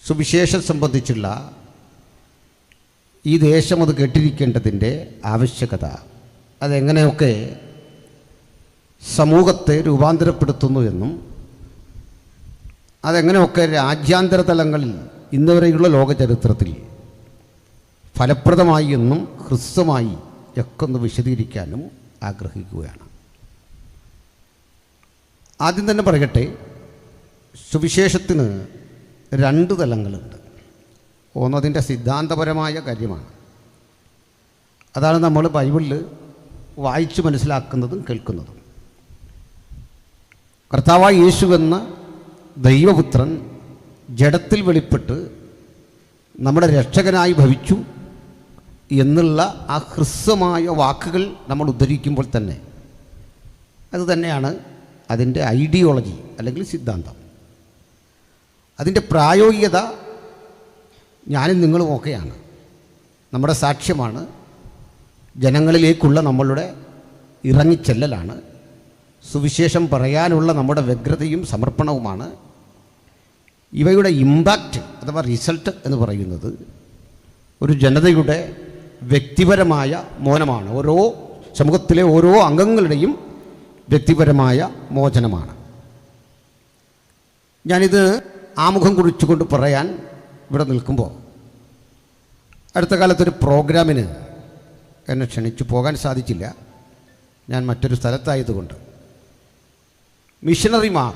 സുവിശേഷം സംബന്ധിച്ചുള്ള ഈ ദേശം അത് കേട്ടിരിക്കേണ്ടതിൻ്റെ ആവശ്യകത, അതെങ്ങനെയൊക്കെ സമൂഹത്തെ രൂപാന്തരപ്പെടുത്തുന്നു എന്നും അതെങ്ങനെയൊക്കെ രാജ്യാന്തര തലങ്ങളിൽ ഇന്നുവരെയുള്ള ലോക ചരിത്രത്തിൽ ഫലപ്രദമായി എന്നും ഹ്രസ്വമായി ഒക്കെ ഒന്ന് വിശദീകരിക്കാനും ആഗ്രഹിക്കുകയാണ്. ആദ്യം തന്നെ പറയട്ടെ, സുവിശേഷത്തിന് രണ്ട് തലങ്ങളുണ്ട്. ഒന്നതിൻ്റെ സിദ്ധാന്തപരമായ കാര്യമാണ്. അതാണ് നമ്മൾ ബൈബിളിൽ വായിച്ച് മനസ്സിലാക്കുന്നതും കേൾക്കുന്നതും. കർത്താവായ യേശു എന്ന ദൈവപുത്രൻ ജഡത്തിൽ വെളിപ്പെട്ട് നമ്മുടെ രക്ഷകനായി ഭവിച്ചു എന്നുള്ള ആ ഹ്രസ്വമായ വാക്കുകൾ നമ്മൾ ഉദ്ധരിക്കുമ്പോൾ തന്നെ അതുതന്നെയാണ് അതിൻ്റെ ഐഡിയോളജി അല്ലെങ്കിൽ സിദ്ധാന്തം. അതിൻ്റെ പ്രായോഗികത ഞാനും നിങ്ങളും ഒക്കെയാണ്. നമ്മുടെ സാക്ഷ്യമാണ്, ജനങ്ങളിലേക്കുള്ള നമ്മളുടെ ഇറങ്ങിച്ചെല്ലലാണ്, സുവിശേഷം പറയാനുള്ള നമ്മുടെ വ്യഗ്രതയും സമർപ്പണവുമാണ്. ഇവയുടെ ഇമ്പാക്റ്റ് അഥവാ റിസൾട്ട് എന്ന് പറയുന്നത് ഒരു ജനതയുടെ വ്യക്തിപരമായ മോചനമാണ്. ഓരോ സമൂഹത്തിലെ ഓരോ അംഗങ്ങളുടെയും വ്യക്തിപരമായ മോചനമാണ്. ഞാനിത് ആമുഖം കുറിച്ചുകൊണ്ട് പറയാൻ ഇവിടെ നിൽക്കുമ്പോൾ അടുത്ത കാലത്തൊരു പ്രോഗ്രാമിന് എന്നെ ക്ഷണിച്ചു പോകാൻ സാധിച്ചില്ല. ഞാൻ മറ്റൊരു സ്ഥലത്തായതുകൊണ്ട്. മിഷണറിമാർ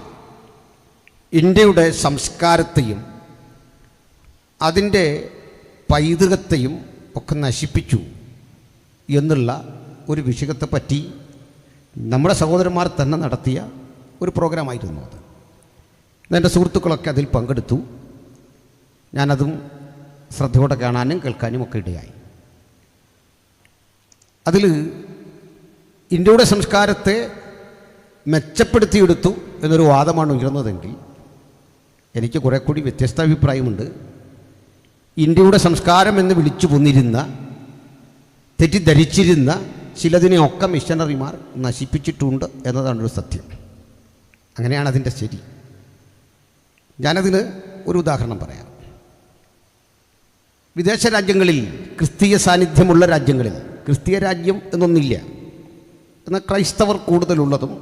ഇന്ത്യയുടെ സംസ്കാരത്തെയും അതിൻ്റെ പൈതൃകത്തെയും ഒക്കെ നശിപ്പിച്ചു എന്നുള്ള ഒരു വിഷയത്തെപ്പറ്റി നമ്മുടെ സഹോദരന്മാർ തന്നെ നടത്തിയ ഒരു പ്രോഗ്രാമായിരുന്നു അത്. എൻ്റെ സുഹൃത്തുക്കളൊക്കെ അതിൽ പങ്കെടുത്തു. ഞാനതും ശ്രദ്ധയോടെ കാണാനും കേൾക്കാനും ഒക്കെ ഇടയായി. അതിൽ ഇന്ത്യയുടെ സംസ്കാരത്തെ മെച്ചപ്പെടുത്തിയെടുത്തു എന്നൊരു വാദമാണ് ഉയർന്നതെങ്കിൽ എനിക്ക് കുറെ കൂടി വ്യത്യസ്ത അഭിപ്രായമുണ്ട്. ഇന്ത്യയുടെ സംസ്കാരം എന്ന് വിളിച്ചു പോന്നിരുന്ന, തെറ്റിദ്ധരിച്ചിരുന്ന ചിലതിനെയൊക്കെ മിഷണറിമാർ നശിപ്പിച്ചിട്ടുണ്ട് എന്നതാണൊരു സത്യം. അങ്ങനെയാണ് അതിൻ്റെ ശരി. ഞാനതിന് ഒരു ഉദാഹരണം പറയാം. വിദേശ രാജ്യങ്ങളിൽ, ക്രിസ്തീയ സാന്നിധ്യമുള്ള രാജ്യങ്ങളിൽ, ക്രിസ്തീയ രാജ്യം എന്നൊന്നില്ല, എന്നാൽ ക്രൈസ്തവർ കൂടുതലുള്ളതും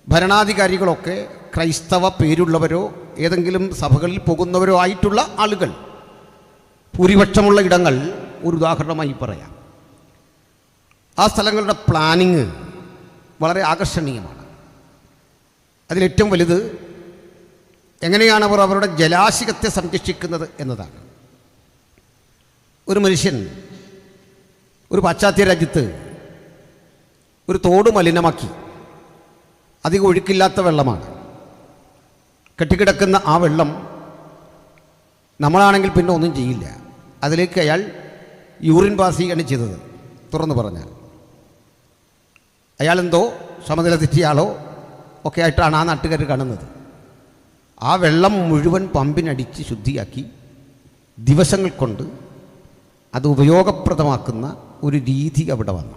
ഭരണാധികാരികളൊക്കെ ക്രൈസ്തവ പേരുള്ളവരോ ഏതെങ്കിലും സഭകളിൽ പോകുന്നവരോ ആയിട്ടുള്ള ആളുകൾ ഭൂരിപക്ഷമുള്ള ഇടങ്ങൾ ഒരു ഉദാഹരണമായി പറയാം. ആ സ്ഥലങ്ങളുടെ പ്ലാനിങ് വളരെ ആകർഷണീയമാണ്. അതിലേറ്റവും വലുത് എങ്ങനെയാണ് അവർ അവരുടെ ജലാശയത്തെ സംരക്ഷിക്കുന്നത് എന്നതാണ്. ഒരു മനുഷ്യൻ ഒരു പാശ്ചാത്യ രാജ്യത്ത് ഒരു തോട് മലിനമാക്കി, അധികം ഒഴുക്കില്ലാത്ത വെള്ളമാണ്, കെട്ടിക്കിടക്കുന്ന ആ വെള്ളം നമ്മളാണെങ്കിൽ പിന്നെ ഒന്നും ചെയ്യില്ല. അതിലേക്ക് അയാൾ യൂറിൻ പാസ് ചെയ്യുകയാണ് ചെയ്തത്. തുറന്നു പറഞ്ഞാൽ അയാളെന്തോ സമനില തെറ്റിയാളോ ഒക്കെ ആയിട്ടാണ് ആ നാട്ടുകാർ കാണുന്നത്. ആ വെള്ളം മുഴുവൻ പമ്പിനടിച്ച് ശുദ്ധിയാക്കി ദിവസങ്ങൾ കൊണ്ട് അത് ഉപയോഗപ്രദമാക്കുന്ന ഒരു രീതി അവിടെ വന്നു.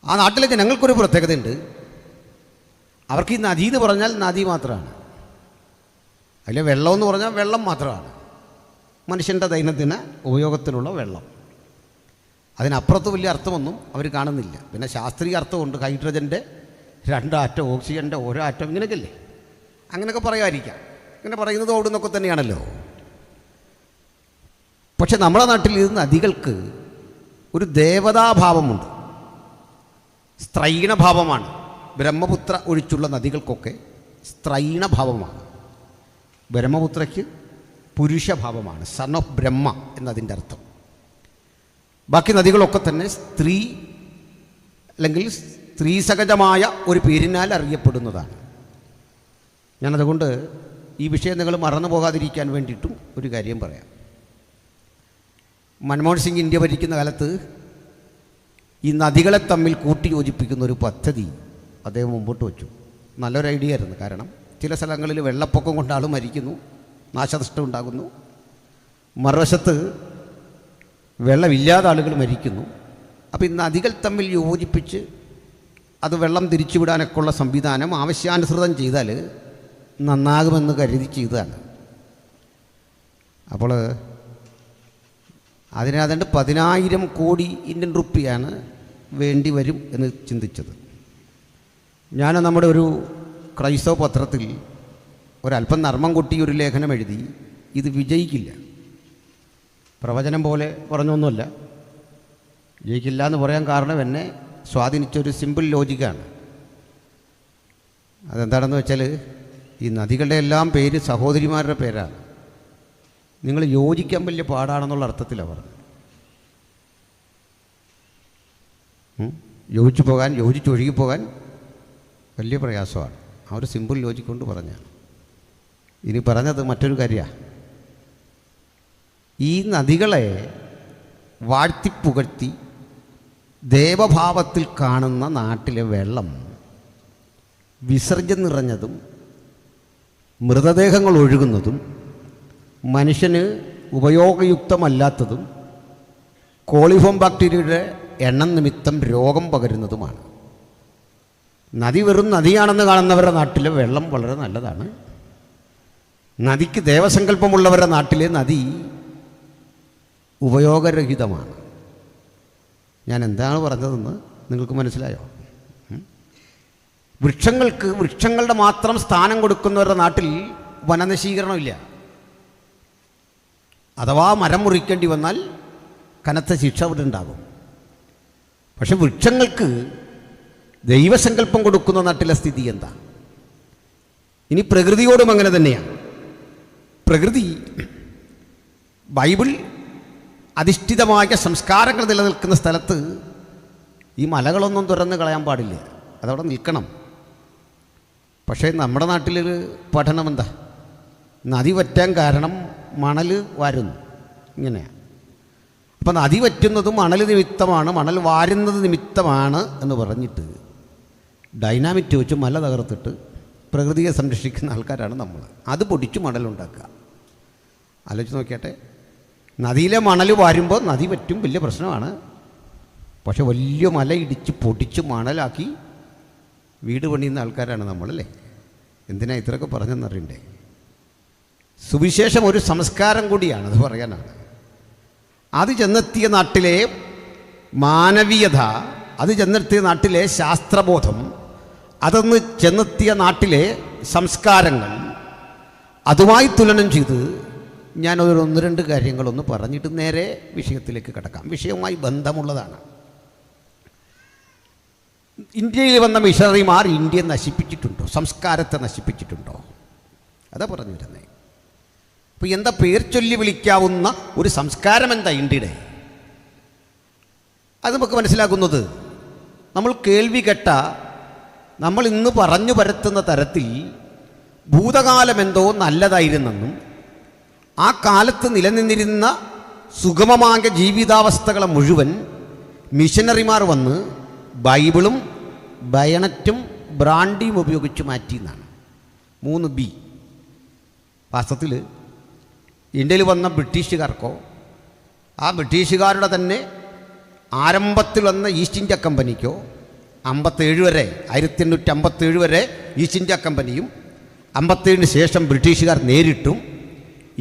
ആ നാട്ടിലെ ജനങ്ങൾക്കൊരു പ്രത്യേകതയുണ്ട്. അവർക്ക് ഈ നദി എന്ന് പറഞ്ഞാൽ നദി മാത്രമാണ്, അതിലെ വെള്ളമെന്ന് പറഞ്ഞാൽ വെള്ളം മാത്രമാണ്, മനുഷ്യൻ്റെ ദൈനംദിന ഉപയോഗത്തിനുള്ള വെള്ളം. അതിനപ്പുറത്ത് വലിയ അർത്ഥമൊന്നും അവർ കാണുന്നില്ല. പിന്നെ ശാസ്ത്രീയ അർത്ഥമുണ്ട്. ഹൈഡ്രജൻ്റെ 2 ആറ്റം, ഓക്സിജൻ്റെ 1 ആറ്റം, ഇങ്ങനെയൊക്കെയല്ലേ, അങ്ങനെയൊക്കെ പറയാതിരിക്കാം. ഇങ്ങനെ പറയുന്നത് ഓടുന്നൊക്കെ തന്നെയാണല്ലോ. പക്ഷെ നമ്മുടെ നാട്ടിൽ ഇത് നദികൾക്ക് ഒരു ദേവതാഭാവമുണ്ട്, സ്ത്രൈണഭാവമാണ്. ബ്രഹ്മപുത്ര ഒഴിച്ചുള്ള നദികൾക്കൊക്കെ സ്ത്രൈണഭാവമാണ്. ബ്രഹ്മപുത്രയ്ക്ക് പുരുഷഭാവമാണ്, സൺ ഓഫ് ബ്രഹ്മ എന്നതിൻ്റെ അർത്ഥം. ബാക്കി നദികളൊക്കെ തന്നെ സ്ത്രീ അല്ലെങ്കിൽ സ്ത്രീസഹജമായ ഒരു പേരിനാൽ അറിയപ്പെടുന്നതാണ്. ഞാനതുകൊണ്ട് ഈ വിഷയം നിങ്ങൾ മറന്നു പോകാതിരിക്കാൻ വേണ്ടിയിട്ടും ഒരു കാര്യം പറയാം. മൻമോഹൻ സിംഗ് ഇന്ത്യ ഭരിക്കുന്ന കാലത്ത് ഈ നദികളെ തമ്മിൽ കൂട്ടിയോജിപ്പിക്കുന്ന ഒരു പദ്ധതി അദ്ദേഹം മുമ്പോട്ട് വച്ചു. നല്ലൊരു ഐഡിയ ആയിരുന്നു. കാരണം ചില സ്ഥലങ്ങളിൽ വെള്ളപ്പൊക്കം കൊണ്ട് ആൾ മരിക്കുന്നു, നാശനഷ്ടം ഉണ്ടാകുന്നു. മറുവശത്ത് വെള്ളമില്ലാതെ ആളുകൾ മരിക്കുന്നു. അപ്പോൾ ഈ നദികൾ തമ്മിൽ യോജിപ്പിച്ച് അത് വെള്ളം തിരിച്ചുവിടാനൊക്കെയുള്ള സംവിധാനം ആവശ്യാനുസൃതം ചെയ്താൽ നന്നാകുമെന്ന് കരുതി ചെയ്തതാണ്. അപ്പോൾ അതിനകത്ത് 10,000 കോടി ഇന്ത്യൻ റുപ്പിയാണ് വേണ്ടി വരും എന്ന് ചിന്തിച്ചത്. ഞാൻ നമ്മുടെ ഒരു ക്രൈസ്തവ പത്രത്തിൽ ഒരല്പം നർമ്മം കൊട്ടി ഒരു ലേഖനം എഴുതി. ഇത് വിജയിക്കില്ല, പ്രവചനം പോലെ പറഞ്ഞൊന്നുമല്ല, വിജയിക്കില്ല എന്ന് പറയാൻ കാരണം എന്നെ സ്വാധീനിച്ചൊരു സിമ്പിൾ ലോജിക്കാണ്. അതെന്താണെന്ന് വെച്ചാൽ, ഈ നദികളുടെ എല്ലാം പേര് സഹോദരിമാരുടെ പേരാണ്. നിങ്ങൾ യോജിക്കാൻ വലിയ പാടാണെന്നുള്ള അർത്ഥത്തിലാണ് പറഞ്ഞത്. യോജിച്ചൊഴുകിപ്പോകാൻ വലിയ പ്രയാസമാണ്. ആ ഒരു സിമ്പിൾ ലോജിക്ക് കൊണ്ട് പറഞ്ഞാണ്. ഇനി പറഞ്ഞത് മറ്റൊരു കാര്യമാണ്. ഈ നദികളെ വാഴ്ത്തിപ്പുകഴ്ത്തി ദേവഭാവത്തിൽ കാണുന്ന നാട്ടിലെ വെള്ളം വിസർജ്യം നിറഞ്ഞതും മൃതദേഹങ്ങൾ ഒഴുകുന്നതും മനുഷ്യന് ഉപയോഗയുക്തമല്ലാത്തതും കോളിഫോം ബാക്ടീരിയയുടെ എണ്ണം നിമിത്തം രോഗം പകരുന്നതുമാണ്. നദി വെറും നദിയാണെന്ന് കാണുന്നവരുടെ നാട്ടിലെ വെള്ളം വളരെ നല്ലതാണ്. നദിക്ക് ദേവസങ്കല്പമുള്ളവരുടെ നാട്ടിലെ നദി ഉപയോഗരഹിതമാണ്. ഞാൻ എന്താണ് പറഞ്ഞതെന്ന് നിങ്ങൾക്ക് മനസ്സിലായോ? വൃക്ഷങ്ങളുടെ മാത്രം സ്ഥാനം കൊടുക്കുന്നവരുടെ നാട്ടിൽ വനനശീകരണമില്ല. അഥവാ മരം മുറിക്കേണ്ടി വന്നാൽ കനത്ത ശിക്ഷ അവിടെ ഉണ്ടാകും. പക്ഷെ വൃക്ഷങ്ങൾക്ക് ദൈവസങ്കല്പം കൊടുക്കുന്ന നാട്ടിലെ സ്ഥിതി എന്താ? ഇനി പ്രകൃതിയോടും അങ്ങനെ തന്നെയാണ്. പ്രകൃതി ബൈബിൾ അധിഷ്ഠിതമായ സംസ്കാരങ്ങൾ നിലനിൽക്കുന്ന സ്ഥലത്ത് ഈ മലകളൊന്നും തുറന്ന് കളയാൻ പാടില്ല, അതവിടെ നിൽക്കണം. പക്ഷേ നമ്മുടെ നാട്ടിലൊരു പഠനം എന്താ? നദി വറ്റാൻ കാരണം മണൽ വാരുന്നു, ഇങ്ങനെയാണ്. അപ്പം നദി വറ്റുന്നതും മണൽ നിമിത്തമാണ്, മണൽ വാരുന്നത് നിമിത്തമാണ് എന്ന് പറഞ്ഞിട്ട് ഡൈനാമിറ്റ് വെച്ച് മല തകർത്തിട്ട് പ്രകൃതിയെ സംരക്ഷിക്കുന്ന ആൾക്കാരാണ് നമ്മൾ. അത് പൊടിച്ച് മണലുണ്ടാക്കുക. ആലോചിച്ച് നോക്കിയാട്ടെ, നദിയിലെ മണൽ വാരുമ്പോൾ നദി പറ്റും, വലിയ പ്രശ്നമാണ്. പക്ഷെ വലിയ മല ഇടിച്ച് പൊടിച്ച് മണലാക്കി വീട് പണിയുന്ന ആൾക്കാരാണ് നമ്മളല്ലേ. എന്തിനാ ഇത്രയൊക്കെ പറഞ്ഞെന്നറിയണ്ടേ? സുവിശേഷം ഒരു സംസ്കാരം കൂടിയാണ്, അത് പറയാനാണ്. അത് ചെന്നെത്തിയ നാട്ടിലെ മാനവീയത, അത് ചെന്നെത്തിയ നാട്ടിലെ ശാസ്ത്രബോധം, അതൊന്ന് ചെന്നെത്തിയ നാട്ടിലെ സംസ്കാരങ്ങൾ, അതുമായി തുലനം ചെയ്ത് ഞാനൊരു 1-2 കാര്യങ്ങളൊന്ന് പറഞ്ഞിട്ട് നേരെ വിഷയത്തിലേക്ക് കിടക്കാം. വിഷയവുമായി ബന്ധമുള്ളതാണ്. ഇന്ത്യയിൽ വന്ന മിഷണറിമാർ ഇന്ത്യയെ നശിപ്പിച്ചിട്ടുണ്ടോ? സംസ്കാരത്തെ നശിപ്പിച്ചിട്ടുണ്ടോ? അതാ പറഞ്ഞു വരുന്നത്. അപ്പോൾ എന്താ പേർ ചൊല്ലി വിളിക്കാവുന്ന ഒരു സംസ്കാരം എന്താ ഇന്ത്യയുടെ? അത് നമുക്ക് മനസ്സിലാക്കുന്നത് നമ്മൾ കേൾവി കേട്ട, നമ്മൾ ഇന്ന് പറഞ്ഞു പരത്തുന്ന തരത്തിൽ ഭൂതകാലമെന്തോ നല്ലതായിരുന്നെന്നും ആ കാലത്ത് നിലനിന്നിരുന്ന സുഗമമായ ജീവിതാവസ്ഥകളെ മുഴുവൻ മിഷനറിമാർ വന്ന് ബൈബിളും ബയണറ്റും ബ്രാൻഡിയും ഉപയോഗിച്ച് മാറ്റിയെന്നാണ്. 3 B. വാസ്തവത്തിൽ ഇന്ത്യയിൽ വന്ന ബ്രിട്ടീഷുകാർക്കോ ആ ബ്രിട്ടീഷുകാരുടെ തന്നെ ആരംഭത്തിൽ വന്ന ഈസ്റ്റ് ഇന്ത്യ കമ്പനിക്കോ 57 വരെ 1857 വരെ ഈസ്റ്റ് ഇന്ത്യ കമ്പനിയും 57 ശേഷം ബ്രിട്ടീഷുകാർ നേരിട്ടും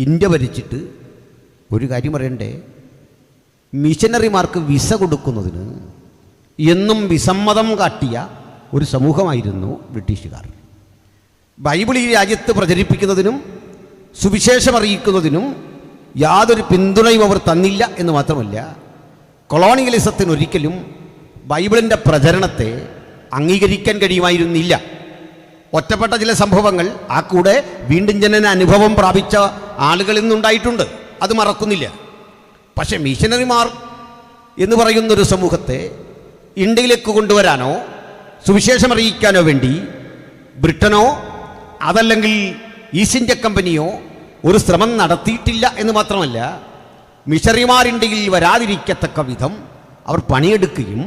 ഇന്ത്യ ഭരിച്ചിട്ട് ഒരു കാര്യം പറയണ്ടേ, മിഷനറിമാർക്ക് വിസ കൊടുക്കുന്നതിന് എന്നും വിസമ്മതം കാട്ടിയ ഒരു സമൂഹമായിരുന്നു ബ്രിട്ടീഷുകാർ. ബൈബിൾ ഈ രാജ്യത്ത് പ്രചരിപ്പിക്കുന്നതിനും സുവിശേഷം അറിയിക്കുന്നതിനും യാതൊരു പിന്തുണയും അവർ തന്നില്ല എന്ന് മാത്രമല്ല, കൊളോണിയലിസത്തിന് ഒരിക്കലും ബൈബിളിൻ്റെ പ്രചരണത്തെ അംഗീകരിക്കാൻ കഴിയുമായിരുന്നില്ല. ഒറ്റപ്പെട്ട ചില സംഭവങ്ങൾ ആ കൂടെ വീണ്ടും ജനന അനുഭവം പ്രാപിച്ച ആളുകളിൽ നിന്നുണ്ടായിട്ടുണ്ട്, അത് മറക്കുന്നില്ല. പക്ഷേ മിഷനറിമാർ എന്ന് പറയുന്നൊരു സമൂഹത്തെ ഇന്ത്യയിലേക്ക് കൊണ്ടുവരാനോ സുവിശേഷം അറിയിക്കാനോ വേണ്ടി ബ്രിട്ടനോ അതല്ലെങ്കിൽ ഈസ്റ്റ് ഇന്ത്യ കമ്പനിയോ ഒരു ശ്രമം നടത്തിയിട്ടില്ല എന്ന് മാത്രമല്ല, മിഷണറിമാർ ഇന്ത്യയിൽ വരാതിരിക്കത്തക്ക വിധം അവർ പണിയെടുക്കുകയും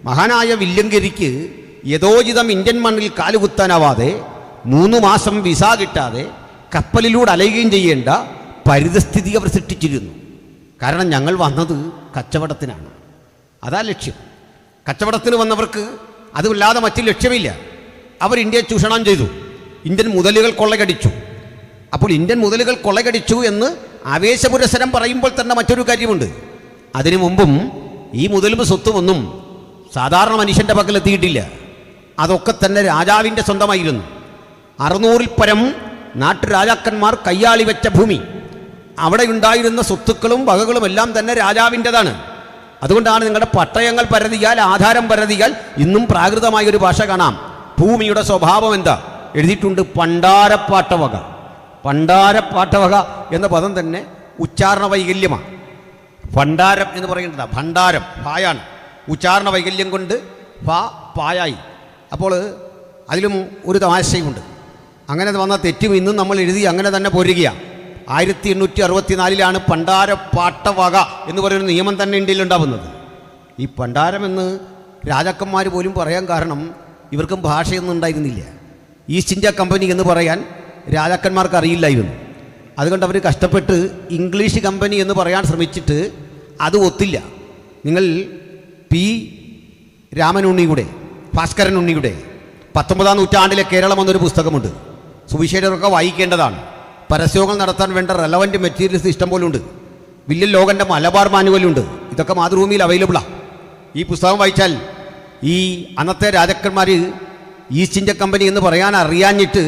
മഹാനായ വില്യങ്കരിക്ക് യഥോചിതം ഇന്ത്യൻ മണ്ണിൽ കാലുകുത്താനാവാതെ 3 മാസം വിസ കിട്ടാതെ കപ്പലിലൂടെ അലയുകയും ചെയ്യേണ്ട പരിതസ്ഥിതി അവർ സൃഷ്ടിച്ചിരുന്നു. കാരണം ഞങ്ങൾ വന്നത് കച്ചവടത്തിനാണ്, അതാ ലക്ഷ്യം. കച്ചവടത്തിന് വന്നവർക്ക് അതുമില്ലാതെ മറ്റു ലക്ഷ്യമില്ല. അവർ ഇന്ത്യയെ ചൂഷണം ചെയ്തു, ഇന്ത്യൻ മുതലുകൾ കൊള്ളയടിച്ചു. അപ്പോൾ ഇന്ത്യൻ മുതലുകൾ കൊള്ളയടിച്ചു എന്ന് ആവേശപുരസരം പറയുമ്പോൾ തന്നെ മറ്റൊരു കാര്യമുണ്ട്. അതിനു മുമ്പും ഈ മുതലും സ്വത്തുമൊന്നും സാധാരണ മനുഷ്യൻ്റെ പക്കലെത്തിയിട്ടില്ല. അതൊക്കെ തന്നെ രാജാവിൻ്റെ സ്വന്തമായിരുന്നു. 600-ൽ പരം നാട്ടുരാജാക്കന്മാർ കയ്യാളി വെച്ച ഭൂമി, അവിടെ ഉണ്ടായിരുന്ന സ്വത്തുക്കളും വകകളും എല്ലാം തന്നെ രാജാവിൻ്റെതാണ്. അതുകൊണ്ടാണ് നിങ്ങളുടെ പട്ടയങ്ങൾ പരതിയാൽ, ആധാരം പരതിയാൽ ഇന്നും പ്രാകൃതമായൊരു ഭാഷ കാണാം. ഭൂമിയുടെ സ്വഭാവം എന്താ എഴുതിയിട്ടുണ്ട്? പണ്ടാരപ്പാട്ടവക. പണ്ടാരപ്പാട്ടവക എന്ന പദം തന്നെ ഉച്ചാരണ വൈകല്യമാണ്. ഭണ്ഡാരം എന്ന് പറയുന്നത് ഭണ്ഡാരം പായാണ്. ഉച്ചാരണ വൈകല്യം കൊണ്ട് പായായി. അപ്പോൾ അതിലും ഒരു തമാശയുമുണ്ട്. അങ്ങനെ വന്ന തെറ്റും ഇന്നും നമ്മൾ എഴുതി അങ്ങനെ തന്നെ പോരുകയാണ്. 1864 പണ്ടാരപ്പാട്ടവക എന്ന് പറയുന്ന നിയമം തന്നെ ഇന്ത്യയിൽ ഉണ്ടാവുന്നത്. ഈ പണ്ടാരമെന്ന് രാജാക്കന്മാർ പോലും പറയാൻ കാരണം ഇവർക്കും ഭാഷയൊന്നും ഉണ്ടായിരുന്നില്ല. ഈസ്റ്റ് ഇന്ത്യ കമ്പനി എന്ന് പറയാൻ രാജാക്കന്മാർക്ക് അറിയില്ലായിരുന്നു. അതുകൊണ്ട് അവർ കഷ്ടപ്പെട്ട് ഇംഗ്ലീഷ് കമ്പനി എന്ന് പറയാൻ ശ്രമിച്ചിട്ട് അത് ഒത്തില്ല. നിങ്ങൾ പി രാമനുണ്ണിയുടെ, ഭാസ്കരൻ ഉണ്ണിയുടെ 19-ാം നൂറ്റാണ്ടിലെ കേരളം എന്നൊരു പുസ്തകമുണ്ട്. സുവിശേഷകരൊക്കെ വായിക്കേണ്ടതാണ്. പരസ്യങ്ങൾ നടത്താൻ വേണ്ട റെലവൻറ്റ് മെറ്റീരിയൽസ് ഇഷ്ടം പോലെ ഉണ്ട്. വില്യൻ ലോഗൻ്റെ മലബാർ മാനുവലുണ്ട്. ഇതൊക്കെ മാതൃഭൂമിയിൽ അവൈലബിളാണ്. ഈ പുസ്തകം വായിച്ചാൽ ഈ അന്നത്തെ രാജാക്കന്മാർ ഈസ്റ്റ് ഇന്ത്യ കമ്പനി എന്ന് പറയാൻ അറിയാഞ്ഞിട്ട്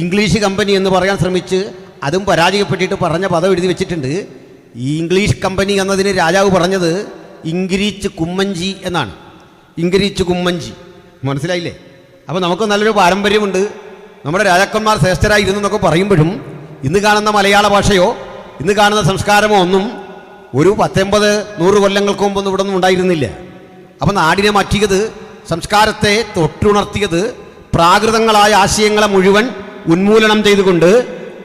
ഇംഗ്ലീഷ് കമ്പനി എന്ന് പറയാൻ ശ്രമിച്ച് അതും പരാജയപ്പെട്ടിട്ട് പറഞ്ഞ പദം എഴുതി വെച്ചിട്ടുണ്ട്. ഈ ഇംഗ്ലീഷ് കമ്പനി എന്നതിന് രാജാവ് പറഞ്ഞത് ഇംഗ്രീച്ച് കുമ്മഞ്ചി എന്നാണ്. ഇംഗ്രീച്ച് കുമ്മഞ്ചി, മനസ്സിലായില്ലേ? അപ്പോൾ നമുക്ക് നല്ലൊരു പാരമ്പര്യമുണ്ട്. നമ്മുടെ രാജാക്കന്മാർ ശ്രേഷ്ഠരായിരുന്നു എന്നൊക്കെ പറയുമ്പോഴും ഇന്ന് കാണുന്ന മലയാള ഭാഷയോ ഇന്ന് കാണുന്ന സംസ്കാരമോ ഒന്നും ഒരു 100 കൊല്ലങ്ങൾക്ക് മുമ്പൊന്നും ഇവിടെ ഒന്നും ഉണ്ടായിരുന്നില്ല. അപ്പം നാടിനെ മാറ്റിയത്, സംസ്കാരത്തെ തൊട്ടുണർത്തിയത്, പ്രാകൃതങ്ങളായ ആശയങ്ങളെ മുഴുവൻ ഉന്മൂലനം ചെയ്തുകൊണ്ട്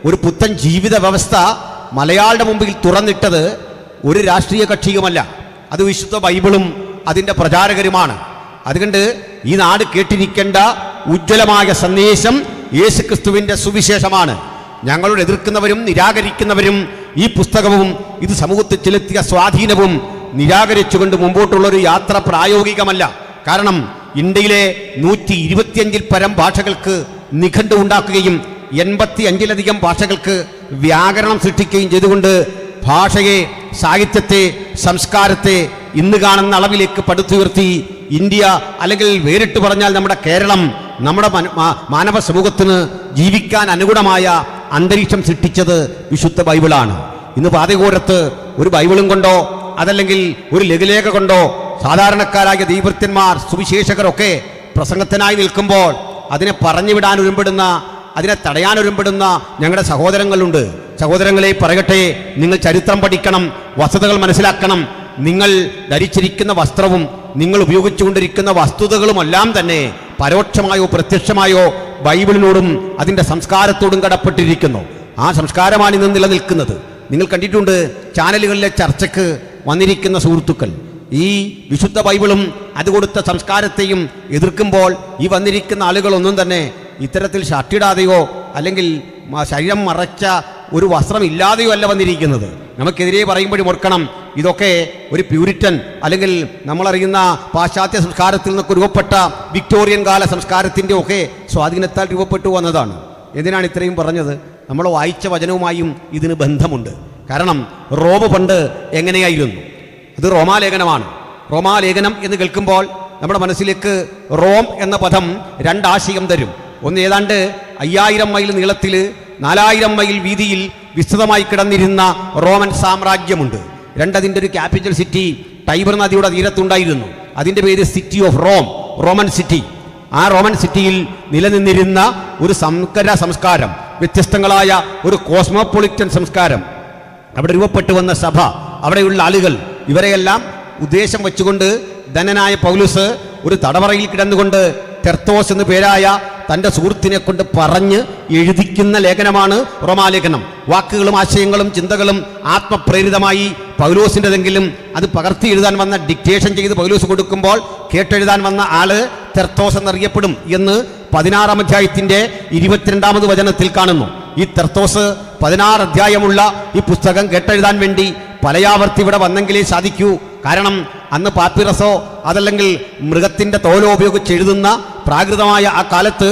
ഒരു പുത്തൻ ജീവിത വ്യവസ്ഥ മലയാളിയുടെ മുമ്പിൽ തുറന്നിട്ടത് ഒരു രാഷ്ട്രീയ കക്ഷിയുമല്ല, അത് വിശുദ്ധ ബൈബിളും അതിൻ്റെ പ്രചാരകരുമാണ്. അതുകൊണ്ട് ഈ നാട് കേട്ടിരിക്കേണ്ട ഉജ്ജ്വലമായ സന്ദേശം യേശുക്രിസ്തുവിൻ്റെ സുവിശേഷമാണ്. ഞങ്ങളോട് എതിർക്കുന്നവരും നിരാകരിക്കുന്നവരും ഈ പുസ്തകവും ഇത് സമൂഹത്തിൽ ചെലുത്തിയ സ്വാധീനവും നിരാകരിച്ചുകൊണ്ട് മുമ്പോട്ടുള്ളൊരു യാത്ര പ്രായോഗികമല്ല. കാരണം ഇന്ത്യയിലെ 125-ൽ പരം ഭാഷകൾക്ക് നിഘണ്ടു ഉണ്ടാക്കുകയും 85-ലധികം ഭാഷകൾക്ക് വ്യാകരണം സൃഷ്ടിക്കുകയും ചെയ്തുകൊണ്ട് ഭാഷയെ, സാഹിത്യത്തെ, സംസ്കാരത്തെ ഇന്ന് കാണുന്ന അളവിലേക്ക് പടുത്തുയർത്തി ഇന്ത്യ, അല്ലെങ്കിൽ വേറിട്ട് പറഞ്ഞാൽ നമ്മുടെ കേരളം, നമ്മുടെ മാനവ സമൂഹത്തിന് ജീവിക്കാൻ അനുഗുണമായ അന്തരീക്ഷം സൃഷ്ടിച്ചത് വിശുദ്ധ ബൈബിളാണ്. ഇന്ന് പാതയോരത്ത് ഒരു ബൈബിളും കൊണ്ടോ അതല്ലെങ്കിൽ ഒരു ലഘുലേഖ കൊണ്ടോ സാധാരണക്കാരായ ദൈവഭൃത്യന്മാർ, സുവിശേഷകരൊക്കെ പ്രസംഗത്തിനായി നിൽക്കുമ്പോൾ അതിനെ പറഞ്ഞു വിടാൻ ഒരുമ്പെടുന്ന, അതിനെ തടയാൻ ഒരുമ്പെടുന്ന ഞങ്ങളുടെ സഹോദരങ്ങളുണ്ട്. സഹോദരങ്ങളെ പറയട്ടെ, നിങ്ങൾ ചരിത്രം പഠിക്കണം, വസ്തുതകൾ മനസ്സിലാക്കണം. നിങ്ങൾ ധരിച്ചിരിക്കുന്ന വസ്ത്രവും നിങ്ങൾ ഉപയോഗിച്ചുകൊണ്ടിരിക്കുന്ന വസ്തുതകളുമെല്ലാം തന്നെ പരോക്ഷമായോ പ്രത്യക്ഷമായോ ബൈബിളിനോടും അതിൻ്റെ സംസ്കാരത്തോടും കടപ്പെട്ടിരിക്കുന്നു. ആ സംസ്കാരമാണ് ഇന്ന് നിലനിൽക്കുന്നത്. നിങ്ങൾ കണ്ടിട്ടുണ്ട് ചാനലുകളിലെ ചർച്ചയ്ക്ക് വന്നിരിക്കുന്ന സുഹൃത്തുക്കൾ ഈ വിശുദ്ധ ബൈബിളും അത് കൊടുത്ത സംസ്കാരത്തെയും എതിർക്കുമ്പോൾ ഈ വന്നിരിക്കുന്ന ആളുകളൊന്നും തന്നെ ഇത്തരത്തിൽ ഷർട്ടിടാതെയോ അല്ലെങ്കിൽ ശരീരം മറച്ച ഒരു വസ്ത്രമില്ലാതെയോ അല്ല വന്നിരിക്കുന്നത്. നമുക്കെതിരെ പറയുമ്പോഴും ഓർക്കണം, ഇതൊക്കെ ഒരു പ്യൂരിറ്റൻ അല്ലെങ്കിൽ നമ്മളറിയുന്ന പാശ്ചാത്യ സംസ്കാരത്തിൽ നിന്നൊക്കെ രൂപപ്പെട്ട വിക്ടോറിയൻ കാല സംസ്കാരത്തിൻ്റെ ഒക്കെ സ്വാധീനത്താൽ രൂപപ്പെട്ടു വന്നതാണ്. എന്തിനാണ് ഇത്രയും പറഞ്ഞത്? നമ്മൾ വായിച്ച വചനവുമായും ഇതിന് ബന്ധമുണ്ട്. കാരണം റോമ് പണ്ട് എങ്ങനെയായിരുന്നു? അത് റോമാലേഖനമാണ്. റോമാലേഖനം എന്ന് കേൾക്കുമ്പോൾ നമ്മുടെ മനസ്സിലേക്ക് റോം എന്ന പദം രണ്ടാശയം തരും. ഒന്ന്, ഏതാണ്ട് 5000 മൈൽ നീളത്തിൽ 4000 മൈൽ വീതിയിൽ വിസ്തൃതമായി കിടന്നിരുന്ന റോമൻ സാമ്രാജ്യമുണ്ട്. അതിൻ്റെ ഒരു ക്യാപിറ്റൽ സിറ്റി ടൈബർ നദിയുടെ തീരത്തുണ്ടായിരുന്നു. അതിൻ്റെ പേര് city of Rome, Roman city. ആ റോമൻ സിറ്റിയിൽ നിലനിന്നിരുന്ന ഒരു സങ്കര സംസ്കാരം, വ്യത്യസ്തങ്ങളായ ഒരു കോസ്മോപൊളിറ്റൻ സംസ്കാരം, അവിടെ രൂപപ്പെട്ടു വന്ന സഭ, അവിടെയുള്ള ആളുകൾ, ഇവരെയെല്ലാം ഉദ്ദേശം വെച്ചുകൊണ്ട് ധനനായ പൗലോസ് ഒരു തടവറയിൽ കിടന്നുകൊണ്ട് തെർത്തോസ് എന്ന് പേരായ തൻ്റെ സുഹൃത്തിനെ കൊണ്ട് പറഞ്ഞ് എഴുതിക്കുന്ന ലേഖനമാണ് റോമാലേഖനം. വാക്കുകളും ആശയങ്ങളും ചിന്തകളും ആത്മപ്രേരിതമായി പൗലോസിൻ്റെതെങ്കിലും അത് പകർത്തി എഴുതാൻ വന്ന, ഡിക്റ്റേഷൻ ചെയ്ത് പൗലോസ് കൊടുക്കുമ്പോൾ കേട്ടെഴുതാൻ വന്ന ആള് തെർത്തോസ് എന്നറിയപ്പെടും എന്ന് 16-ാം അധ്യായത്തിൻ്റെ 22-ാമത് വചനത്തിൽ കാണുന്നു. ഈ തെർത്തോസ് 16 അധ്യായമുള്ള ഈ പുസ്തകം കേട്ടെഴുതാൻ വേണ്ടി പലയാവർത്തി ഇവിടെ വന്നെങ്കിലേ സാധിക്കൂ. കാരണം അന്ന് പാപ്പിറസോ അതല്ലെങ്കിൽ മൃഗത്തിൻ്റെ തോലോ ഉപയോഗിച്ച് എഴുതുന്ന പ്രാകൃതമായ ആ കാലത്ത്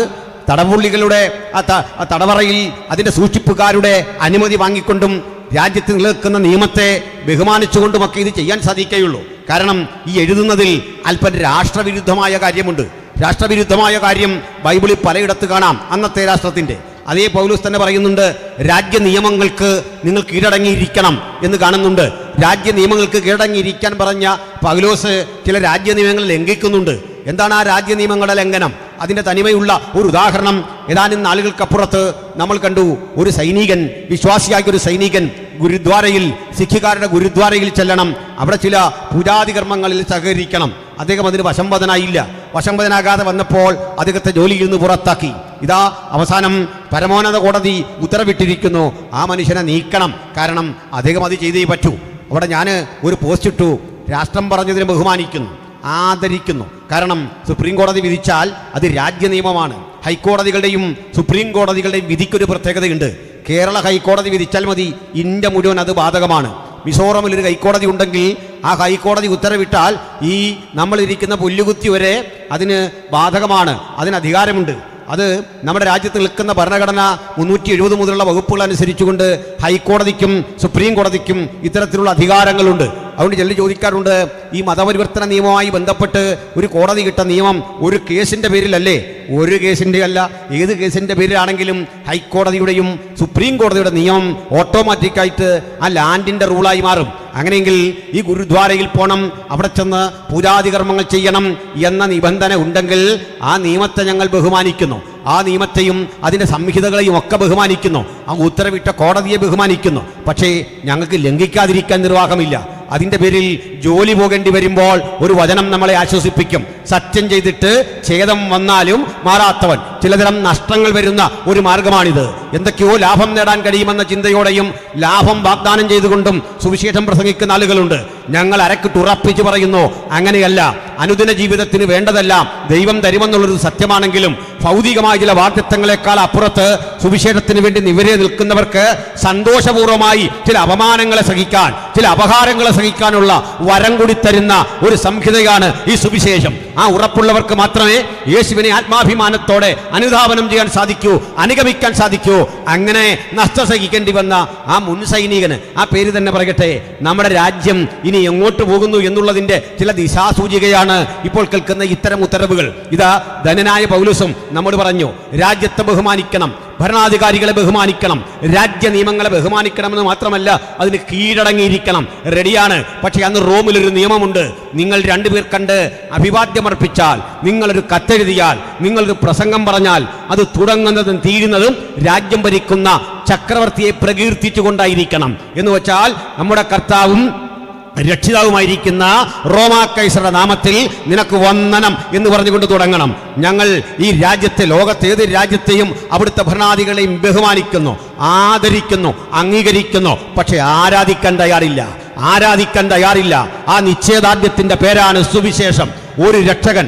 തടവുള്ളികളുടെ ആ തടവറയിൽ അതിൻ്റെ സൂക്ഷിപ്പുകാരുടെ അനുമതി വാങ്ങിക്കൊണ്ടും രാജ്യത്ത് നിലനിൽക്കുന്ന നിയമത്തെ ബഹുമാനിച്ചുകൊണ്ടുമൊക്കെ ഇത് ചെയ്യാൻ സാധിക്കുകയുള്ളൂ. കാരണം ഈ എഴുതുന്നതിൽ അല്പം രാഷ്ട്രവിരുദ്ധമായ കാര്യമുണ്ട്. രാഷ്ട്രവിരുദ്ധമായ കാര്യം ബൈബിളിൽ പലയിടത്ത് കാണാം. അന്നത്തെ രാഷ്ട്രത്തിൻ്റെ അതേ പൗലോസ് തന്നെ പറയുന്നുണ്ട്, രാജ്യ നിയമങ്ങൾക്ക് നിങ്ങൾ കീഴടങ്ങിയിരിക്കണം എന്ന് കാണുന്നുണ്ട്. രാജ്യ നിയമങ്ങൾക്ക് കീഴടങ്ങിയിരിക്കാൻ പറഞ്ഞ പൗലോസ് ചില രാജ്യ നിയമങ്ങൾ ലംഘിക്കുന്നുണ്ട്. എന്താണ് ആ രാജ്യ നിയമങ്ങളുടെ ലംഘനം? അതിൻ്റെ തനിമയുള്ള ഒരു ഉദാഹരണം ഏതാനും നാളുകൾക്കപ്പുറത്ത് നമ്മൾ കണ്ടു. ഒരു സൈനികൻ, വിശ്വാസിയായ ഒരു സൈനികൻ ഗുരുദ്വാരയിൽ, സിഖുകാരുടെ ഗുരുദ്വാരയിൽ ചെല്ലണം. അവിടെ ചില പൂജാതി കർമ്മങ്ങളിൽ സഹകരിക്കണം. അദ്ദേഹം അതിന് വശംവദനായില്ല. വശംവദനാകാതെ വന്നപ്പോൾ അദ്ദേഹത്തെ ജോലിയിൽ നിന്ന് പുറത്താക്കി. ഇതാ അവസാനം പരമോന്നത കോടതി ഉത്തരവിട്ടിരിക്കുന്നു, ആ മനുഷ്യനെ നീക്കണം. കാരണം അദ്ദേഹം അത് ചെയ്തേ പറ്റൂ. അവിടെ ഞാൻ ഒരു പോസ്റ്റ് ഇട്ടു, രാഷ്ട്രം പറഞ്ഞതിനെ ബഹുമാനിക്കുന്നു, ആദരിക്കുന്നു. കാരണം സുപ്രീം കോടതി വിധിച്ചാൽ അത് രാജ്യ നിയമമാണ്. ഹൈക്കോടതികളുടെയും സുപ്രീം കോടതികളുടെയും വിധിക്കൊരു പ്രത്യേകതയുണ്ട്. കേരള ഹൈക്കോടതി വിധിച്ചാൽ മതി, ഇന്ത്യ മുഴുവൻ അത് ബാധകമാണ്. മിസോറമിൽ ഒരു ഹൈക്കോടതി ഉണ്ടെങ്കിൽ ആ ഹൈക്കോടതി ഉത്തരവിട്ടാൽ ഈ നമ്മളിരിക്കുന്ന പുല്ലുകുത്തി വരെ അതിന് ബാധകമാണ്, അതിന് അധികാരമുണ്ട്. അത് നമ്മുടെ രാജ്യത്ത് നിൽക്കുന്ന ഭരണഘടന 370 മുതലുള്ള വകുപ്പുകൾ അനുസരിച്ചുകൊണ്ട് ഹൈക്കോടതിക്കും സുപ്രീം കോടതിക്കും ഇത്തരത്തിലുള്ള അധികാരങ്ങളുണ്ട്. അതുകൊണ്ട് ചിലർ ചോദിക്കാറുണ്ട്, ഈ മതപരിവർത്തന നിയമവുമായി ബന്ധപ്പെട്ട് ഒരു കോടതി കിട്ട നിയമം ഒരു കേസിൻ്റെ പേരിലല്ലേ? ഒരു കേസിൻ്റെ അല്ല, ഏത് കേസിൻ്റെ പേരിലാണെങ്കിലും ഹൈക്കോടതിയുടെയും സുപ്രീം കോടതിയുടെ നിയമം ഓട്ടോമാറ്റിക്കായിട്ട് ആ ലാൻഡിൻ്റെ റൂളായി മാറും. അങ്ങനെയെങ്കിൽ ഈ ഗുരുദ്വാരയിൽ പോകണം, അവിടെ ചെന്ന് പൂജാതി കർമ്മങ്ങൾ ചെയ്യണം എന്ന നിബന്ധന ഉണ്ടെങ്കിൽ ആ നിയമത്തെ ഞങ്ങൾ ബഹുമാനിക്കുന്നു. ആ നിയമത്തെയും അതിൻ്റെ സംഹിതകളെയും ഒക്കെ ബഹുമാനിക്കുന്നു. ആ ഉത്തരവിട്ട കോടതിയെ ബഹുമാനിക്കുന്നു. പക്ഷേ ഞങ്ങൾക്ക് ലംഘിക്കാതിരിക്കാൻ നിർവാഹമില്ല. അതിൻ്റെ പേരിൽ ജോലി പോകേണ്ടി വരുമ്പോൾ ഒരു വചനം നമ്മളെ ആശ്വസിപ്പിക്കും. സത്യം ചെയ്തിട്ട് ഛേദം വന്നാലും മാറാത്തവൻ. ചിലതരം നഷ്ടങ്ങൾ വരുന്ന ഒരു മാർഗമാണിത്. എന്തൊക്കെയോ ലാഭം നേടാൻ കഴിയുമെന്ന ചിന്തയോടെയും ലാഭം വാഗ്ദാനം ചെയ്തുകൊണ്ടും സുവിശേഷം പ്രസംഗിക്കുന്ന ആളുകളുണ്ട്. ഞങ്ങൾ അരക്കിട്ട് ഉറപ്പിച്ച് പറയുന്നു, അങ്ങനെയല്ല. അനുദിന ജീവിതത്തിന് വേണ്ടതെല്ലാം ദൈവം തരുമെന്നുള്ളൊരു സത്യമാണെങ്കിലും ഭൗതികമായ ചില വാഗ്ദത്തങ്ങളെക്കാൾ അപ്പുറത്ത് സുവിശേഷത്തിന് വേണ്ടി നിവരെ നിൽക്കുന്നവർക്ക് സന്തോഷപൂർവ്വമായി ചില അപമാനങ്ങളെ സഹിക്കാൻ, ചില അപഹാരങ്ങളെ സഹിക്കാനുള്ള വരം കൂടി തരുന്ന ഒരു സംഹിതയാണ് ഈ സുവിശേഷം. ആ ഉറപ്പുള്ളവർക്ക് മാത്രമേ യേശുവിനെ ആത്മാഭിമാനത്തോടെ അനുധാവനം ചെയ്യാൻ സാധിക്കൂ, അനുഗമിക്കാൻ സാധിക്കൂ. അങ്ങനെ നഷ്ടം സഹിക്കേണ്ടി വന്ന ആ മുൻ സൈനികന്, ആ പേര് തന്നെ പറയട്ടെ, നമ്മുടെ രാജ്യം ഇനി എങ്ങോട്ട് പോകുന്നു എന്നുള്ളതിൻ്റെ ചില ദിശാസൂചികയാണ് ഇപ്പോൾ കേൾക്കുന്ന ഇത്തരം ഉത്തരവുകൾ. ഇതാ ധനനായ പൗലോസും നമ്മോട് പറഞ്ഞു, രാജ്യത്തെ ബഹുമാനിക്കണം, ഭരണാധികാരികളെ ബഹുമാനിക്കണം, രാജ്യ നിയമങ്ങളെ ബഹുമാനിക്കണമെന്ന് മാത്രമല്ല അതിന് കീഴടങ്ങിയിരിക്കണം. റെഡിയാണ്. പക്ഷേ അന്ന് റോമിലൊരു നിയമമുണ്ട്. നിങ്ങൾ രണ്ടുപേർ കണ്ട് അഭിവാദ്യമർപ്പിച്ചാൽ, നിങ്ങളൊരു കത്തെഴുതിയാൽ, നിങ്ങളൊരു പ്രസംഗം പറഞ്ഞാൽ അത് തുടങ്ങുന്നതും തീരുന്നതും രാജ്യം ഭരിക്കുന്ന ചക്രവർത്തിയെ പ്രകീർത്തിച്ചുകൊണ്ടായിരിക്കണം. എന്ന് വെച്ചാൽ നമ്മുടെ കർത്താവും രക്ഷിതാവുമായിരിക്കുന്ന റോമാ കൈസറുടെ നാമത്തിൽ നിനക്ക് വന്ദനം എന്ന് പറഞ്ഞുകൊണ്ട് തുടങ്ങണം. ഞങ്ങൾ ഈ രാജ്യത്തെ, ലോകത്തേത് രാജ്യത്തെയും അവിടുത്തെ ഭരണാധികളെയും ബഹുമാനിക്കുന്നു, ആദരിക്കുന്നു, അംഗീകരിക്കുന്നു. പക്ഷെ ആരാധിക്കാൻ തയ്യാറില്ല. ആ നിശ്ചയദാർഢ്യത്തിന്റെ പേരാണ് സുവിശേഷം. ഒരു രക്ഷകൻ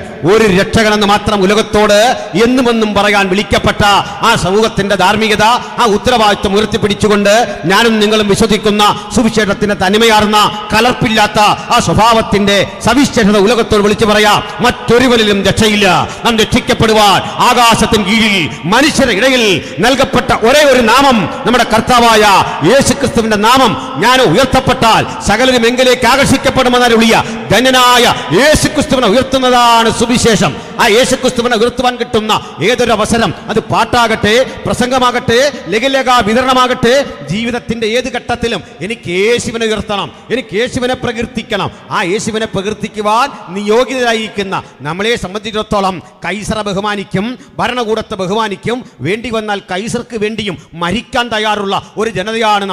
എന്ന് മാത്രം ഉലകത്തോട് എന്നുമെന്നും പറയാൻ വിളിക്കപ്പെട്ട ആ സമൂഹത്തിന്റെ ധാർമ്മികത, ആ ഉത്തരവാദിത്വം ഉയർത്തിപ്പിടിച്ചുകൊണ്ട് ഞാനും നിങ്ങളും വിശ്വസിക്കുന്ന സുവിശേഷത്തിന്റെ തനിമയാർന്ന, കലർപ്പില്ലാത്ത ആ സ്വഭാവത്തിന്റെ സവിശേഷത ഉലകത്തോട് വിളിച്ചു പറയാം. മറ്റൊരുവരിലും രക്ഷയില്ല. നാം രക്ഷിക്കപ്പെടുവാൻ ആകാശത്തിന് കീഴിൽ മനുഷ്യരുടെ ഇടയിൽ നൽകപ്പെട്ട ഒരേ ഒരു നാമം നമ്മുടെ കർത്താവായ യേശുക്രിസ്തുവിന്റെ നാമം. ഞാൻ ഉയർത്തപ്പെട്ടാൽ സകലരും എങ്കിലേക്ക് ആകർഷിക്കപ്പെടുമെന്നരുളിയ ധന്യനായ യേശുക്രിസ്തുവിനെ ഉയർത്തുന്നതാണ് സുവിശേഷം. ആ യേശുക്രിസ്തുവിനെ ഉയർത്തുവാൻ കിട്ടുന്ന ഏതൊരു അവസരം, അത് പാട്ടാകട്ടെ, പ്രസംഗമാകട്ടെ, ലഘുലേഖ വിതരണമാകട്ടെ, ജീവിതത്തിന്റെ ഏത് ഘട്ടത്തിലും എനിക്ക് യേശുവിനെ ഉയർത്തണം, എനിക്ക് യേശുവിനെ പ്രകീർത്തിക്കണം. ആ യേശുവിനെ പ്രകീർത്തിക്കുവാൻ നിയോഗിതരായിരിക്കുന്ന നമ്മളെ സംബന്ധിച്ചിടത്തോളം കൈസറെ ബഹുമാനിക്കും, ഭരണകൂടത്തെ ബഹുമാനിക്കും, വേണ്ടി വന്നാൽ കൈസർക്ക് വേണ്ടിയും മരിക്കാൻ തയ്യാറുള്ള ഒരു ജനതയാണ്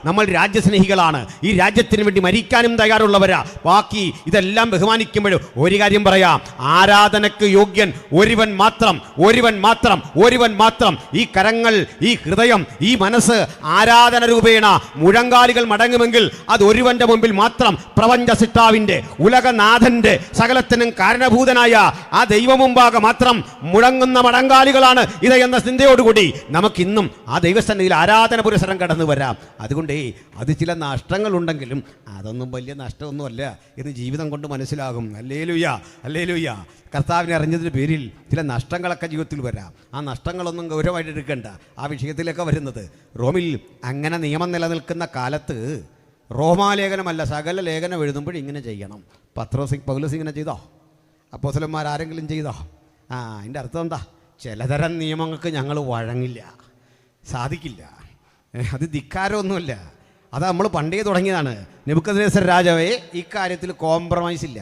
നമ്മൾ രാജ്യസ്നേഹികളാണ്. ഈ രാജ്യത്തിന് വേണ്ടി മരിക്കാനും തയ്യാറുള്ളവരാ. ബാക്കി ഇതെല്ലാം ബഹുമാനിക്കുമ്പോഴും ഒരു കാര്യം പറയാം, ആരാധനക്ക് യോഗ്യൻ ഒരുവൻ മാത്രം. ഈ കരങ്ങൾ, ഈ ഹൃദയം, ഈ മനസ്സ് ആരാധന രൂപേണ മുഴങ്കാലുകൾ മടങ്ങുമെങ്കിൽ അത് ഒരുവന്റെ മുമ്പിൽ മാത്രം. പ്രപഞ്ച സിട്ടാവിന്റെ, ഉലകനാഥന്റെ, സകലത്തിനും കാരണഭൂതനായ ആ ദൈവം മുമ്പാകെ മാത്രം മുഴങ്ങുന്ന മടങ്കാലുകളാണ് ഇത് എന്ന ചിന്തയോടുകൂടി നമുക്കിന്നും ആ ദൈവസന്നിധിയിൽ ആരാധന പുരസരം കടന്നു വരാം. അതുകൊണ്ടേ അത് ചില നഷ്ടങ്ങളുണ്ടെങ്കിലും അതൊന്നും വലിയ നഷ്ടമൊന്നുമല്ല എന്ന് ജീവിതം കൊണ്ട് മനസ്സിലാകും. ഹല്ലേലൂയ. കർത്താവിനെ അറിഞ്ഞതിൻ്റെ പേരിൽ ചില നഷ്ടങ്ങളൊക്കെ ജീവിതത്തിൽ വരാം. ആ നഷ്ടങ്ങളൊന്നും ഗൗരവമായിട്ട് എടുക്കണ്ട. ആ വിഷയത്തിലൊക്കെ വരുന്നത് റോമിൽ അങ്ങനെ നിയമം നിലനിൽക്കുന്ന കാലത്ത് റോമാലേഖനമല്ല സകല ലേഖനം എഴുതുമ്പോൾ ഇങ്ങനെ ചെയ്യണം. പൗലോസ് ഇങ്ങനെ ചെയ്തോ? അപ്പോസ്തലന്മാരാരെങ്കിലും ചെയ്തോ? അതിൻ്റെ അർത്ഥം എന്താ? ചിലതരം നിയമങ്ങൾക്ക് ഞങ്ങൾ വഴങ്ങില്ല, സാധിക്കില്ല. അത് ധിക്കാരമൊന്നുമില്ല, അത് നമ്മൾ പണ്ടേ തുടങ്ങിയതാണ്. നെബൂഖദ്നേസർ രാജാവേ ഇക്കാര്യത്തിൽ കോംപ്രമൈസ് ഇല്ല.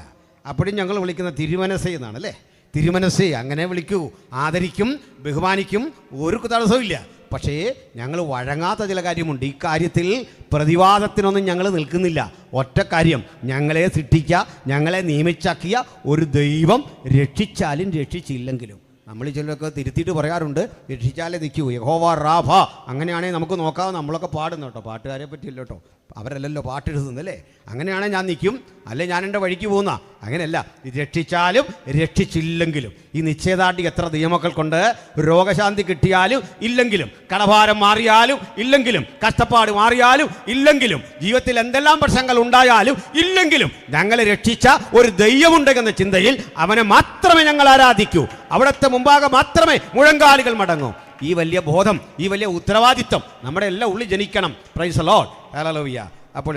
അപ്പോഴും ഞങ്ങൾ വിളിക്കുന്ന തിരുമനസ്സേ എന്നാണ് അല്ലേ? തിരുമനസ്സേ, അങ്ങനെ വിളിക്കൂ, ആദരിക്കും, ബഹുമാനിക്കും, ഒരു തടസ്സവും ഇല്ല. പക്ഷേ ഞങ്ങൾ വഴങ്ങാത്ത ചില കാര്യമുണ്ട്. ഈ കാര്യത്തിൽ പ്രതിവാദത്തിനൊന്നും ഞങ്ങൾ നിൽക്കുന്നില്ല. ഒറ്റ കാര്യം, ഞങ്ങളെ സൃഷ്ടിക്കുക, ഞങ്ങളെ നിയമിച്ചാക്കിയ ഒരു ദൈവം രക്ഷിച്ചാലും രക്ഷിച്ചില്ലെങ്കിലും. നമ്മൾ ചിലരൊക്കെ തിരുത്തിയിട്ട് പറയാറുണ്ട്, രക്ഷിച്ചാലേ നിൽക്കൂ, യഹോവ റാഫ. അങ്ങനെയാണെങ്കിൽ നമുക്ക് നോക്കാം, നമ്മളൊക്കെ പാടുന്നു കേട്ടോ, പാട്ടുകാരെ പറ്റിയില്ല കേട്ടോ, അവരല്ലല്ലോ പാട്ടെഴുതുന്നല്ലേ. അങ്ങനെയാണെങ്കിൽ ഞാൻ നിൽക്കും, അല്ലെ ഞാൻ എൻ്റെ വഴിക്ക് പോകുന്ന. അങ്ങനെയല്ല, രക്ഷിച്ചാലും രക്ഷിച്ചില്ലെങ്കിലും. ഈ നിശ്ചയദാർഢ്യം എത്ര ദൈവമക്കൾക്കുണ്ട്. രോഗശാന്തി കിട്ടിയാലും ഇല്ലെങ്കിലും, കടഭാരം മാറിയാലും ഇല്ലെങ്കിലും, കഷ്ടപ്പാട് മാറിയാലും ഇല്ലെങ്കിലും, ജീവിതത്തിൽ എന്തെല്ലാം പ്രശ്നങ്ങൾ ഉണ്ടായാലും ഇല്ലെങ്കിലും, ഞങ്ങളെ രക്ഷിച്ച ഒരു ദൈവമുണ്ടെന്ന ചിന്തയിൽ അവനെ മാത്രമേ ഞങ്ങൾ ആരാധിക്കൂ. അവിടുത്തെ മുമ്പാകെ മാത്രമേ മുഴങ്കാലുകൾ മടങ്ങൂ. ഈ വലിയ ബോധം, ഈ വലിയ ഉത്തരവാദിത്വം നമ്മുടെ എല്ലാം ഉള്ളിൽ ജനിക്കണം. Praise the Lord, hallelujah. അപ്പോൾ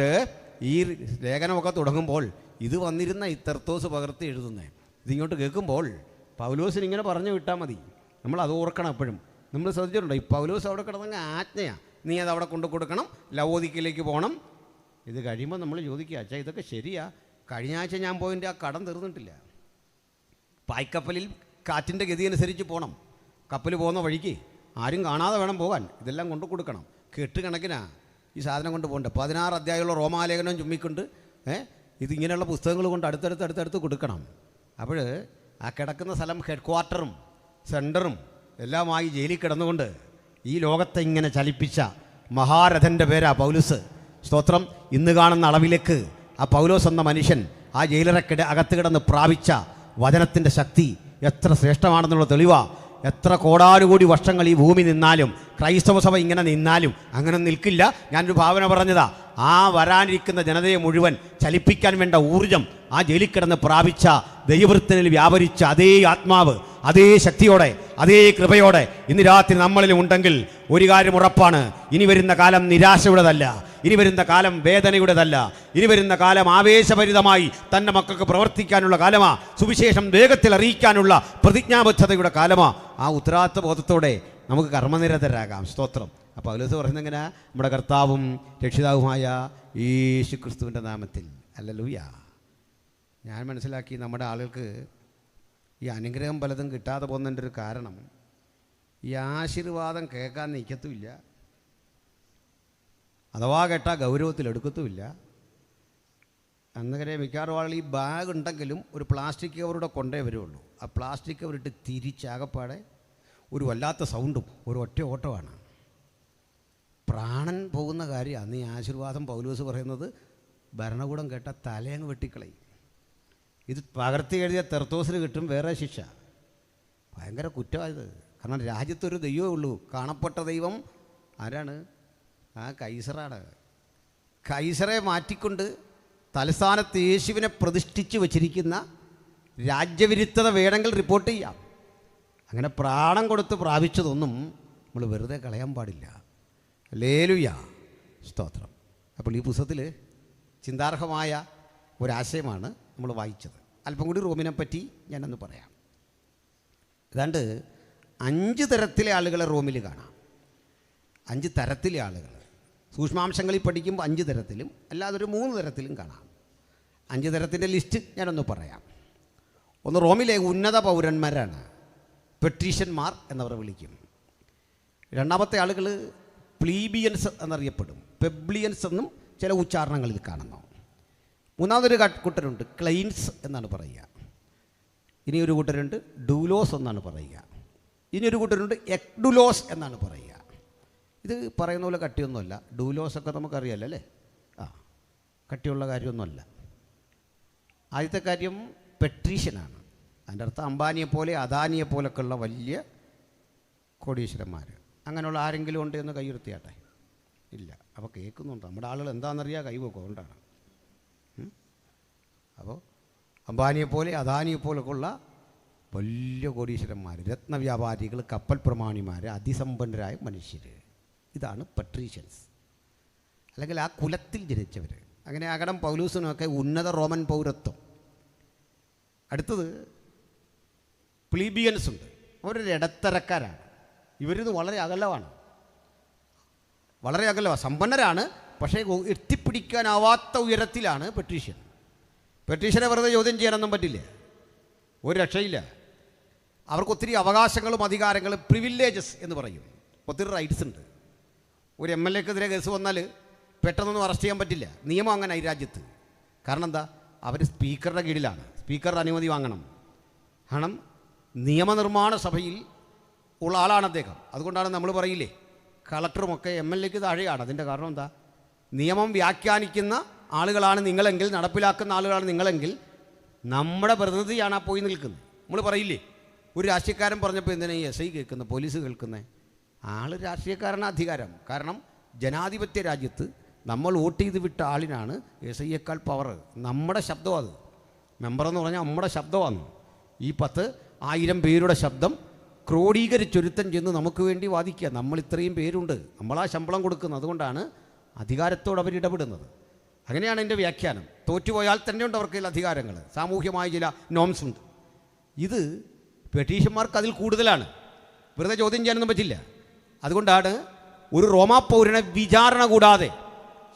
ഈ ലേഖനമൊക്കെ തുടങ്ങുമ്പോൾ ഇത് വന്നിരുന്ന ഈ തെർത്തോസ് പകർത്തി എഴുതുന്നത് ഇതിങ്ങോട്ട് കേൾക്കുമ്പോൾ പൗലോസിന് ഇങ്ങനെ പറഞ്ഞു വിട്ടാൽ മതി. നമ്മൾ അത് ഓർക്കണം. എപ്പോഴും നമ്മൾ ശ്രദ്ധിച്ചിട്ടുണ്ടോ? ഈ പൗലോസ് അവിടെ കിടന്നങ്ങ് ആജ്ഞയാണ്, നീ അത് അവിടെ കൊണ്ടു കൊടുക്കണം, ലവോദിക്കയിലേക്ക് പോകണം. ഇത് കഴിയുമ്പോൾ നമ്മൾ ചോദിക്കുക, അച്ഛാ ഇതൊക്കെ ശരിയാ, കഴിഞ്ഞ ആഴ്ച ഞാൻ പോയതിൻ്റെ ആ കടം തീർന്നിട്ടില്ല. പായ്ക്കപ്പലിൽ കാറ്റിൻ്റെ ഗതി അനുസരിച്ച് പോകണം. കപ്പൽ പോകുന്ന വഴിക്ക് ആരും കാണാതെ വേണം പോകാൻ. ഇതെല്ലാം കൊണ്ടു കൊടുക്കണം. കെട്ടുകണക്കിനാ ഈ സാധനം കൊണ്ട് പോകണ്ടേ. 16 അധ്യായമുള്ള റോമാലേഖനം ചുമ്മിക്കൊണ്ട് ഇതിങ്ങനെയുള്ള പുസ്തകങ്ങൾ കൊണ്ട് അടുത്തടുത്ത് കൊടുക്കണം. അപ്പോൾ ആ കിടക്കുന്ന സ്ഥലം ഹെഡ് ക്വാർട്ടറും സെൻറ്ററും എല്ലാമായി ജയിലിൽ കിടന്നുകൊണ്ട് ഈ ലോകത്തെ ഇങ്ങനെ ചലിപ്പിച്ച മഹാരഥൻ്റെ പേരാ പൗലോസ്. സ്തോത്രം. ഇന്ന് കാണുന്ന അളവിലേക്ക് ആ പൗലോസ് എന്ന മനുഷ്യൻ ആ ജയിലറക്കിടെ അകത്ത് കിടന്ന് പ്രാപിച്ച വചനത്തിൻ്റെ ശക്തി എത്ര ശ്രേഷ്ഠമാണെന്നുള്ള തെളിവാ. എത്ര കോടാനുകൂടി വർഷങ്ങൾ ഈ ഭൂമി നിന്നാലും, ക്രൈസ്തവ സഭ ഇങ്ങനെ നിന്നാലും അങ്ങനെ നിൽക്കില്ല. ഞാനൊരു ഭാവന പറഞ്ഞതാ, ആ വരാനിരിക്കുന്ന ജനതയെ മുഴുവൻ ചലിപ്പിക്കാൻ വേണ്ട ഊർജം ആ ജയിലിൽ കിടന്ന് പ്രാപിച്ച ദൈവവൃത്തനിൽ വ്യാപരിച്ച അതേ ആത്മാവ്, അതേ ശക്തിയോടെ, അതേ കൃപയോടെ ഇന്ന് രാത്രി നമ്മളിലും ഉണ്ടെങ്കിൽ ഒരു കാര്യം ഉറപ്പാണ്, ഇനി വരുന്ന കാലം നിരാശയുടേതല്ല, ഇനി വരുന്ന കാലം വേദനയുടേതല്ല, ഇനി വരുന്ന കാലം ആവേശഭരിതമായി തൻ്റെ മക്കൾക്ക് പ്രവർത്തിക്കാനുള്ള കാലമാ, സുവിശേഷം വേഗത്തിൽ അറിയിക്കാനുള്ള പ്രതിജ്ഞാബദ്ധതയുടെ കാലമാ. ആ ഉത്തരവാദിത്വ ബോധത്തോടെ നമുക്ക് കർമ്മനിരതരാകാം. സ്തോത്രം. അപ്പോൾ പൗലോസ് പറയുന്നത് എങ്ങനെ? നമ്മുടെ കർത്താവും രക്ഷിതാവുമായ യേശു ക്രിസ്തുവിൻ്റെ നാമത്തിൽ. ഹല്ലേലൂയ. ഞാൻ മനസ്സിലാക്കി നമ്മുടെ ആളുകൾക്ക് ഈ അനുഗ്രഹം പലതും കിട്ടാതെ പോകുന്നതിൻ്റെ ഒരു കാരണം ഈ ആശീർവാദം കേൾക്കാൻ നിൽക്കത്തുമില്ല, അഥവാ കേട്ടാൽ ഗൗരവത്തിലെടുക്കത്തുമില്ല. അന്നേരം മിക്കവാറും ആളുകൾ ഈ ബാഗ് ഉണ്ടെങ്കിലും ഒരു പ്ലാസ്റ്റിക് കവറൂടെ കൊണ്ടേ വരുള്ളൂ. ആ പ്ലാസ്റ്റിക് കവറിട്ട് തിരിച്ചാകപ്പാടെ ഒരു വല്ലാത്ത സൗണ്ടും ഒരു ഒറ്റ ഓട്ടമാണ്. പ്രാണൻ പോകുന്ന കാര്യമാണ്. അന്ന് ഈ ആശീർവാദം പൗലോസ് പറയുന്നത് ഭരണകൂടം കേട്ട തലയങ്ങ് വെട്ടിക്കളയും. ഇത് പകർത്തി എഴുതിയ തെർത്തോസിന് കിട്ടും വേറെ ശിക്ഷ. ഭയങ്കര കുറ്റമായത്. കാരണം രാജ്യത്തൊരു ദൈവമേ ഉള്ളൂ. കാണപ്പെട്ട ദൈവം ആരാണ്? ആ കൈസറാണ്. കൈസറെ മാറ്റിക്കൊണ്ട് തലസ്ഥാനത്ത് യേശുവിനെ പ്രതിഷ്ഠിച്ച് വച്ചിരിക്കുന്ന രാജ്യവിരുദ്ധത വേണമെങ്കിൽ റിപ്പോർട്ട് ചെയ്യാം. അങ്ങനെ പ്രാണം കൊടുത്ത് പ്രാപിച്ചതൊന്നും നമ്മൾ വെറുതെ കളയാൻ പാടില്ല. ഹല്ലേലൂയ, സ്തോത്രം. അപ്പോൾ ഈ പുസ്തകത്തിൽ ചിന്താർഹമായ ഒരാശയമാണ് നമ്മൾ വായിച്ചത്. അല്പം കൂടി റോമിനെ പറ്റി ഞാനൊന്ന് പറയാം. ഏതാണ്ട് 5 തരത്തിലെ ആളുകളെ റോമിൽ കാണാം. 5 തരത്തിലെ ആളുകൾ. സൂക്ഷ്മാംശങ്ങളിൽ പഠിക്കുമ്പോൾ 5 തരത്തിലും അല്ലാതെ ഒരു 3 തരത്തിലും കാണാം. 5 തരത്തിൻ്റെ ലിസ്റ്റ് ഞാനൊന്ന് പറയാം. ഒന്ന്, റോമിലെ ഉന്നത പൗരന്മാരാണ്, പെട്രീഷ്യന്മാർ എന്നവർ വിളിക്കും. രണ്ടാമത്തെ ആളുകൾ പ്ലീബിയൻസ് എന്നറിയപ്പെടും, പെബ്ലിയൻസ് എന്നും ചില ഉച്ചാരണങ്ങളിൽ കാണുന്നു. മൂന്നാമതൊരു കൂട്ടരുണ്ട്, ക്ലെയിൻസ് എന്നാണ് പറയുക. ഇനിയൊരു കൂട്ടരുണ്ട് ഡൂലോസ് എന്നാണ് പറയുക. ഇനിയൊരു കൂട്ടരുണ്ട് എക്ഡുലോസ് എന്നാണ് പറയുക. ഇത് പറയുന്ന പോലെ കട്ടിയൊന്നുമല്ല. ഡൂലോസൊക്കെ നമുക്കറിയാമല്ലോ അല്ലേ? കട്ടിയുള്ള കാര്യമൊന്നുമല്ല. ആദ്യത്തെ കാര്യം പെട്രീഷ്യനാണ്. അതിൻ്റെ അർത്ഥം അംബാനിയെപ്പോലെ അദാനിയെപ്പോലൊക്കെ ഉള്ള വലിയ കോടീശ്വരന്മാർ. അങ്ങനെയുള്ള ആരെങ്കിലും ഉണ്ട് എന്ന് കൈയുയർത്തിയാട്ടെ? ഇല്ല. അപ്പോൾ കേൾക്കുന്നുണ്ട്. നമ്മുടെ ആളുകൾ എന്താണെന്നറിയാം, കൈവെക്കും. അതുകൊണ്ടാണ്. അപ്പോൾ അംബാനിയെപ്പോലെ അദാനിയെപ്പോലൊക്കെ ഉള്ള വലിയ കോടീശ്വരന്മാർ, രത്നവ്യാപാരികൾ, കപ്പൽ പ്രമാണിമാർ, അതിസമ്പന്നരായ മനുഷ്യർ, ഇതാണ് പട്രീഷ്യൻസ്, അല്ലെങ്കിൽ ആ കുലത്തിൽ ജനിച്ചവർ. അങ്ങനെ ആകണം പൗലൂസിനൊക്കെ ഉന്നത റോമൻ പൗരത്വം. അടുത്തത് പ്ലീബിയൻസ് ഉണ്ട്. അവരൊരു ഇടത്തരക്കാരാണ്. ഇവരിത് വളരെ അകലമാണ്, വളരെ അകലമാണ്. സമ്പന്നരാണ്, പക്ഷേ എത്തിപ്പിടിക്കാനാവാത്ത ഉയരത്തിലാണ് പെട്രീഷ്യൻ. പെട്രീഷ്യനെ വെറുതെ ചോദ്യം ചെയ്യാനൊന്നും പറ്റില്ല, ഒരു രക്ഷയില്ല. അവർക്ക് ഒത്തിരി അവകാശങ്ങളും അധികാരങ്ങളും, പ്രിവിലേജസ് എന്ന് പറയും, ഒത്തിരി റൈറ്റ്സ് ഉണ്ട്. ഒരു MLA-ക്കെതിരെ കേസ് വന്നാൽ പെട്ടെന്നൊന്നും അറസ്റ്റ് ചെയ്യാൻ പറ്റില്ല. നിയമം അങ്ങനെ ഈ രാജ്യത്ത്. കാരണം എന്താ? അവർ സ്പീക്കറുടെ കീഴിലാണ്, സ്പീക്കറുടെ അനുമതി വാങ്ങണം. കാരണം നിയമനിർമ്മാണ സഭയിൽ ഉള്ള ആളാണ് അദ്ദേഹം. അതുകൊണ്ടാണ് നമ്മൾ പറയില്ലേ, കളക്ടറുമൊക്കെ MLA-ക്ക് താഴെയാണ്. അതിൻ്റെ കാരണം എന്താ? നിയമം വ്യാഖ്യാനിക്കുന്ന ആളുകളാണ് നിങ്ങളെങ്കിൽ, നടപ്പിലാക്കുന്ന ആളുകളാണ് നിങ്ങളെങ്കിൽ, നമ്മുടെ പ്രതിനിധിയാണ് ആ പോയി നിൽക്കുന്നത്. നമ്മൾ പറയില്ലേ, ഒരു രാഷ്ട്രീയക്കാരൻ പറഞ്ഞപ്പോൾ എന്തിനാ ഈ SI കേൾക്കുന്നത്, പോലീസ് കേൾക്കുന്നത്? ആൾ രാഷ്ട്രീയക്കാരനാണ് അധികാരം. കാരണം ജനാധിപത്യ രാജ്യത്ത് നമ്മൾ വോട്ട് ചെയ്ത് വിട്ട ആളിനാണ് SIയേക്കാൾ പവർ. നമ്മുടെ ശബ്ദം അത്, മെമ്പറെന്ന് പറഞ്ഞാൽ നമ്മുടെ ശബ്ദമാണ്. ഈ 10,000 പേരുടെ ശബ്ദം ക്രോഡീകരിച്ചൊരുത്തൻ ചെന്ന് നമുക്ക് വേണ്ടി വാദിക്കുക. നമ്മൾ ഇത്രയും പേരുണ്ട്, നമ്മളാ ശമ്പളം കൊടുക്കുന്നത്, അതുകൊണ്ടാണ് അധികാരത്തോട് അവരിടപെടുന്നത്. അങ്ങനെയാണ് എൻ്റെ വ്യാഖ്യാനം. തോറ്റുപോയാൽ തന്നെയുണ്ട് അവർക്ക് ചില അധികാരങ്ങൾ, സാമൂഹ്യമായ ചില നോംസ് ഉണ്ട്. ഇത് പെട്ടീഷന്മാർക്ക് അതിൽ കൂടുതലാണ്. വെറുതെ ചോദ്യം ചെയ്യാനൊന്നും പറ്റില്ല. അതുകൊണ്ടാണ് ഒരു റോമാ പൗരനെ വിചാരണ കൂടാതെ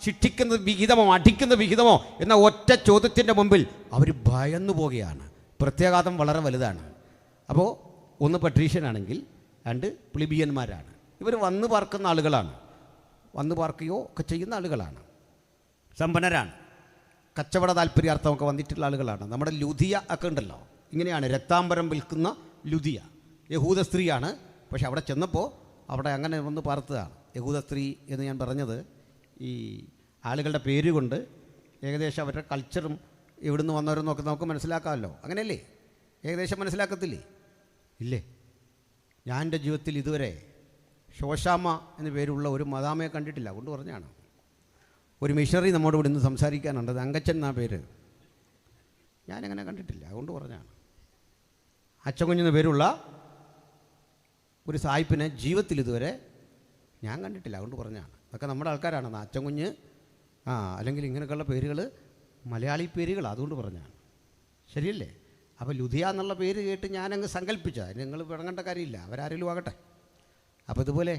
ശിക്ഷിക്കുന്ന വിഹിതമോ അടിക്കുന്ന വിഹിതമോ എന്ന ഒറ്റ ചോദ്യത്തിൻ്റെ മുമ്പിൽ അവർ ഭയന്നു പോകുകയാണ്. പ്രത്യാഘാതം വളരെ വലുതാണ്. അപ്പോൾ ഒന്ന് പെട്രീഷ്യനാണെങ്കിൽ, രണ്ട് പ്ലിബിയന്മാരാണ്. ഇവർ വന്ന് പാർക്കുന്ന ആളുകളാണ്, വന്ന് പാർക്കുകയോ ഒക്കെ ചെയ്യുന്ന ആളുകളാണ്, സമ്പന്നരാണ്, കച്ചവട താല്പര്യാർത്ഥമൊക്കെ വന്നിട്ടുള്ള ആളുകളാണ്. നമ്മുടെ ലുധിയ ഒക്കെ ഉണ്ടല്ലോ, ഇങ്ങനെയാണ് രക്താംബരം വിൽക്കുന്ന ലുധിയ. യഹൂദ സ്ത്രീയാണ്, പക്ഷെ അവിടെ ചെന്നപ്പോൾ അവിടെ അങ്ങനെ വന്ന് പാർത്തതാണ്. യഹൂദ സ്ത്രീ എന്ന് ഞാൻ പറഞ്ഞത് ഈ ആളുകളുടെ പേര് കൊണ്ട് ഏകദേശം അവരുടെ കൾച്ചറും എവിടുന്ന് വന്നവരെന്നൊക്കെ നമുക്ക് മനസ്സിലാക്കാമല്ലോ. അങ്ങനെയല്ലേ? ഏകദേശം മനസ്സിലാക്കത്തില്ലേ? ഇല്ലേ? ഞാൻ എൻ്റെ ജീവിതത്തിൽ ഇതുവരെ ശോശാമ്മ എന്ന പേരുള്ള ഒരു മദാമയെ കണ്ടിട്ടില്ല. അതുകൊണ്ട് പറഞ്ഞാണ്. ഒരു മിഷണറി നമ്മോട് ഇവിടെ നിന്ന് സംസാരിക്കാനുണ്ട്, അങ്കച്ചൻ എന്നാ പേര്, ഞാനങ്ങനെ കണ്ടിട്ടില്ല. അതുകൊണ്ട് പറഞ്ഞാണ്. അച്ചൻകുഞ്ഞെന്ന പേരുള്ള ഒരു സായിപ്പിനെ ജീവിതത്തിൽ ഇതുവരെ ഞാൻ കണ്ടിട്ടില്ല. അതുകൊണ്ട് പറഞ്ഞാണ്. അതൊക്കെ നമ്മുടെ ആൾക്കാരാണ്. അച്ചൻകുഞ്ഞ് അല്ലെങ്കിൽ ഇങ്ങനെയൊക്കെയുള്ള പേരുകൾ മലയാളി പേരുകൾ, അതുകൊണ്ട് പറഞ്ഞാണ്. ശരിയല്ലേ? അപ്പോൾ ലുധിയ എന്നുള്ള പേര് കേട്ട് ഞാനങ്ങ് സങ്കല്പിച്ച, നിങ്ങൾ പിണങ്ങേണ്ട കാര്യമില്ല, അവരാരെങ്കിലും ആകട്ടെ. അപ്പോൾ ഇതുപോലെ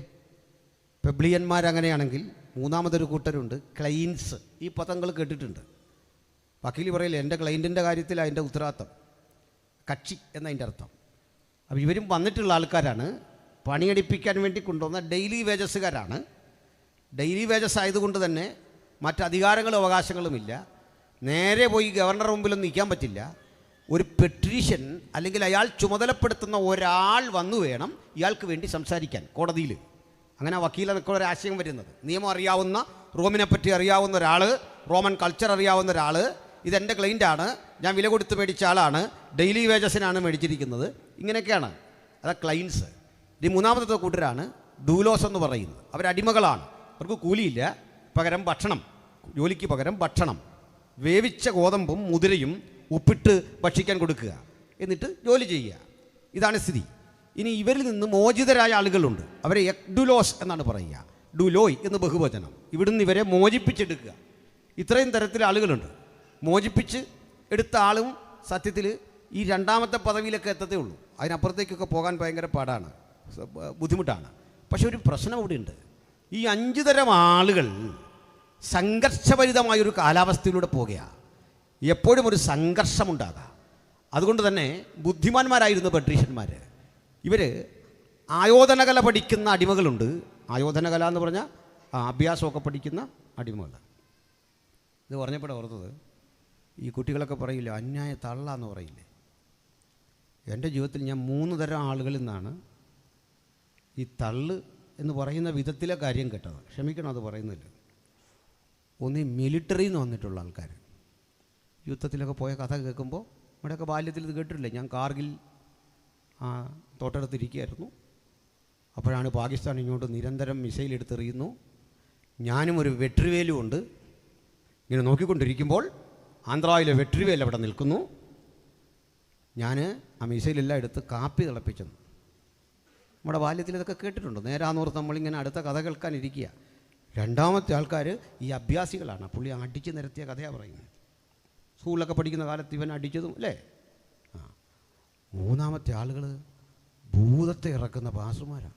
പെബ്ലിയന്മാരങ്ങനെയാണെങ്കിൽ മൂന്നാമതൊരു കൂട്ടരുണ്ട്, ക്ലൈൻസ്. ഈ പദങ്ങൾ കേട്ടിട്ടുണ്ട്. വക്കീൽ പറയില്ല, എൻ്റെ ക്ലൈൻറ്റിൻ്റെ കാര്യത്തിൽ അതിൻ്റെ ഉത്തരവാദിത്തം, കക്ഷി എന്നതിൻ്റെ അർത്ഥം. അപ്പോൾ ഇവരും വന്നിട്ടുള്ള ആൾക്കാരാണ്, പണിയെടുപ്പിക്കാൻ വേണ്ടി കൊണ്ടുവന്ന ഡെയിലി വേജസ്സുകാരാണ്. ഡെയിലി വേജസ് ആയതുകൊണ്ട് തന്നെ മറ്റധികാരങ്ങളും അവകാശങ്ങളുമില്ല. നേരെ പോയി ഗവർണറുടെ മുമ്പിലൊന്നും നിൽക്കാൻ പറ്റില്ല. ഒരു പെട്രീഷ്യൻ അല്ലെങ്കിൽ അയാൾ ചുമതലപ്പെടുത്തുന്ന ഒരാൾ വന്നു വേണം ഇയാൾക്ക് വേണ്ടി സംസാരിക്കാൻ കോടതിയിൽ. അങ്ങനെ വക്കീലെന്നൊക്കെ ഒരു ആശയം വരുന്നത്. നിയമം അറിയാവുന്ന, റോമിനെ പറ്റി അറിയാവുന്ന ഒരാൾ, റോമൻ കൾച്ചർ അറിയാവുന്ന ഒരാൾ, ഇതെൻ്റെ ക്ലൈൻ്റാണ്, ഞാൻ വില കൊടുത്ത് മേടിച്ച ആളാണ്, ഡെയിലി വേജസിനാണ് മേടിച്ചിരിക്കുന്നത്, ഇങ്ങനെയൊക്കെയാണ്. അത് ക്ലൈൻസ്. ഈ മൂന്നാമത്തെ കൂട്ടരാണ് ഡൂലോസ് എന്ന് പറയുന്നത്. അവരടിമകളാണ്. അവർക്ക് കൂലിയില്ല, പകരം ഭക്ഷണം, ജോലിക്ക് പകരം ഭക്ഷണം, വേവിച്ച ഗോതമ്പും മുതിരയും ഉപ്പിട്ട് ഭക്ഷിക്കാൻ കൊടുക്കുക, എന്നിട്ട് ജോലി ചെയ്യുക. ഇതാണ് സ്ഥിതി. ഇനി ഇവരിൽ നിന്ന് മോചിതരായ ആളുകളുണ്ട്, അവരെ എക്ഡുലോസ് എന്നാണ് പറയുക, ഡുലോയ് എന്ന് ബഹുവചനം. ഇവിടുന്ന് ഇവരെ മോചിപ്പിച്ചെടുക്കുക. ഇത്രയും തരത്തിലെ ആളുകളുണ്ട്. മോചിപ്പിച്ച് എടുത്ത ആളും സത്യത്തിൽ ഈ രണ്ടാമത്തെ പദവിയിലൊക്കെ എത്തത്തേ ഉള്ളൂ. അതിനപ്പുറത്തേക്കൊക്കെ പോകാൻ ഭയങ്കര പാടാണ്, ബുദ്ധിമുട്ടാണ്. പക്ഷെ ഒരു പ്രശ്നം ഇവിടെയുണ്ട്. ഈ 5 തരം ആളുകൾ സംഘർഷഭരിതമായൊരു കാലാവസ്ഥയിലൂടെ പോകുകയാണ്. എപ്പോഴും ഒരു സംഘർഷമുണ്ടാകാം. അതുകൊണ്ട് തന്നെ ബുദ്ധിമാന്മാരായിരുന്നു പെട്രീഷ്യന്മാർ. ഇവർ ആയോധനകല പഠിക്കുന്ന അടിമകളുണ്ട്. ആയോധനകല എന്ന് പറഞ്ഞാൽ അഭ്യാസമൊക്കെ പഠിക്കുന്ന അടിമകൾ. ഇത് പറഞ്ഞപ്പോഴാണ് ഓർത്തത്, ഈ കുട്ടികളൊക്കെ പറയില്ല, അന്യായ തള്ള എന്ന് പറയില്ലേ. എൻ്റെ ജീവിതത്തിൽ ഞാൻ 3 തരം ആളുകളിൽ നിന്നാണ് ഈ തള്ള് എന്ന് പറയുന്ന വിധത്തിലെ കാര്യം കേട്ടത്. ക്ഷമിക്കണം, അത് പറയുന്നില്ല. ഒന്ന് മിലിറ്ററിയിൽ നിന്ന് വന്നിട്ടുള്ള ആൾക്കാർ, യുദ്ധത്തിലൊക്കെ പോയ കഥ കേൾക്കുമ്പോൾ, നമ്മുടെയൊക്കെ ബാല്യത്തിൽ ഇത് കേട്ടിട്ടില്ലേ. ഞാൻ കാർഗിൽ തോട്ടടുത്തിരിക്കുകയായിരുന്നു. അപ്പോഴാണ് പാകിസ്ഥാൻ ഇങ്ങോട്ട് നിരന്തരം മിസൈൽ എടുത്തെറിയുന്നു. ഞാനും ഒരു വെട്രിവേലും ഉണ്ട്. ഇങ്ങനെ നോക്കിക്കൊണ്ടിരിക്കുമ്പോൾ ആന്ധ്രയിലെ വെട്രിവേൽ അവിടെ നിൽക്കുന്നു. ഞാൻ ആ മിസൈലെല്ലാം എടുത്ത് കാപ്പി തിളപ്പിച്ചെന്നു. നമ്മുടെ ബാല്യത്തിൽ ഇതൊക്കെ കേട്ടിട്ടുണ്ട്. നേരാന്നോർത്ത് നമ്മളിങ്ങനെ അടുത്ത കഥ കേൾക്കാനിരിക്കുക. രണ്ടാമത്തെ ആൾക്കാർ ഈ അഭ്യാസികളാണ്. പുള്ളി അടിച്ച് നിരത്തിയ കഥയാണ് പറയുന്നത്. സ്കൂളിലൊക്കെ പഠിക്കുന്ന കാലത്ത് ഇവൻ അടിച്ചതും അല്ലേ. മൂന്നാമത്തെ ആളുകൾ ഭൂതത്തെ ഇറക്കുന്ന പാസ്റ്റർമാരാണ്.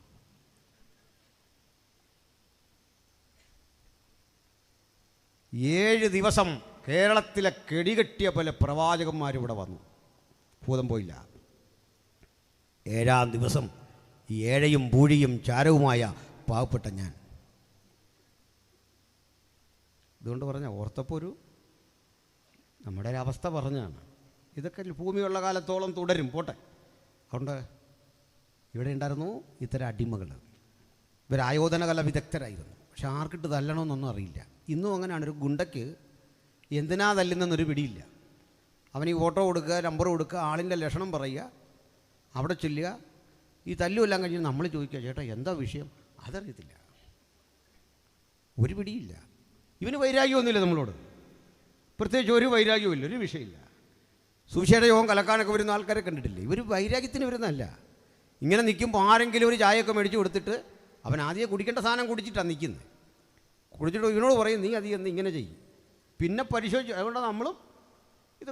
ഏഴ് ദിവസം കേരളത്തിലെ കെടികെട്ടിയ പല പ്രവാചകന്മാരിവിടെ വന്നു, ഭൂതം പോയില്ല. ഏഴാം ദിവസം ഈ ഏഴയും പൂഴിയും ചാരവുമായ പാവപ്പെട്ട ഞാൻ. ഇതുകൊണ്ട് പറഞ്ഞ ഓർത്തപ്പോൾ നമ്മുടെ ഒരു അവസ്ഥ പറഞ്ഞാണ്. ഇതൊക്കെ ഭൂമിയുള്ള കാലത്തോളം തുടരും, പോട്ടെ. അതുകൊണ്ട് ഇവിടെ ഉണ്ടായിരുന്നു ഇത്തരം അടിമകൾ. ഇവർ ആയോധന കല വിദഗ്ധരായിരുന്നു. പക്ഷെ ആർക്കിട്ട് തല്ലണമെന്നൊന്നും അറിയില്ല. ഇന്നും അങ്ങനെയാണ്. ഒരു ഗുണ്ടയ്ക്ക് എന്തിനാ തല്ലുന്നൊരു പിടിയില്ല. അവന് ഈ ഫോട്ടോ കൊടുക്കുക, നമ്പർ കൊടുക്കുക, ആളിൻ്റെ ലക്ഷണം പറയുക, അവിടെ ചൊല്ലുക. ഈ തല്ലുമെല്ലാം കഴിഞ്ഞ് നമ്മൾ ചോദിക്കുക, ചേട്ടാ എന്താ വിഷയം? അതറിയത്തില്ല, ഒരു പിടിയില്ല. ഇവന് വൈരാഗ്യമൊന്നുമില്ല നമ്മളോട്, പ്രത്യേകിച്ച് ഒരു വൈരാഗ്യവുമില്ല, ഒരു വിഷയമില്ല. സുവിശേഷ യോഗം കലക്കാനൊക്കെ വരുന്ന ആൾക്കാരെ കണ്ടിട്ടില്ലേ? ഇവർ വൈരാഗ്യത്തിന് വരുന്നതല്ല. ഇങ്ങനെ നിൽക്കുമ്പോൾ ആരെങ്കിലും ഒരു ചായയൊക്കെ മേടിച്ച് കൊടുത്തിട്ട് അവൻ ആദ്യം കുടിക്കേണ്ട സാധനം കുടിച്ചിട്ടാണ് നിൽക്കുന്നത്. കുടിച്ചിട്ട് ഇവനോട് പറയും നീ അധികം ഇങ്ങനെ ചെയ്യും. പിന്നെ പരിശോധിച്ചു. അതുകൊണ്ടാണ് നമ്മളും ഇത്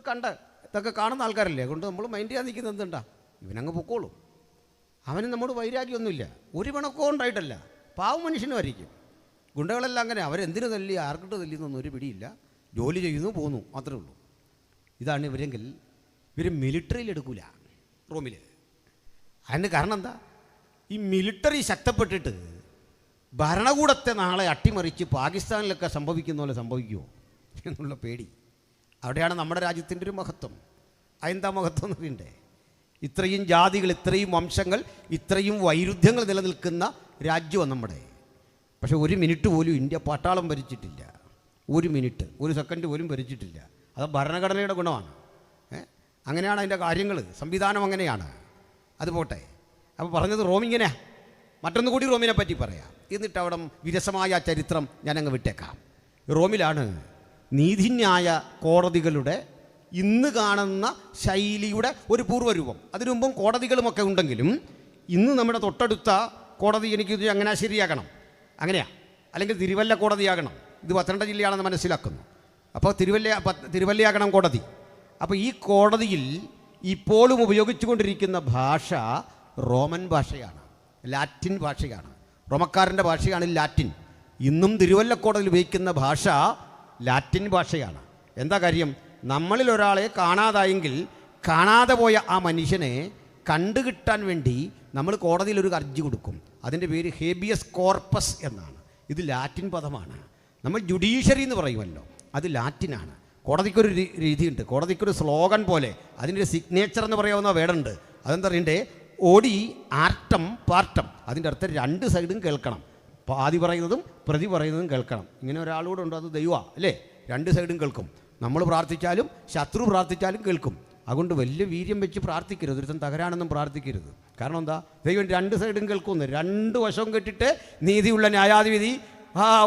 ഇതൊക്കെ കാണുന്ന ആൾക്കാരല്ലേ, അതുകൊണ്ട് നമ്മൾ മൈൻഡ് ചെയ്യാൻ നിൽക്കുന്നത് എന്തുണ്ടാ, ഇവനങ്ങ് പൊക്കോളും. അവന് നമ്മോട് വൈരാഗ്യമൊന്നുമില്ല, ഒരു പിണക്കവും ഉണ്ടായിട്ടല്ല. പാവം മനുഷ്യനും ആയിരിക്കും. ഗുണ്ടകളെല്ലാം അങ്ങനെ, അവരെന്തിനു തല്ലി ആർക്കിട്ട് തല്ലിയെന്നൊന്നും ഒരു പിടിയില്ല. ജോലി ചെയ്യുന്നു, പോന്നു, മാത്രമേ ഉള്ളൂ. ഇതാണ് ഇവരെങ്കിൽ ഇവർ മിലിറ്ററിയിൽ എടുക്കില്ല, റോമിൽ. അതിന് കാരണം എന്താ? ഈ മിലിറ്ററി ശക്തപ്പെട്ടിട്ട് ഭരണകൂടത്തെ നാളെ അട്ടിമറിച്ച് പാകിസ്ഥാനിലൊക്കെ സംഭവിക്കുന്ന പോലെ സംഭവിക്കുമോ എന്നുള്ള പേടി. അവിടെയാണ് നമ്മുടെ രാജ്യത്തിൻ്റെ ഒരു മഹത്വം. അതെന്താ മഹത്വം എന്ന് പറയണ്ടേ? ഇത്രയും ജാതികൾ, ഇത്രയും വംശങ്ങൾ, ഇത്രയും വൈരുദ്ധ്യങ്ങൾ നിലനിൽക്കുന്ന രാജ്യമാണ് നമ്മുടെ. പക്ഷെ ഒരു മിനിറ്റ് പോലും ഇന്ത്യ പട്ടാളം ഭരിച്ചിട്ടില്ല. ഒരു മിനിറ്റ്, ഒരു സെക്കൻഡ് പോലും ഭരിച്ചിട്ടില്ല. അത് ഭരണഘടനയുടെ ഗുണമാണ്. അങ്ങനെയാണ് അതിൻ്റെ കാര്യങ്ങൾ, സംവിധാനം അങ്ങനെയാണ്. അത് പോട്ടെ. അപ്പോൾ പറഞ്ഞത് റോമിങ്ങനെയാണ്. മറ്റൊന്നു കൂടി റോമിനെ പറ്റി പറയാം. എന്നിട്ട് അവിടെ വിരസമായ ചരിത്രം ഞാനങ്ങ് വിട്ടേക്കാം. റോമിലാണ് നീതിന്യായ കോടതികളുടെ ഇന്ന് കാണുന്ന ശൈലിയുടെ ഒരു പൂർവ്വരൂപം. അതിനു മുമ്പും കോടതികളുമൊക്കെ ഉണ്ടെങ്കിലും ഇന്ന് നമ്മുടെ തൊട്ടടുത്ത കോടതി എനിക്ക് ചങ്ങനാശ്ശേരിയാകണം, അങ്ങനെയാണ്. അല്ലെങ്കിൽ തിരുവല്ല കോടതിയാകണം. ഇത് പത്തനംതിട്ട ജില്ലയാണെന്ന് മനസ്സിലാക്കുന്നു. അപ്പോൾ തിരുവല്ലയാകണം കോടതി. അപ്പോൾ ഈ കോടതിയിൽ ഇപ്പോഴും ഉപയോഗിച്ചു കൊണ്ടിരിക്കുന്ന ഭാഷ റോമൻ ഭാഷയാണ്, ലാറ്റിൻ ഭാഷയാണ്. റോമക്കാരൻ്റെ ഭാഷയാണ് ലാറ്റിൻ. ഇന്നും തിരുവല്ല കോടതിയിൽ ഉപയോഗിക്കുന്ന ഭാഷ ലാറ്റിൻ ഭാഷയാണ്. എന്താ കാര്യം? നമ്മളിൽ ഒരാളെ കാണാതായെങ്കിൽ കാണാതെ പോയ ആ മനുഷ്യനെ കണ്ടുകിട്ടാൻ വേണ്ടി നമ്മൾ കോടതിയിൽ ഒരു അർജി കൊടുക്കും. അതിൻ്റെ പേര് ഹേബിയസ് കോർപ്പസ് എന്നാണ്. ഇത് ലാറ്റിൻ പദമാണ്. നമ്മൾ ജുഡീഷ്യറി എന്ന് പറയുമല്ലോ, അത് ലാറ്റിനാണ്. കോടതിക്കൊരു രീതിയുണ്ട്, കോടതിക്കൊരു സ്ലോഗൻ പോലെ അതിൻ്റെ സിഗ്നേച്ചർ എന്ന് പറയാവുന്ന വേർഡുണ്ട്. അതെന്താ പറയണ്ടേ? ഓടി ആർട്ടം പാർട്ടം. അതിൻ്റെ അർത്ഥം രണ്ട് സൈഡും കേൾക്കണം. പാതി പറയുന്നതും പ്രതി പറയുന്നതും കേൾക്കണം. ഇങ്ങനെ ഒരാളൂടെ ഉണ്ട്, അത് ദൈവമാണ് അല്ലേ? രണ്ട് സൈഡും കേൾക്കും. നമ്മൾ പ്രാർത്ഥിച്ചാലും ശത്രു പ്രാർത്ഥിച്ചാലും കേൾക്കും. അതുകൊണ്ട് വലിയ വീര്യം വെച്ച് പ്രാർത്ഥിക്കരുത്, ഒരുത്തൻ തകരാണെന്നും പ്രാർത്ഥിക്കരുത്. കാരണം എന്താ? ദൈവം രണ്ട് സൈഡും കേൾക്കുമെന്ന്. രണ്ട് വശവും കേട്ടിട്ട് നീതിയുള്ള ന്യായാധിപതി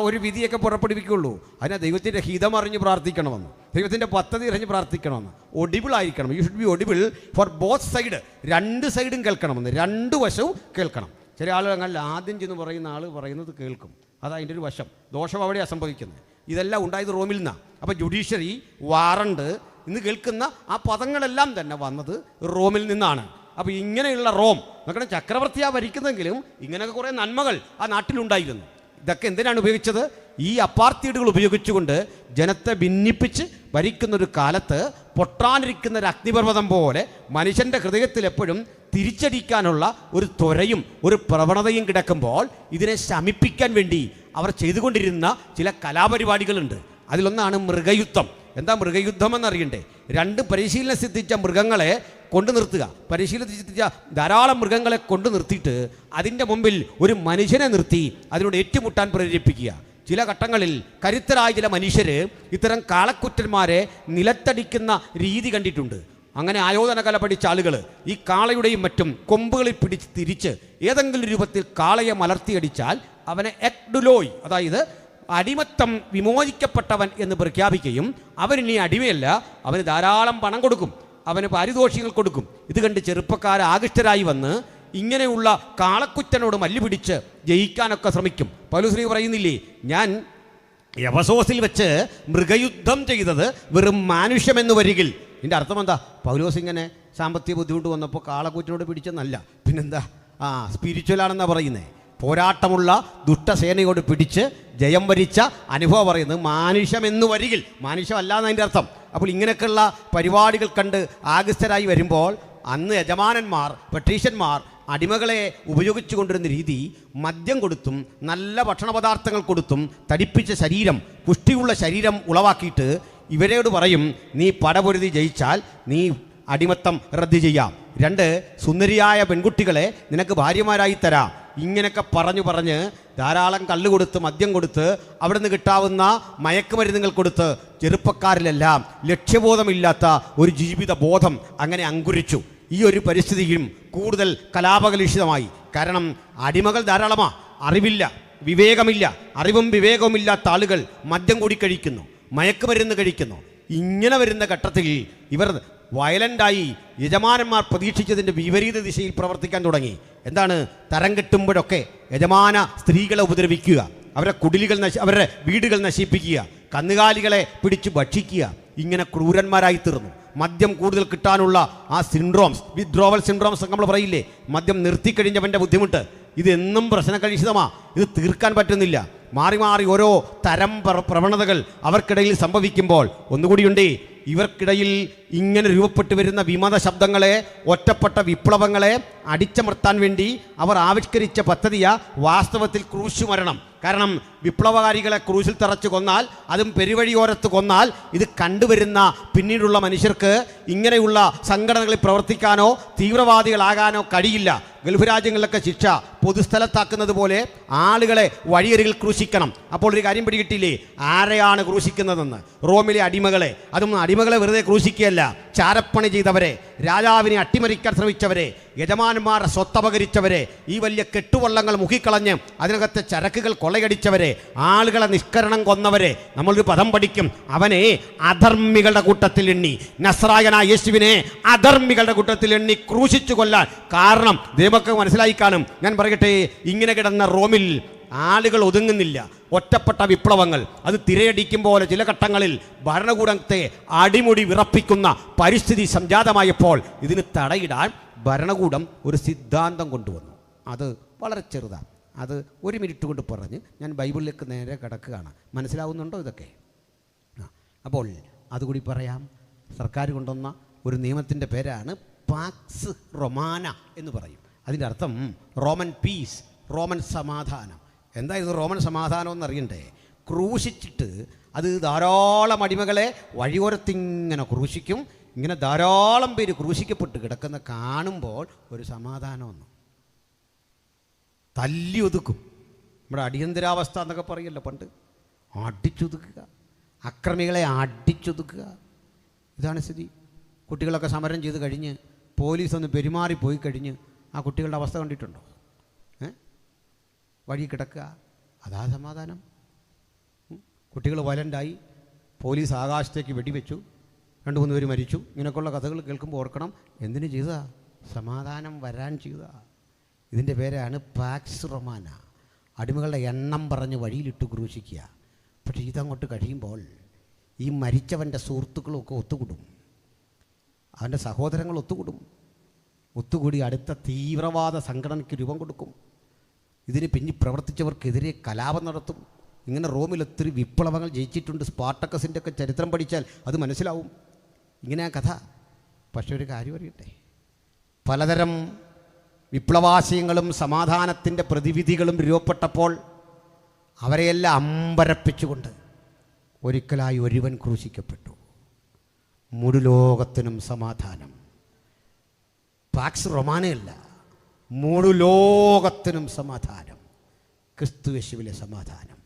ഒരു വിധിയൊക്കെ പുറപ്പെടുവിക്കുള്ളൂ. അതിനെ ദൈവത്തിൻ്റെ ഹിതമറിഞ്ഞ് പ്രാർത്ഥിക്കണമെന്ന്, ദൈവത്തിൻ്റെ പദ്ധതി അറിഞ്ഞ് പ്രാർത്ഥിക്കണമെന്ന്. ഒഡിബിൾ ആയിരിക്കണം. You should be audible for both side. രണ്ട് സൈഡും കേൾക്കണമെന്ന്, രണ്ട് വശവും കേൾക്കണം. ചില ആളുകൾ അങ്ങനെ ആദ്യം ചെന്ന് പറയുന്ന ആൾ പറയുന്നത് കേൾക്കും. അതതിൻ്റെ ഒരു വശം. ദോഷം അവിടെയാണ് സംഭവിക്കുന്നത്. ഇതെല്ലാം ഉണ്ടായത് റോമിൽ നിന്നാണ്. അപ്പോൾ ജുഡീഷ്യറി, വാറണ്ട്, ഇന്ന് കേൾക്കുന്ന ആ പദങ്ങളെല്ലാം തന്നെ വന്നത് റോമിൽ നിന്നാണ്. അപ്പോൾ ഇങ്ങനെയുള്ള റോം നോക്കണം, ചക്രവർത്തിയാണ് ഭരിക്കുന്നതെങ്കിലും ഇങ്ങനെയൊക്കെ കുറേ നന്മകൾ ആ നാട്ടിലുണ്ടായിരുന്നു. ഇതൊക്കെ എന്തിനാണ് ഉപയോഗിച്ചത്? ഈ അപ്പാർത്തീഡുകൾ ഉപയോഗിച്ചുകൊണ്ട് ജനത്തെ ഭിന്നിപ്പിച്ച് ഭരിക്കുന്നൊരു കാലത്ത് പൊട്ടാനിരിക്കുന്ന ഒരു അഗ്നിപർവ്വതം പോലെ മനുഷ്യൻ്റെ ഹൃദയത്തിൽ എപ്പോഴും തിരിച്ചടിക്കാനുള്ള ഒരു ത്വരയും ഒരു പ്രവണതയും കിടക്കുമ്പോൾ ഇതിനെ ശമിപ്പിക്കാൻ വേണ്ടി അവർ ചെയ്തുകൊണ്ടിരുന്ന ചില കലാപരിപാടികളുണ്ട്. അതിലൊന്നാണ് മൃഗയുദ്ധം. എന്താ മൃഗയുദ്ധം എന്നറിയണ്ടേ? രണ്ട് പരിശീലനം സിദ്ധിച്ച മൃഗങ്ങളെ കൊണ്ടു നിർത്തുക. പരിശീലനം സിദ്ധിച്ച ധാരാളം മൃഗങ്ങളെ കൊണ്ടു നിർത്തിയിട്ട് അതിൻ്റെ മുമ്പിൽ ഒരു മനുഷ്യനെ നിർത്തി അതിനോട് ഏറ്റുമുട്ടാൻ പ്രേരിപ്പിക്കുക. ചില ഘട്ടങ്ങളിൽ കരുത്തരായ ചില മനുഷ്യർ ഇത്തരം കാളക്കുറ്റന്മാരെ നിലത്തടിക്കുന്ന രീതി കണ്ടിട്ടുണ്ട്. അങ്ങനെ ആയോധന കല പഠിച്ച ആളുകൾ ഈ കാളയുടെയും മറ്റും കൊമ്പുകളിൽ പിടിച്ച് തിരിച്ച് ഏതെങ്കിലും രൂപത്തിൽ കാളയെ മലർത്തിയടിച്ചാൽ അവനെ എക്ഡുലോയ്, അതായത് അടിമത്തം വിമോചിക്കപ്പെട്ടവൻ എന്ന് പ്രഖ്യാപിക്കുകയും അവനിനി അടിമയല്ല, അവന് ധാരാളം പണം കൊടുക്കും. അവന് പാരിതോഷികങ്ങൾ കൊടുക്കും. ഇത് കണ്ട് ചെറുപ്പക്കാർ ആകൃഷ്ടരായി വന്ന് ഇങ്ങനെയുള്ള കാളക്കുറ്റനോട് മല്ലുപിടിച്ച് ജയിക്കാനൊക്കെ ശ്രമിക്കും. പൗലോസ് പറയുന്നില്ലേ, ഞാൻ എഫസോസിൽ വെച്ച് മൃഗയുദ്ധം ചെയ്തത് വെറും മാനുഷ്യമെന്ന് വരികിൽ. ഇതിൻ്റെ അർത്ഥം എന്താ? പൗലോസ് ഇങ്ങനെ സാമ്പത്തിക ബുദ്ധിമുട്ട് വന്നപ്പോൾ കാളക്കൂറ്റിനോട് പിടിച്ചെന്നല്ല, പിന്നെന്താ? സ്പിരിച്വലാണെന്നാണ് പറയുന്നത്. പോരാട്ടമുള്ള ദുഷ്ടസേനയോട് പിടിച്ച് ജയം വരിച്ച അനുഭവം പറയുന്നത് മാനുഷ്യമെന്ന് വരികിൽ, മാനുഷ്യമല്ലാന്ന് അതിൻ്റെ അർത്ഥം. അപ്പോൾ ഇങ്ങനെയൊക്കെയുള്ള പരിപാടികൾ കണ്ട് ആകൃഷ്ടരായി വരുമ്പോൾ അന്ന് യജമാനന്മാർ, പെട്രീഷ്യന്മാർ അടിമകളെ ഉപയോഗിച്ചു കൊണ്ടിരുന്ന രീതി മദ്യം കൊടുത്തും നല്ല ഭക്ഷണ പദാർത്ഥങ്ങൾ കൊടുത്തും തടിപ്പിച്ച ശരീരം, പുഷ്ടിയുള്ള ശരീരം ഉളവാക്കിയിട്ട് ഇവരോട് പറയും, നീ പടപൊരുതി ജയിച്ചാൽ നീ അടിമത്തം റദ്ദ് ചെയ്യാം, 2 സുന്ദരിയായ പെൺകുട്ടികളെ നിനക്ക് ഭാര്യമാരായി തരാം. ഇങ്ങനെയൊക്കെ പറഞ്ഞ് ധാരാളം കള്ള് കൊടുത്ത് മദ്യം കൊടുത്ത് അവിടെ നിന്ന് കിട്ടാവുന്ന മയക്കുമരുന്നുകൾ കൊടുത്ത് ചെറുപ്പക്കാരിലെല്ലാം ലക്ഷ്യബോധമില്ലാത്ത ഒരു ജീവിത ബോധം അങ്ങനെ അങ്കുരിച്ചു. ഈ ഒരു പരിസ്ഥിതിയും കൂടുതൽ കലാപകലുഷിതമായി. കാരണം അടിമകൾ ധാരാളമാണ്, അറിവില്ല, വിവേകമില്ല. അറിവും വിവേകവും ഇല്ലാത്ത ആളുകൾ മദ്യം കൂടി കഴിക്കുന്നു, മയക്കുമരുന്ന് കഴിക്കുന്നു. ഇങ്ങനെ വരുന്ന ഘട്ടത്തിൽ ഇവർ വയലൻ്റായി യജമാനന്മാർ പ്രതീക്ഷിച്ചതിൻ്റെ വിപരീത ദിശയിൽ പ്രവർത്തിക്കാൻ തുടങ്ങി. എന്താണ്? തരം കിട്ടുമ്പോഴൊക്കെ യജമാന സ്ത്രീകളെ ഉപദ്രവിക്കുക, അവരുടെ കുടിലുകൾ അവരുടെ വീടുകൾ നശിപ്പിക്കുക, കന്നുകാലികളെ പിടിച്ച് ഭക്ഷിക്കുക. ഇങ്ങനെ ക്രൂരന്മാരായി തീർന്നു. മദ്യം കൂടുതൽ കിട്ടാനുള്ള ആ സിൻഡ്രോംസ്, വിത്ഡ്രോവൽ സിൻഡ്രോംസ് നമ്മൾ പറയില്ലേ, മദ്യം നിർത്തിക്കഴിഞ്ഞവൻ്റെ ബുദ്ധിമുട്ട്, ഇതെന്നും പ്രശ്നകലുഷിതമാണ്. ഇത് തീർക്കാൻ പറ്റുന്നില്ല. മാറി മാറി ഓരോ തരം പ്രവണതകൾ അവർക്കിടയിൽ സംഭവിക്കുമ്പോൾ ഒന്നുകൂടിയുണ്ട്, ഇവർക്കിടയിൽ ഇങ്ങനെ രൂപപ്പെട്ടു വരുന്ന വിമത ശബ്ദങ്ങളെ, ഒറ്റപ്പെട്ട വിപ്ലവങ്ങളെ അടിച്ചമർത്താൻ വേണ്ടി അവർ ആവിഷ്കരിച്ച പദ്ധതിയ വാസ്തവത്തിൽ ക്രൂശ് മരണം. കാരണം വിപ്ലവകാരികളെ ക്രൂശിൽ തറച്ച് കൊന്നാൽ, അതും പെരുവഴിയോരത്ത് കൊന്നാൽ, ഇത് കണ്ടുവരുന്ന പിന്നീടുള്ള മനുഷ്യർക്ക് ഇങ്ങനെയുള്ള സംഘടനകളിൽ പ്രവർത്തിക്കാനോ തീവ്രവാദികളാകാനോ കഴിയില്ല. ഗൾഫ് രാജ്യങ്ങളിലൊക്കെ ശിക്ഷ പൊതുസ്ഥലത്താക്കുന്നത് പോലെ ആളുകളെ വഴിയരികിൽ ക്രൂശിക്കണം. അപ്പോൾ ഒരു കാര്യം പിടികിട്ടില്ലേ, ആരെയാണ് ക്രൂശിക്കുന്നതെന്ന്? റോമിലെ അടിമകളെ. അതും അടിമകളെ വെറുതെ ക്രൂശിക്കുകയല്ല, ചാരപ്പണി ചെയ്തവരെ, രാജാവിനെ അട്ടിമറിക്കാൻ ശ്രമിച്ചവരെ, യജമാനന്മാരെ സ്വത്തപകരിച്ചവരെ, ഈ വലിയ കെട്ടുവള്ളങ്ങൾ മുക്കിക്കളഞ്ഞ് അതിനകത്തെ ചരക്കുകൾ കൊള്ളയടിച്ചവരെ, ആളുകളെ നിഷ്കരണം കൊന്നവരെ. നമ്മളൊരു പദം പഠിക്കും, അവനെ അധർമ്മികളുടെ കൂട്ടത്തിൽ എണ്ണി. നസ്രായനായ യേശുവിനെ അധർമ്മികളുടെ കൂട്ടത്തിൽ എണ്ണി ക്രൂശിച്ചു കൊല്ലാൻ കാരണം ദൈവമൊക്കെ മനസ്സിലായി കാണും. ഞാൻ പറയട്ടെ, ഇങ്ങനെ കിടന്ന റോമിൽ ആളുകൾ ഒതുങ്ങുന്നില്ല. ഒറ്റപ്പെട്ട വിപ്ലവങ്ങൾ അത് തിരയടിക്കും പോലെ ചില ഘട്ടങ്ങളിൽ ഭരണകൂടത്തെ അടിമുടി വിറപ്പിക്കുന്ന പരിസ്ഥിതി സംജാതമായപ്പോൾ ഇതിന് തടയിടാൻ ഭരണകൂടം ഒരു സിദ്ധാന്തം കൊണ്ടുവന്നു. അത് വളരെ ചെറുതാണ്. അത് 1 മിനിറ്റ് കൊണ്ട് പറഞ്ഞ് ഞാൻ ബൈബിളിലേക്ക് നേരെ കിടക്കുകയാണ്. മനസ്സിലാവുന്നുണ്ടോ ഇതൊക്കെ? അപ്പോൾ അതുകൂടി പറയാം. സർക്കാർ കൊണ്ടുവന്ന ഒരു നിയമത്തിൻ്റെ പേരാണ് പാക്സ് റൊമാന എന്ന് പറയും. അതിൻ്റെ അർത്ഥം റോമൻ പീസ്, റോമൻ സമാധാനം. എന്തായിരുന്നു റോമൻ സമാധാനം എന്നറിയണ്ടേ? ക്രൂശിച്ചിട്ട് അത് ധാരാളം അടിമകളെ വഴിയോരത്തിങ്ങനെ ക്രൂശിക്കും. ഇങ്ങനെ ധാരാളം പേര് ക്രൂശിക്കപ്പെട്ട് കിടക്കുന്ന കാണുമ്പോൾ ഒരു സമാധാനമൊന്നും തല്ലി ഒതുക്കും. നമ്മുടെ അടിയന്തരാവസ്ഥ എന്നൊക്കെ പറയല്ലോ പണ്ട്. അടിച്ചൊതുക്കുക, അക്രമികളെ അടിച്ചൊതുക്കുക. ഇതാണ് സ്ഥിതി. കുട്ടികളൊക്കെ സമരം ചെയ്ത് കഴിഞ്ഞ് പോലീസ് ഒന്ന് പെരുമാറിപ്പോയി കഴിഞ്ഞ് ആ കുട്ടികളുടെ അവസ്ഥ കണ്ടിട്ടുണ്ടോ? വഴി കിടക്കുക, അതാ സമാധാനം. കുട്ടികൾ വയലൻ്റായി, പോലീസ് ആകാശത്തേക്ക് വെടിവെച്ചു, 2-3 പേര് മരിച്ചു. ഇങ്ങനെയൊക്കെയുള്ള കഥകൾ കേൾക്കുമ്പോൾ ഓർക്കണം, എന്തിനു ചെയ്താ? സമാധാനം വരാൻ ചെയ്താ. ഇതിൻ്റെ പേരാണ് പാക്സ് റൊമാന. അടിമകളുടെ എണ്ണം പറഞ്ഞ് വഴിയിലിട്ട് ക്രൂശിക്കുക. പക്ഷേ ഇതങ്ങോട്ട് കഴിയുമ്പോൾ ഈ മരിച്ചവൻ്റെ സുഹൃത്തുക്കളൊക്കെ ഒത്തുകൂടും, അവൻ്റെ സഹോദരങ്ങൾ ഒത്തുകൂടി അടുത്ത തീവ്രവാദ സംഘടനയ്ക്ക് രൂപം കൊടുക്കും. ഇതിന് പിന്നിൽ പ്രവർത്തിച്ചവർക്കെതിരെ കലാപം നടത്തും. ഇങ്ങനെ റോമിൽ ഒത്തിരി വിപ്ലവങ്ങൾ ജയിച്ചിട്ടുണ്ട്. സ്പാർട്ടക്കസിൻ്റെ ഒക്കെ ചരിത്രം പഠിച്ചാൽ അത് മനസ്സിലാവും. ഇങ്ങനെയാ കഥ. പക്ഷെ ഒരു കാര്യം അറിയട്ടെ, പലതരം വിപ്ലവാശയങ്ങളും സമാധാനത്തിൻ്റെ പ്രതിവിധികളും രൂപപ്പെട്ടപ്പോൾ അവരെയെല്ലാം അമ്പരപ്പിച്ചുകൊണ്ട് ഒരിക്കലായി ഒരുവൻ ക്രൂശിക്കപ്പെട്ടു. മുഴുലോകത്തിനും സമാധാനം. പാക്സ് റൊമാനയല്ല, മുഴുലോകത്തിനും സമാധാനം. ക്രിസ്തു യേശുവിലെ സമാധാനം.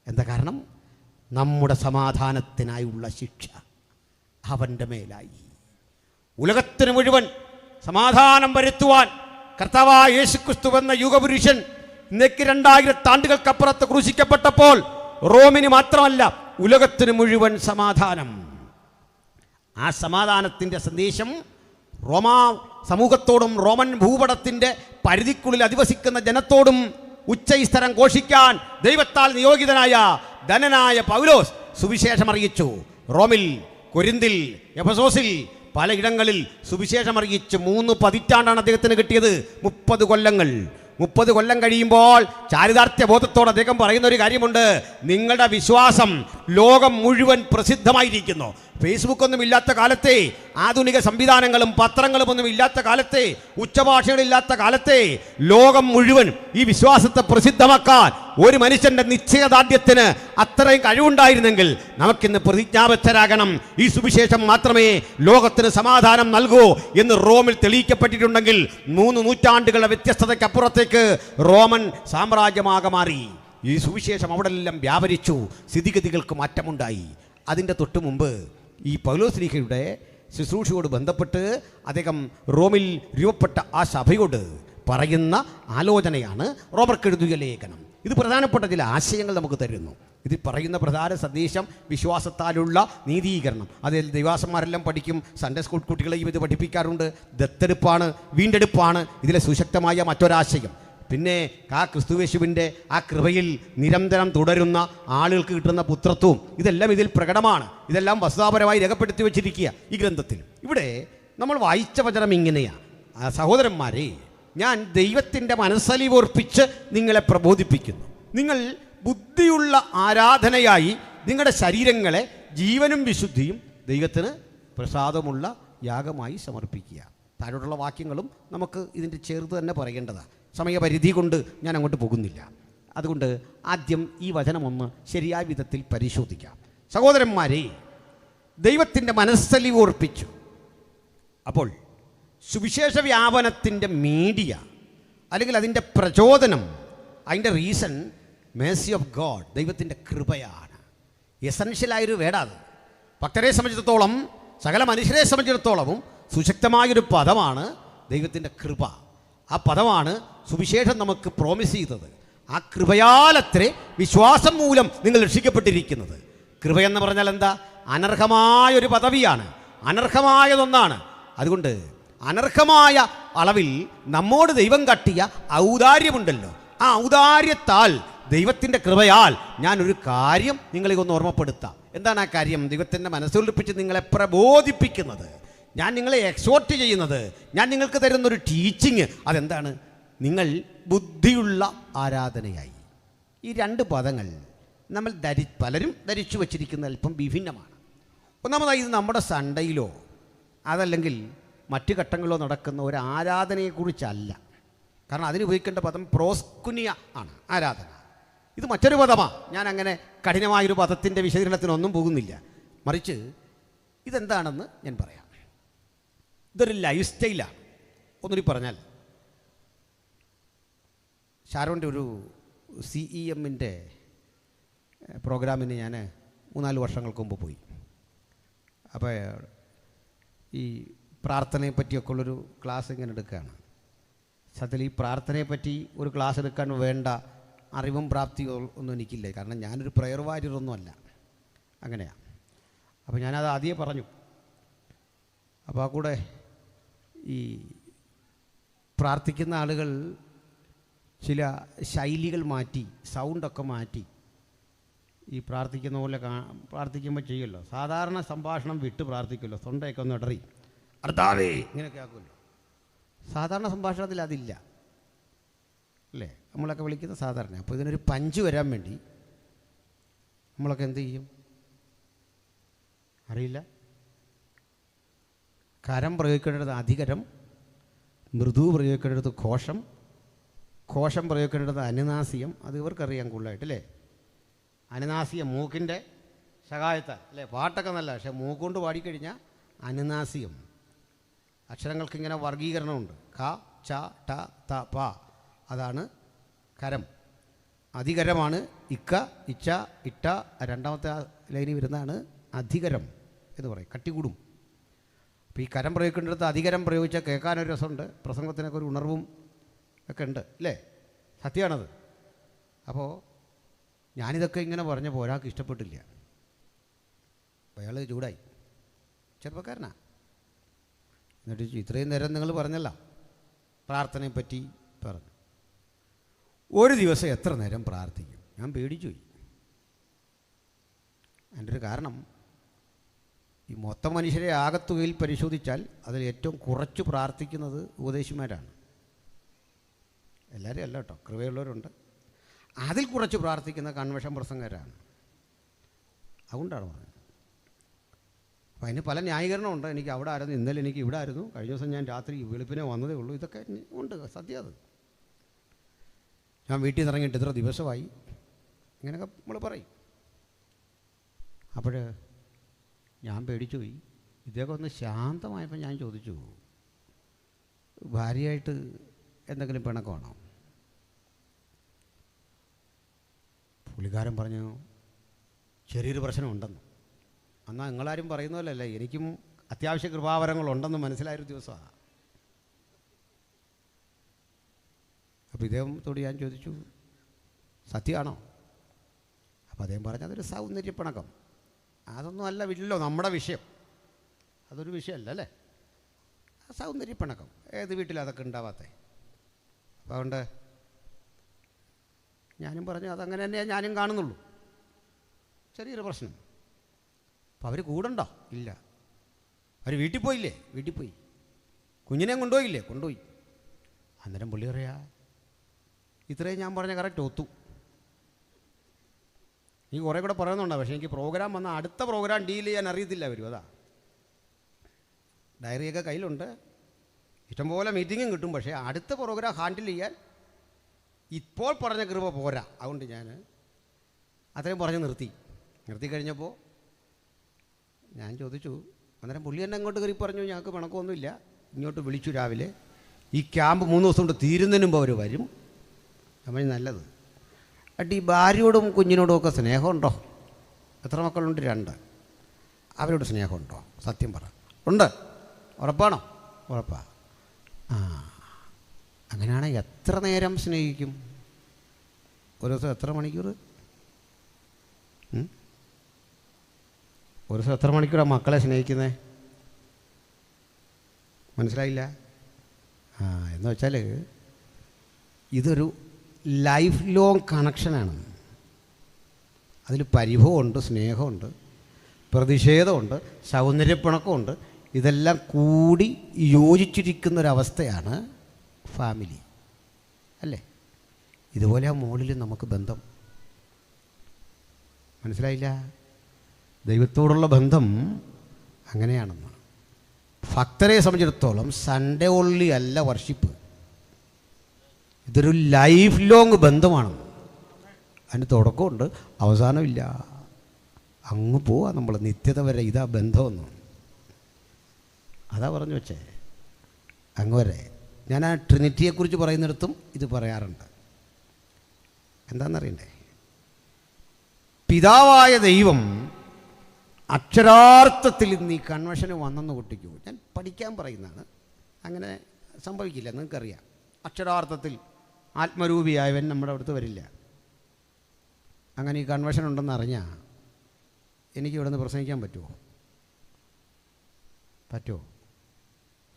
എന്താ കാരണം? നമ്മുടെ സമാധാനത്തിനായുള്ള ശിക്ഷ അവൻ്റെ മേലായി. ഉലകത്തിന് മുഴുവൻ സമാധാനം വരുത്തുവാൻ കർത്താവായ യേശുക്രിസ്തു എന്ന യുഗപുരുഷൻ ഇന്നേക്ക് 2000 ആണ്ടുകൾക്കപ്പുറത്ത് ക്രൂശിക്കപ്പെട്ടപ്പോൾ റോമിന് മാത്രമല്ല ഉലകത്തിന് മുഴുവൻ സമാധാനം. ആ സമാധാനത്തിൻ്റെ സന്ദേശം റോമാ സമൂഹത്തോടും റോമൻ ഭൂപടത്തിൻ്റെ പരിധിക്കുള്ളിൽ അധിവസിക്കുന്ന ജനത്തോടും ഉച്ചസ്ഥരം ഘോഷിക്കാൻ ദൈവത്താൽ നിയോഗിതനായ ധനനായ പൗലോസ് സുവിശേഷം അറിയിച്ചു. റോമിൽ, കൊരിന്തിൽ, എഫെസോസിൽ പലയിടങ്ങളിൽ സുവിശേഷം അറിയിച്ച് 3 പതിറ്റാണ്ടാണ് അദ്ദേഹത്തിന് കിട്ടിയത്. 30 കൊല്ലങ്ങൾ. 30 കൊല്ലം കഴിയുമ്പോൾ ചാരിതാർത്ഥ്യ ബോധത്തോടെ അദ്ദേഹം പറയുന്ന ഒരു കാര്യമുണ്ട്: നിങ്ങളുടെ വിശ്വാസം ലോകം മുഴുവൻ പ്രസിദ്ധമായിരിക്കുന്നു. ഫേസ്ബുക്കൊന്നും ഇല്ലാത്ത കാലത്തെ, ആധുനിക സംവിധാനങ്ങളും പത്രങ്ങളും ഒന്നും ഇല്ലാത്ത കാലത്തെ, ഉച്ചഭാഷകളില്ലാത്ത കാലത്തെ ലോകം മുഴുവൻ ഈ വിശ്വാസത്തെ പ്രസിദ്ധമാക്കാൻ ഒരു മനുഷ്യൻ്റെ നിശ്ചയദാർഢ്യത്തിന് അത്രയും കഴിവുണ്ടായിരുന്നെങ്കിൽ നമുക്കിന്ന് പ്രതിജ്ഞാബദ്ധരാകണം. ഈ സുവിശേഷം മാത്രമേ ലോകത്തിന് സമാധാനം നൽകൂ എന്ന് റോമിൽ തെളിയിക്കപ്പെട്ടിട്ടുണ്ടെങ്കിൽ 3 നൂറ്റാണ്ടുകളുടെ വ്യത്യസ്തതയ്ക്കപ്പുറത്തേക്ക് റോമൻ സാമ്രാജ്യമാകെ മാറി. ഈ സുവിശേഷം അവിടെല്ലാം വ്യാപരിച്ചു. സ്ഥിതിഗതികൾക്ക് മാറ്റമുണ്ടായി. അതിൻ്റെ തൊട്ട് മുമ്പ് ഈ പൗലോസ്ലീഹയുടെ ശുശ്രൂഷയോട് ബന്ധപ്പെട്ട് അദ്ദേഹം റോമിൽ രൂപപ്പെട്ട ആ സഭയോട് പറയുന്ന ആലോചനയാണ് റോമർക്ക് എഴുതിയ ലേഖനം. ഇത് പ്രധാനപ്പെട്ട ചില ആശയങ്ങൾ നമുക്ക് തരുന്നു. ഇതിൽ പറയുന്ന പ്രധാന സന്ദേശം വിശ്വാസത്താലുള്ള നീതീകരണം. അതിൽ ദൈവാസന്മാരെല്ലാം പഠിക്കും. സൺഡേ സ്കൂൾ കുട്ടികളെയും ഇത് പഠിപ്പിക്കാറുണ്ട്. ദത്തെടുപ്പാണ്, വീണ്ടെടുപ്പാണ് ഇതിലെ സുശക്തമായ മറ്റൊരാശയം. പിന്നെ ആ ക്രിസ്തുയേശുവിൻ്റെ ആ കൃപയിൽ നിരന്തരം തുടരുന്ന ആളുകൾക്ക് കിട്ടുന്ന പുത്രത്വവും ഇതെല്ലാം ഇതിൽ പ്രകടമാണ്. ഇതെല്ലാം വസ്തുതാപരമായി രേഖപ്പെടുത്തി വച്ചിരിക്കുക ഈ ഗ്രന്ഥത്തിൽ. ഇവിടെ നമ്മൾ വായിച്ച വചനം ഇങ്ങനെയാണ്: സഹോദരന്മാരെ, ഞാൻ ദൈവത്തിൻ്റെ മനസ്സലിവോർപ്പിച്ച് നിങ്ങളെ പ്രബോധിപ്പിക്കുന്നു. നിങ്ങൾ ബുദ്ധിയുള്ള ആരാധനയായി നിങ്ങളുടെ ശരീരങ്ങളെ ജീവനും വിശുദ്ധിയും ദൈവത്തിന് പ്രസാദമുള്ള യാഗമായി സമർപ്പിക്കുക. താഴോട്ടുള്ള വാക്യങ്ങളും നമുക്ക് ഇതിൻ്റെ ചേർത്ത് തന്നെ പറയേണ്ടതാണ്. സമയപരിധി കൊണ്ട് ഞാൻ അങ്ങോട്ട് പോകുന്നില്ല. അതുകൊണ്ട് ആദ്യം ഈ വചനമൊന്ന് ശരിയായ വിധത്തിൽ പരിശോധിക്കാം. സഹോദരന്മാരെ, ദൈവത്തിൻ്റെ മനസ്സലിവോർപ്പിച്ചു. അപ്പോൾ സുവിശേഷ വ്യാപനത്തിൻ്റെ മീഡിയ അല്ലെങ്കിൽ അതിൻ്റെ പ്രചോദനം, അതിൻ്റെ റീസൺ മേഴ്സി ഓഫ് ഗോഡ്, ദൈവത്തിൻ്റെ കൃപയാണ്. എസൻഷ്യലായൊരു വേടാത്. ഭക്തരെ സംബന്ധിച്ചിടത്തോളം, സകല മനുഷ്യരെ സംബന്ധിച്ചിടത്തോളവും സുശക്തമായൊരു പദമാണ് ദൈവത്തിൻ്റെ കൃപ. ആ പദമാണ് സുവിശേഷം നമുക്ക് പ്രോമിസ് ചെയ്തത്. ആ കൃപയാലത്രേ വിശ്വാസം മൂലം നിങ്ങൾ രക്ഷിക്കപ്പെട്ടിരിക്കുന്നത്. കൃപയെന്ന് പറഞ്ഞാൽ എന്താ? അനർഹമായൊരു പദവിയാണ്, അനർഹമായതൊന്നാണ്. അതുകൊണ്ട് അനർഹമായ അളവിൽ നമ്മോട് ദൈവം കാട്ടിയ ഔദാര്യമുണ്ടല്ലോ, ആ ഔദാര്യത്താൽ ദൈവത്തിൻ്റെ കൃപയാൽ ഞാനൊരു കാര്യം നിങ്ങളെ ഒന്ന് ഓർമ്മപ്പെടുത്താം. എന്താണ് ആ കാര്യം? ദൈവത്തിൻ്റെ മനസ്സുറപ്പിച്ച് നിങ്ങളെ പ്രബോധിപ്പിക്കുന്നത്, ഞാൻ നിങ്ങളെ എക്സോർട്ട് ചെയ്യുന്നത്, ഞാൻ നിങ്ങൾക്ക് തരുന്നൊരു ടീച്ചിങ്. അതെന്താണ്? നിങ്ങൾ ബുദ്ധിയുള്ള ആരാധനയായി. ഈ 2 പദങ്ങൾ നമ്മൾ പലരും ധരിച്ചു വച്ചിരിക്കുന്ന അല്പം വിഭിന്നമാണ്. ഒന്നാമതായി, ഇത് നമ്മുടെ സൺഡേയിലോ അതല്ലെങ്കിൽ മറ്റു ഘട്ടങ്ങളിലോ നടക്കുന്ന ഒരു ആരാധനയെക്കുറിച്ചല്ല. കാരണം അതിന് ഉപയോഗിക്കേണ്ട പദം പ്രോസ്കുനിയ ആണ്, ആരാധന. ഇത് മറ്റൊരു പദമാണ്. ഞാൻ അങ്ങനെ കഠിനമായൊരു പദത്തിൻ്റെ വിശദീകരണത്തിനൊന്നും പോകുന്നില്ല. മറിച്ച് ഇതെന്താണെന്ന് ഞാൻ പറയാം. ഇതൊരു ലൈഫ് സ്റ്റൈലാണ്. ഒന്നുകൂടി പറഞ്ഞാൽ, ഷാരോൻ്റെ ഒരു CEMൻ്റെ പ്രോഗ്രാമിന് ഞാൻ 3-4 വർഷങ്ങൾക്ക് മുമ്പ് പോയി. അപ്പോൾ ഈ പ്രാർത്ഥനയെ പറ്റിയൊക്കെ ഉള്ളൊരു ക്ലാസ് ഇങ്ങനെ എടുക്കുകയാണ്. സത്യത്തിൽ ഈ പ്രാർത്ഥനയെപ്പറ്റി ഒരു ക്ലാസ് എടുക്കാൻ വേണ്ട അറിവും പ്രാപ്തിയോ ഒന്നും എനിക്കില്ല. കാരണം ഞാനൊരു പ്രയർ വാരിയറൊന്നുമല്ല. അങ്ങനെയാണ്. അപ്പോൾ ഞാനത് ആദ്യമേ പറഞ്ഞു. അപ്പോൾ ആ കൂടെ ഈ പ്രാർത്ഥിക്കുന്ന ആളുകൾ ചില ശൈലികൾ മാറ്റി, സൗണ്ടൊക്കെ മാറ്റി ഈ പ്രാർത്ഥിക്കുന്ന പോലെ പ്രാർത്ഥിക്കുമ്പോൾ ചെയ്യുമല്ലോ. സാധാരണ സംഭാഷണം വിട്ട് പ്രാർത്ഥിക്കുമല്ലോ, തൊണ്ടയൊക്കെ ഒന്ന് ഇടറി അർത്താവേ ഇങ്ങനെയൊക്കെ ആക്കുമല്ലോ. സാധാരണ സംഭാഷണത്തിൽ അതില്ല അല്ലേ? നമ്മളൊക്കെ വിളിക്കുന്ന സാധാരണ. അപ്പോൾ ഇതിനൊരു പഞ്ച് വരാൻ വേണ്ടി നമ്മളൊക്കെ എന്ത് ചെയ്യും അറിയില്ല. കരം പ്രയോഗിക്കേണ്ടത് അധികരം, മൃദു പ്രയോഗിക്കേണ്ടത് കോശം, കോശം പ്രയോഗിക്കേണ്ടത് അനുനാസികം. അത് ഇവർക്കറിയാം കൂടുതലായിട്ടല്ലേ. അനുനാസികം മൂക്കിൻ്റെ സഹായത്താൽ അല്ലേ? പാട്ടൊക്കെ നല്ല, പക്ഷേ മൂക്കുകൊണ്ട് പാടിക്കഴിഞ്ഞാൽ അനുനാസികം. അക്ഷരങ്ങൾക്കിങ്ങനെ വർഗീകരണമുണ്ട്. ക, ച, ട, ത, പ. അതാണ് കരം. അധികരമാണ് ഇക്ക, ഇച്ച, ഇട്ട. രണ്ടാമത്തെ ലൈനിൽ വരുന്നതാണ് അധികരം എന്ന് പറയും. കട്ടികൂടും. അപ്പോൾ ഈ കരം പ്രയോഗിക്കേണ്ടത് അധികരം പ്രയോഗിച്ചാൽ കേൾക്കാനൊരു രസമുണ്ട്, പ്രസംഗത്തിനൊക്കെ ഒരു ഉണർവും ഒക്കെ ഉണ്ട് അല്ലേ? സത്യമാണത്. അപ്പോൾ ഞാനിതൊക്കെ ഇങ്ങനെ പറഞ്ഞപ്പോൾ ഒരാൾക്ക് ഇഷ്ടപ്പെട്ടില്ല. അയാൾ ചൂടായി. ചെറുപ്പക്കാരനാ. എന്നിട്ട് ഇത്രയും നേരം നിങ്ങൾ പറഞ്ഞല്ലോ പ്രാർത്ഥനയെപ്പറ്റി പറഞ്ഞു. ഒരു ദിവസം എത്ര നേരം പ്രാർത്ഥിക്കും? ഞാൻ പേടിച്ചു പോയി. അതിൻ്റെ ഒരു കാരണം, ഈ മൊത്തം മനുഷ്യരെ ആകത്തുകയിൽ പരിശോധിച്ചാൽ അതിൽ ഏറ്റവും കുറച്ച് പ്രാർത്ഥിക്കുന്നത് ഉപദേശിമാരാണ്. എല്ലാവരും അല്ല കേട്ടോ, കൃപയുള്ളവരുണ്ട്. അതിൽ കുറച്ച് പ്രാർത്ഥിക്കുന്ന കൺവെൻഷൻ പ്രസംഗരാണ്. അതുകൊണ്ടാണ് പറഞ്ഞത്. അപ്പം അതിന് പല ന്യായീകരണമുണ്ട്. എനിക്ക് അവിടെ ആയിരുന്നു, ഇന്നലെ എനിക്ക് ഇവിടെ ആയിരുന്നു, കഴിഞ്ഞ ദിവസം ഞാൻ രാത്രി വെളുപ്പിനെ വന്നതേ ഉള്ളൂ. ഇതൊക്കെ ഉണ്ട്, സത്യം അത്. ഞാൻ വീട്ടിൽ നിന്ന് ഇറങ്ങിയിട്ട് ഇത്ര ദിവസമായി, ഇങ്ങനെയൊക്കെ നമ്മൾ പറയും. അപ്പോൾ ഞാൻ പേടിച്ചു പോയി. ഇദ്ദേഹം ഒന്ന് ശാന്തമായപ്പോൾ ഞാൻ ചോദിച്ചു, ഭാര്യയായിട്ട് എന്തെങ്കിലും പിണക്കമാണോ? പുള്ളിക്കാരൻ പറഞ്ഞു, ചെറിയൊരു പ്രശ്നമുണ്ടെന്ന്. എന്നാൽ നിങ്ങളാരും പറയുന്ന പോലെയല്ല, എനിക്കും അത്യാവശ്യ കൃപാവരങ്ങളുണ്ടെന്ന് മനസ്സിലായൊരു ദിവസമാണ്. അപ്പോൾ ഇദ്ദേഹത്തോട് ഞാൻ ചോദിച്ചു, സത്യമാണോ? അപ്പോൾ അദ്ദേഹം പറഞ്ഞു, അതൊരു സൗന്ദര്യപ്പിണക്കം. അതൊന്നും അല്ല ഇല്ലല്ലോ നമ്മുടെ വിഷയം, അതൊരു വിഷയമല്ല അല്ലേ, സൗന്ദര്യപ്പിണക്കം. ഏത് വീട്ടിൽ അതൊക്കെ ഉണ്ടാവാത്തേ? അപ്പോൾ അതുകൊണ്ട് ഞാനും പറഞ്ഞു, അതങ്ങനെ തന്നെയാണ് ഞാനും കാണുന്നുള്ളൂ, ചെറിയൊരു പ്രശ്നം. അപ്പോൾ അവർ കൂടണ്ടോ? ഇല്ല. അവർ വീട്ടിൽ പോയില്ലേ? വീട്ടിൽ പോയി. കുഞ്ഞിനെ കൊണ്ടുപോയില്ലേ? കൊണ്ടുപോയി. അന്നേരം പുള്ളി പറയാ, ഇത്രയും ഞാൻ പറഞ്ഞ കറക്റ്റ് ഒത്തു. നീ കുറേ കൂടെ പറയുന്നുണ്ടാവും, പക്ഷേ എനിക്ക് പ്രോഗ്രാം വന്നാൽ അടുത്ത പ്രോഗ്രാം ഡീൽ ചെയ്യാൻ അറിയത്തില്ല വരും. അതാ, ഡയറിയൊക്കെ കയ്യിലുണ്ട്, ഇഷ്ടംപോലെ മീറ്റിങ്ങും കിട്ടും, പക്ഷേ അടുത്ത പ്രോഗ്രാം ഹാൻഡിൽ ചെയ്യാൻ ഇപ്പോൾ പറഞ്ഞ കൃപ പോരാ. അതുകൊണ്ട് ഞാൻ അത്രയും പറഞ്ഞ് നിർത്തി കഴിഞ്ഞപ്പോൾ ഞാൻ ചോദിച്ചു. അന്നേരം പുള്ളി എന്നെ അങ്ങോട്ട് കയറി പറഞ്ഞു, ഞങ്ങൾക്ക് പിണക്കമൊന്നുമില്ല, ഇങ്ങോട്ട് വിളിച്ചു രാവിലെ, ഈ ക്യാമ്പ് 3 ദിവസം കൊണ്ട് തീരുന്നതിന് മുമ്പ് അവർ വരും. നമ്മൾ നല്ലത്. എന്നിട്ട് ഈ ഭാര്യയോടും കുഞ്ഞിനോടും ഒക്കെ സ്നേഹമുണ്ടോ? എത്ര മക്കളുണ്ട്? 2. അവരോട് സ്നേഹമുണ്ടോ? സത്യം പറ. ഉണ്ട്. ഉറപ്പാണോ? ഉറപ്പാ. അങ്ങനെയാണെങ്കിൽ എത്ര നേരം സ്നേഹിക്കും? ഒരു ദിവസം എത്ര മണിക്കൂർ? ഒരു ദിവസം എത്ര മണിക്കൂറാണ് മക്കളെ സ്നേഹിക്കുന്നത്? മനസ്സിലായില്ല? എന്ന് വെച്ചാൽ ഇതൊരു ലൈഫ് ലോങ് കണക്ഷനാണ്. അതിൽ പരിഭവമുണ്ട്, സ്നേഹമുണ്ട്, പ്രതിഷേധമുണ്ട്, സൗന്ദര്യപ്പിണക്കമുണ്ട്. ഇതെല്ലാം കൂടി യോജിച്ചിരിക്കുന്നൊരവസ്ഥയാണ് ഫാമിലി അല്ലേ? ഇതുപോലെ ആ മുകളിൽ നമുക്ക് ബന്ധം. മനസ്സിലായില്ല? ദൈവത്തോടുള്ള ബന്ധം അങ്ങനെയാണെന്ന്. ഭക്തരെ സംബന്ധിച്ചിടത്തോളം സൺഡേ ഓൺലി അല്ല വർഷിപ്പ്, ഇതൊരു ലൈഫ് ലോങ് ബന്ധമാണ്. അതിന് തുടക്കമുണ്ട്, അവസാനമില്ല. അങ്ങ് പോവാ നമ്മൾ നിത്യത വരെ. ഇതാ ബന്ധമെന്ന്. അതാ പറഞ്ഞു വെച്ചേ, അങ്ങ് വരെ. ഞാൻ ആ ട്രിനിറ്റിയെക്കുറിച്ച് പറയുന്നിടത്തും ഇത് പറയാറുണ്ട്. എന്താണെന്നറിയണ്ടേ? പിതാവായ ദൈവം അക്ഷരാർത്ഥത്തിൽ ഇന്ന് ഈ കൺവെൻഷന് വന്നെന്ന് കുട്ടിക്കൂ. ഞാൻ പഠിക്കാൻ പറയുന്നതാണ്, അങ്ങനെ സംഭവിക്കില്ല, നിങ്ങൾക്കറിയാം. അക്ഷരാർത്ഥത്തിൽ ആത്മരൂപിയായവൻ നമ്മുടെ അടുത്ത് വരില്ല. അങ്ങനെ ഈ കൺവെൻഷൻ ഉണ്ടെന്ന് അറിഞ്ഞാൽ എനിക്ക് ഇവിടെ നിന്ന് പ്രസംഗിക്കാൻ പറ്റുമോ?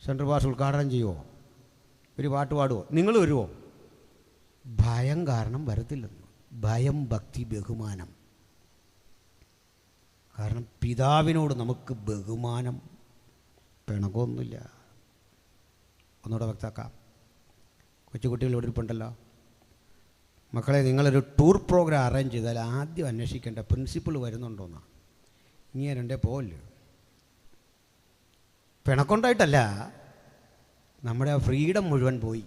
സെൻട്രൽ പാസ് ഉദ്ഘാടനം ചെയ്യുമോ? ഒരു പാട്ട് പാടുമോ? നിങ്ങൾ വരുമോ? ഭയം കാരണം വരത്തില്ലെന്ന്. ഭയം, ഭക്തി, ബഹുമാനം. കാരണം പിതാവിനോട് നമുക്ക് ബഹുമാനം, പിണക്കമൊന്നുമില്ല. ഒന്നുകൂടെ വ്യക്തമാക്കാം. കൊച്ചുകുട്ടികൾ ഇവിടെ ഇരിപ്പുണ്ടല്ലോ. മക്കളെ, നിങ്ങളൊരു ടൂർ പ്രോഗ്രാം അറേഞ്ച് ചെയ്താൽ ആദ്യം അന്വേഷിക്കേണ്ട പ്രിൻസിപ്പൾ വരുന്നുണ്ടോയെന്നാണ്. ഇങ്ങനെ രണ്ടേ പോവല്ലോ. പിണക്കൊണ്ടായിട്ടല്ല, നമ്മുടെ ആ ഫ്രീഡം മുഴുവൻ പോയി.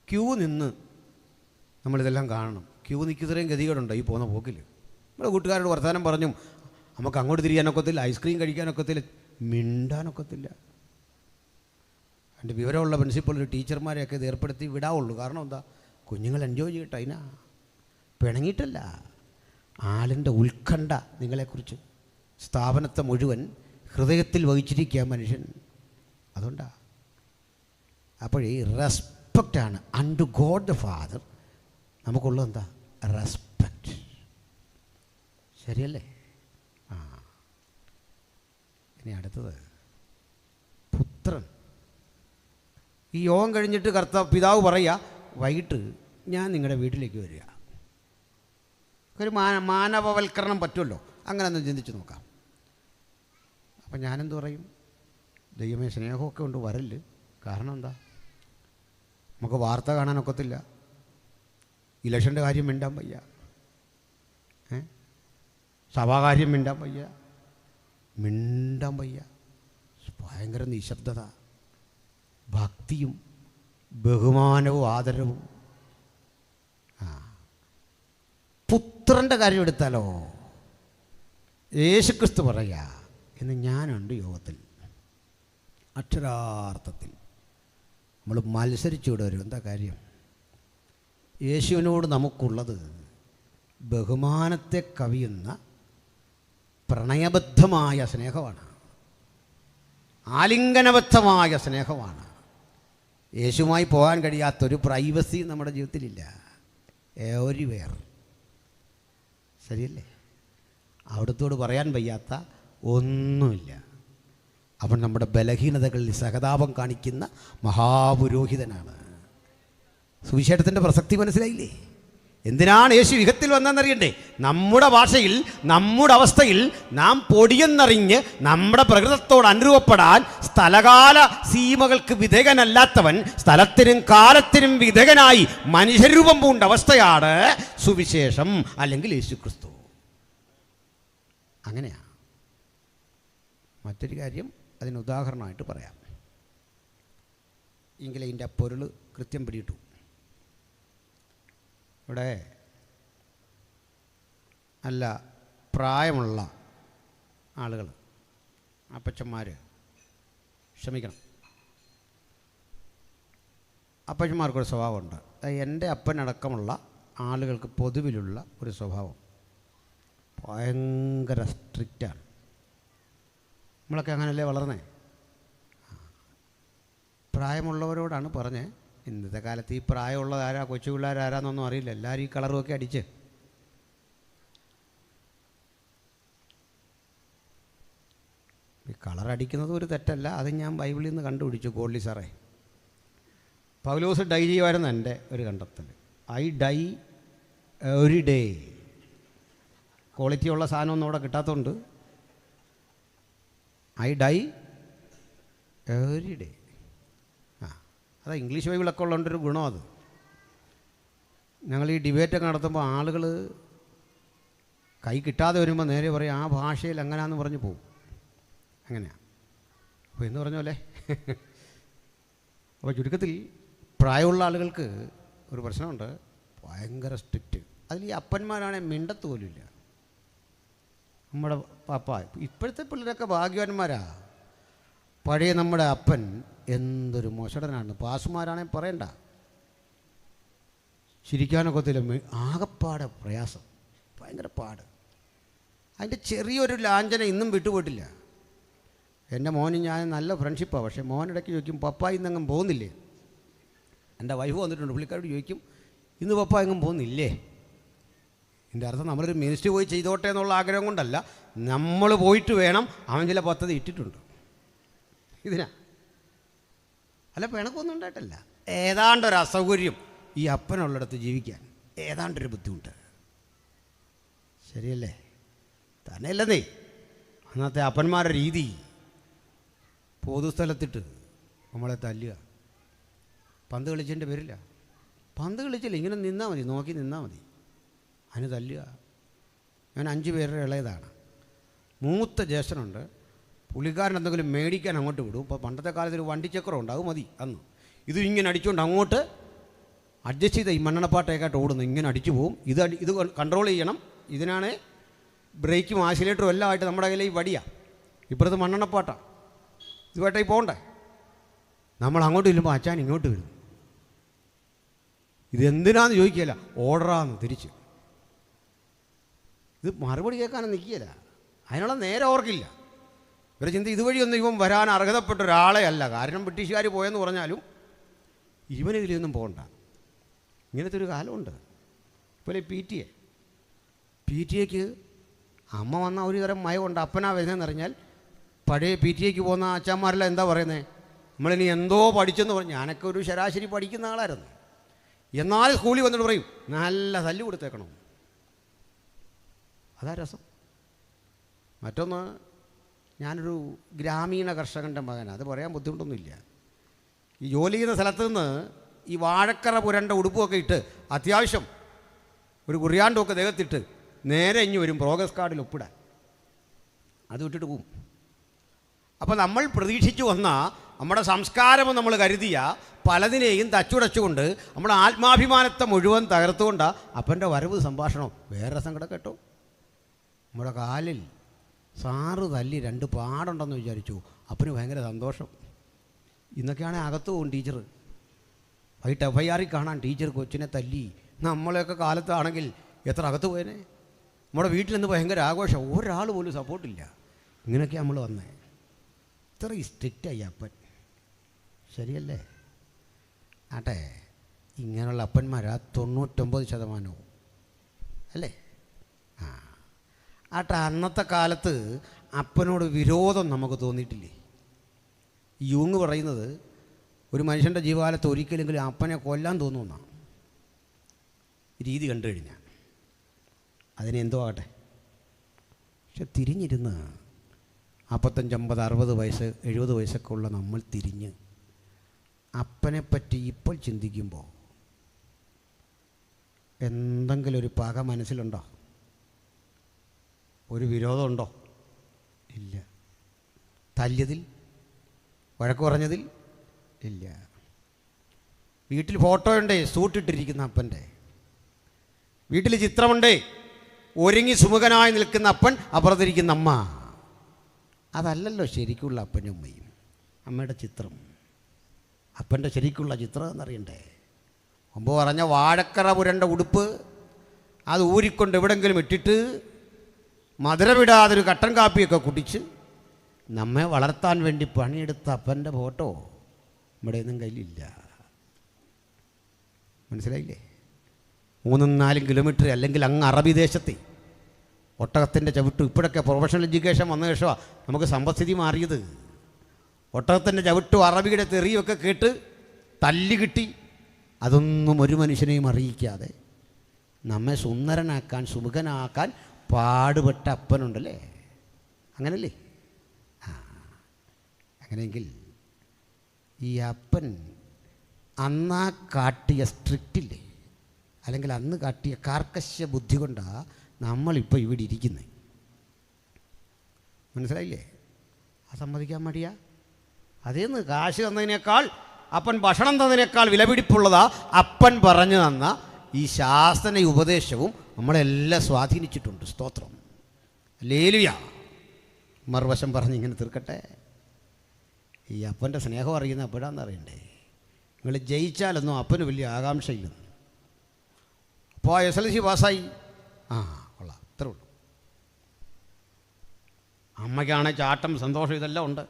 ക്യൂ നിന്ന് നമ്മളിതെല്ലാം കാണണം. ക്യൂ നിൽക്കുന്നത്രയും ഗതികേടുണ്ടോ ഈ പോകുന്ന പോക്കിൽ? നമ്മുടെ കൂട്ടുകാരോട് വർത്തമാനം പറഞ്ഞും നമുക്ക് അങ്ങോട്ട് തിരിയാനൊക്കത്തില്ല, ഐസ്ക്രീം കഴിക്കാനൊക്കത്തില്ല, മിണ്ടാനൊക്കത്തില്ല. അതിൻ്റെ വിവരമുള്ള പ്രിൻസിപ്പൾ ടീച്ചർമാരെയൊക്കെ ഇത് ഏർപ്പെടുത്തി വിടാവുള്ളൂ. കാരണം എന്താ? കുഞ്ഞുങ്ങൾ എൻജോയ് ചെയ്യട്ടെ. അതിനാ, പിണങ്ങിയിട്ടല്ല. ആളിൻ്റെ ഉത്കണ്ഠ നിങ്ങളെക്കുറിച്ച് സ്ഥാപനത്തെ മുഴുവൻ ഹൃദയത്തിൽ വഹിച്ചിരിക്കുക മനുഷ്യൻ. അതുകൊണ്ടാണ്. അപ്പോഴേ റെസ്പെക്റ്റാണ് അണ്ടു ഗോഡ് ദ ഫാദർ. നമുക്കുള്ളത് എന്താ? റെസ്പെക്റ്റ്. ശരിയല്ലേ? ഇനി അടുത്തത് പുത്രൻ. ഈ യോഗം കഴിഞ്ഞിട്ട് പിതാവ് പറയുക, വൈകിട്ട് ഞാൻ നിങ്ങളുടെ വീട്ടിലേക്ക് വരിക. ഒരു മാനവവൽക്കരണം പറ്റുമല്ലോ, അങ്ങനെ ഒന്ന് ചിന്തിച്ച് നോക്കാം. അപ്പം ഞാനെന്ത് പറയും? ദൈവമേ, സ്നേഹമൊക്കെ ഉണ്ട്, വരല്. കാരണം എന്താ? നമുക്ക് വാർത്ത കാണാനൊക്കത്തില്ല, ഇലക്ഷൻ്റെ കാര്യം മിണ്ടാൻ വയ്യ, സഭാകാര്യം മിണ്ടാൻ വയ്യ, ഭയങ്കര നിശബ്ദത, ഭക്തിയും ബഹുമാനവും ആദരവും. പുത്രൻ്റെ കാര്യം എടുത്താലോ, യേശുക്രിസ്തു പറയുക, എന്ന് ഞാനുണ്ട് യോഗത്തിൽ. അക്ഷരാർത്ഥത്തിൽ നമ്മൾ മത്സരിച്ചുകൂടെ വരും. എന്താ കാര്യം? യേശുവിനോട് നമുക്കുള്ളത് ബഹുമാനത്തെ കവിയുന്ന പ്രണയബദ്ധമായ സ്നേഹമാണ്, ആലിംഗനബദ്ധമായ സ്നേഹമാണ്. യേശുവുമായി പോകാൻ കഴിയാത്തൊരു പ്രൈവസി നമ്മുടെ ജീവിതത്തിലില്ല. എവരിവെയർ. ശരിയല്ലേ? അവിടത്തോട് പറയാൻ വയ്യാത്ത ഒന്നുമില്ല. അവൻ നമ്മുടെ ബലഹീനതകളിൽ സഹതാപം കാണിക്കുന്ന മഹാപുരോഹിതനാണ്. സുവിശേഷത്തിൻ്റെ പ്രസക്തി മനസ്സിലായില്ലേ? എന്തിനാണ് യേശു യുഗത്തിൽ വന്നതെന്നറിയണ്ടേ? നമ്മുടെ ഭാഷയിൽ, നമ്മുടെ അവസ്ഥയിൽ നാം പൊടിയെന്നറിഞ്ഞ് നമ്മുടെ പ്രകൃതത്തോട് അനുരൂപപ്പെടാൻ സ്ഥലകാല സീമകൾക്ക് വിധേയനല്ലാത്തവൻ സ്ഥലത്തിനും കാലത്തിനും വിധേയനായി മനുഷ്യരൂപം പൂണ്ട അവസ്ഥയാണ് സുവിശേഷം, അല്ലെങ്കിൽ യേശുക്രിസ്തു. അങ്ങനെയാണ്. മറ്റൊരു കാര്യം അതിന് ഉദാഹരണമായിട്ട് പറയാം, എങ്കിലും ഇതിൻ്റെ പൊരുൾ കൃത്യം പിടിയിട്ടു. ഇവിടെ നല്ല പ്രായമുള്ള ആളുകൾ, അപ്പച്ചന്മാർ, ക്ഷമിക്കണം, അപ്പച്ചന്മാർക്കൊരു സ്വഭാവമുണ്ട്. എൻ്റെ അപ്പനടക്കമുള്ള ആളുകൾക്ക് പൊതുവിലുള്ള ഒരു സ്വഭാവം, ഭയങ്കര സ്ട്രിക്റ്റാണ്. നമ്മളൊക്കെ അങ്ങനെയല്ലേ വളർന്നേ? പ്രായമുള്ളവരോടാണ് പറഞ്ഞേ. ഇന്നത്തെ കാലത്ത് ഈ പ്രായമുള്ളത് ആരാ, കൊച്ചു പിള്ളേരാരാന്നൊന്നും അറിയില്ല. എല്ലാവരും ഈ കളറുമൊക്കെ അടിച്ച്. ഈ കളറടിക്കുന്നത് ഒരു തെറ്റല്ല, അത് ഞാൻ ബൈബിളിൽ നിന്ന് കണ്ടുപിടിച്ചു. ഗോൾഡി സാറേ, പൗലോസ് ഡൈ ചെയ്യുമായിരുന്നു എൻ്റെ ഒരു കണ്ടെത്തൽ. I die every day. ക്വാളിറ്റിയുള്ള സാധനമൊന്നും അവിടെ കിട്ടാത്തതുകൊണ്ട് ഐ ഡൈ എവരി ഡേ. അതാ ഇംഗ്ലീഷ് ബൈബിളൊക്കെ ഉള്ളതുകൊണ്ടൊരു ഗുണം. അത് ഞങ്ങൾ ഈ ഡിബേറ്റൊക്കെ നടത്തുമ്പോൾ ആളുകൾ കൈ കിട്ടാതെ വരുമ്പോൾ നേരെ പറയും ആ ഭാഷയിൽ എങ്ങനെയാണെന്ന് പറഞ്ഞ് പോവും. അങ്ങനെയാണ്. അപ്പോൾ എന്ന് പറഞ്ഞ പോലെ അപ്പോൾ ചുരുക്കത്തിൽ പ്രായമുള്ള ആളുകൾക്ക് ഒരു പ്രശ്നമുണ്ട്, ഭയങ്കര സ്ട്രിക്റ്റ്. അതിൽ ഈ അപ്പന്മാരാണെങ്കിൽ മിണ്ടത്ത് പോലുമില്ല. നമ്മുടെ പാപ്പ, ഇപ്പോഴത്തെ പിള്ളേരൊക്കെ ഭാഗ്യവാന്മാരാ. പഴയ നമ്മുടെ അപ്പൻ എന്തൊരു മോശടനാണ്. പാസുമാരാണെങ്കിൽ പറയണ്ട, ചിരിക്കാനൊക്കത്തില്ല. ആകെപ്പാടെ പ്രയാസം, ഭയങ്കര പാട്. അതിൻ്റെ ചെറിയൊരു ലാഞ്ചന ഇന്നും വിട്ടുപോയിട്ടില്ല. എൻ്റെ മോനും ഞാൻ നല്ല ഫ്രണ്ട്ഷിപ്പാണ്. പക്ഷേ മോനിടയ്ക്ക് ചോദിക്കും, പപ്പ ഇന്നെങ്ങും പോകുന്നില്ലേ? എൻ്റെ വൈഫ് വന്നിട്ടുണ്ട്, പുള്ളിക്കാരോട് ചോദിക്കും, ഇന്ന് പപ്പ എങ്ങും പോകുന്നില്ലേ? എൻ്റെ അർത്ഥം നമ്മളൊരു മിനിസ്റ്ററി പോയി ചെയ്തോട്ടെ എന്നുള്ള ആഗ്രഹം കൊണ്ടല്ല, നമ്മൾ പോയിട്ട് വേണം. അവൻ ചില പദ്ധതി ഇട്ടിട്ടുണ്ട് ഇതിനാ. അല്ല, പിണക്കൊന്നും ഉണ്ടായിട്ടല്ല. ഏതാണ്ടൊരു അസൗകര്യം ഈ അപ്പനുള്ളിടത്ത് ജീവിക്കാൻ, ഏതാണ്ടൊരു ബുദ്ധിമുട്ട്. ശരിയല്ലേ? തന്നെയല്ലേ അന്നത്തെ അപ്പന്മാരുടെ രീതി? പൊതുസ്ഥലത്തിട്ട് നമ്മളെ തല്ലുക. പന്ത് കളിച്ചതിൻ്റെ പേരില്ല. പന്ത് കളിച്ചില്ല, ഇങ്ങനെ നിന്നാൽ മതി, നോക്കി നിന്നാൽ മതി, അതിന് തല്ലുക. ഞാൻ 5 പേരുടെ ഇളയതാണ്. മൂത്ത ജ്യേഷ്ഠനുണ്ട്, പുള്ളിക്കാരൻ എന്തെങ്കിലും മേടിക്കാൻ അങ്ങോട്ട് വിടും. ഇപ്പോൾ പണ്ടത്തെ കാലത്ത് ഒരു വണ്ടിച്ചക്രം ഉണ്ടാകും, മതി അന്ന്. ഇത് ഇങ്ങനെ അടിച്ചുകൊണ്ട് അങ്ങോട്ട് അഡ്ജസ്റ്റ് ചെയ്ത ഈ മണ്ണെണ്ണപ്പാട്ടേക്കായിട്ട് ഓടുന്നു, ഇങ്ങനെ അടിച്ചു പോവും. ഇത് കൺട്രോൾ ചെയ്യണം. ഇതിനാണ് ബ്രേക്കും ആക്സിലേറ്ററും എല്ലാം ആയിട്ട് നമ്മുടെ കയ്യിൽ ഈ വടിയാണ്. ഇപ്പുറത്ത് മണ്ണെണ്ണപ്പാട്ടാണ്, ഇതുമായിട്ടായി പോകണ്ടേ. നമ്മൾ അങ്ങോട്ട് ചെല്ലുമ്പോൾ അച്ഛൻ ഇങ്ങോട്ട് വരും. ഇതെന്തിനാന്ന് ചോദിക്കുകയില്ല, ഓർഡറാന്ന് തിരിച്ച്. ഇത് മറുപടി കേൾക്കാനും നിൽക്കുകയില്ല, അതിനുള്ള നേരെ ഓർക്കില്ല. ഇവരെ ചിന്ത ഇതുവഴിയൊന്നും ഇവൻ വരാൻ അർഹതപ്പെട്ട ഒരാളെ അല്ല. കാരണം ബ്രിട്ടീഷുകാർ പോയെന്ന് പറഞ്ഞാലും ഇവനിതിലൊന്നും പോകണ്ട. ഇങ്ങനത്തെ ഒരു കാലമുണ്ട്. ഇപ്പോൾ പി ടി എക്ക് അമ്മ വന്ന ഒരു തരം മയമുണ്ട്. അപ്പനാ വരുന്നതെന്ന് അറിഞ്ഞാൽ പഴയ PTA പോകുന്ന അച്ഛന്മാരെല്ലാം എന്താ പറയുന്നത്, നമ്മളിനി എന്തോ പഠിച്ചെന്ന് പറഞ്ഞു. ഞാനൊക്കെ ഒരു ശരാശരി പഠിക്കുന്ന ആളായിരുന്നു. എന്നാൽ സ്കൂളിൽ വന്നിട്ട് പറയും നല്ല തല്ല് കൊടുത്തേക്കണം. അതാ രസം. മറ്റൊന്ന്, ഞാനൊരു ഗ്രാമീണ കർഷകൻ്റെ മകനാണ്. അത് പറയാൻ ബുദ്ധിമുട്ടൊന്നുമില്ല. ഈ ജോലി ചെയ്യുന്ന സ്ഥലത്ത് നിന്ന് ഈ വാഴക്കറ പുരണ്ട ഉടുപ്പൊക്കെ ഇട്ട് അത്യാവശ്യം ഒരു കുറിയാണ്ടൊക്കെ ദേഹത്തിട്ട് നേരെ ഇഞ്ഞ് വരും പ്രോഗ്രസ് കാർഡിൽ ഒപ്പിടാൻ. അത് വിട്ടിട്ട് പോവും. അപ്പോൾ നമ്മൾ പ്രതീക്ഷിച്ചു വന്ന നമ്മുടെ സംസ്കാരമെന്ന് നമ്മൾ കരുതിയ പലതിനെയും തച്ചുടച്ചുകൊണ്ട് നമ്മുടെ ആത്മാഭിമാനത്തെ മുഴുവൻ തകർത്തുകൊണ്ടാണ് അപ്പൻ്റെ വരവ് സംഭാഷണം. വേറെ സങ്കടം കേട്ടോ, നമ്മുടെ കാലിൽ സാറ് തല്ലി 2 പാടുണ്ടെന്ന് വിചാരിച്ചു. അപ്പന് ഭയങ്കര സന്തോഷം. ഇന്നൊക്കെയാണെങ്കിൽ അകത്ത് പോകും ടീച്ചർ. വൈകിട്ട് FIR കാണാൻ ടീച്ചർ കൊച്ചിനെ തല്ലി. നമ്മളെയൊക്കെ കാലത്താണെങ്കിൽ എത്ര അകത്ത് പോയേനെ. നമ്മുടെ വീട്ടിൽ നിന്ന് ഭയങ്കര ആഘോഷം, ഒരാൾ പോലും സപ്പോർട്ടില്ല. ഇങ്ങനെയൊക്കെ നമ്മൾ വന്നേ. ഇത്ര സ്ട്രിക്റ്റായി അപ്പൻ. ശരിയല്ലേ? ആട്ടെ, ഇങ്ങനെയുള്ള അപ്പന്മാരാ 99% അല്ലേ? ആട്ടെ, അന്നത്തെ കാലത്ത് അപ്പനോട് വിരോധം നമുക്ക് തോന്നിയിട്ടില്ലേ? യൂങ് പറയുന്നത് ഒരു മനുഷ്യൻ്റെ ജീവകാലത്ത് ഒരിക്കലെങ്കിലും അപ്പനെ കൊല്ലാൻ തോന്നുമെന്നാണ് രീതി കണ്ടു കഴിഞ്ഞാൽ. അതിനെന്തോ ആകട്ടെ, പക്ഷെ തിരിഞ്ഞിരുന്ന് 45, 50, 60 വയസ്സ് 70 വയസ്സൊക്കെ ഉള്ള നമ്മൾ തിരിഞ്ഞ് അപ്പനെപ്പറ്റി ഇപ്പോൾ ചിന്തിക്കുമ്പോൾ എന്തെങ്കിലും ഒരു പക മനസ്സിലുണ്ടോ? ഒരു വിരോധമുണ്ടോ? ഇല്ല. തല്ലിയതിൽ, വഴക്ക് പറഞ്ഞതിൽ ഇല്ല. വീട്ടിൽ ഫോട്ടോ ഉണ്ടേ സൂട്ടിട്ടിരിക്കുന്ന അപ്പൻ്റെ, വീട്ടിൽ ചിത്രമുണ്ടേ ഒരുങ്ങി സുമുഖനായി നിൽക്കുന്ന അപ്പൻ, അപ്പുറത്തിരിക്കുന്ന അമ്മ. അതല്ലല്ലോ ശരിക്കുള്ള അപ്പനും അമ്മയും. അമ്മയുടെ ചിത്രം, അപ്പൻ്റെ ശരിക്കുള്ള ചിത്രം എന്നറിയണ്ടേ? മുമ്പ് പറഞ്ഞ വാഴക്കറ പുരണ്ട ഉടുപ്പ് അത് ഊരിക്കൊണ്ട് എവിടെങ്കിലും ഇട്ടിട്ട് മധുരമിടാതൊരു കട്ടൻ കാപ്പിയൊക്കെ കുടിച്ച് നമ്മെ വളർത്താൻ വേണ്ടി പണിയെടുത്ത അപ്പൻ്റെ ഫോട്ടോ നമ്മുടെ ഒന്നും കയ്യിലില്ല. മനസ്സിലായില്ലേ? 3-4 കിലോമീറ്റർ അല്ലെങ്കിൽ അങ്ങ് അറബി ദേശത്തെ ഒട്ടകത്തിൻ്റെ ചവിട്ട്. ഇപ്പോഴൊക്കെ പ്രൊഫഷണൽ എഡ്യൂക്കേഷൻ വന്ന ശേഷമാണ് നമുക്ക് സമ്പദ്സ്ഥിതി മാറിയത്. ഒട്ടകത്തിൻ്റെ ചവിട്ടും അറബിയുടെ തെറിയൊക്കെ കേട്ട് തല്ലി കിട്ടി. അതൊന്നും ഒരു മനുഷ്യനെയും അറിയിക്കാതെ നമ്മെ സുന്ദരനാക്കാൻ, സുമുഖനാക്കാൻ പാടുപെട്ട അപ്പനുണ്ടല്ലേ? അങ്ങനല്ലേ? അങ്ങനെയെങ്കിൽ ഈ അപ്പൻ അന്നാ കാട്ടിയ സ്ട്രിക്റ്റില്ലേ, അല്ലെങ്കിൽ അന്ന് കാട്ടിയ കാർക്കശ്യ ബുദ്ധി കൊണ്ടാണ് നമ്മളിപ്പോൾ ഇവിടെ ഇരിക്കുന്നത്. മനസ്സിലായില്ലേ? അത് സമ്മതിക്കാൻ മടിയാ? അതേന്ന് കാശ് തന്നതിനേക്കാൾ, അപ്പൻ ഭക്ഷണം തന്നതിനേക്കാൾ വിലപിടിപ്പുള്ളതാ അപ്പൻ പറഞ്ഞു തന്ന ഈ ശാസന ഉപദേശവും നമ്മളെല്ലാം സ്വാധീനിച്ചിട്ടുണ്ട്. സ്തോത്രം, ഹല്ലേലൂയ. മറുവശം പറഞ്ഞ് ഇങ്ങനെ തീർക്കട്ടെ. ഈ അപ്പൻ്റെ സ്നേഹം അറിയുന്ന എപ്പോഴാണെന്ന് അറിയണ്ടേ? നിങ്ങൾ ജയിച്ചാലൊന്നും അപ്പന് വലിയ ആകാംക്ഷയില്ലെന്ന്. അപ്പോൾ SLC പാസ്സായി, കൊള്ളാം, ഇത്രേ ഉള്ളൂ. അമ്മയ്ക്കാണെ ചാട്ടം, സന്തോഷം, ഇതെല്ലാം ഉണ്ട്.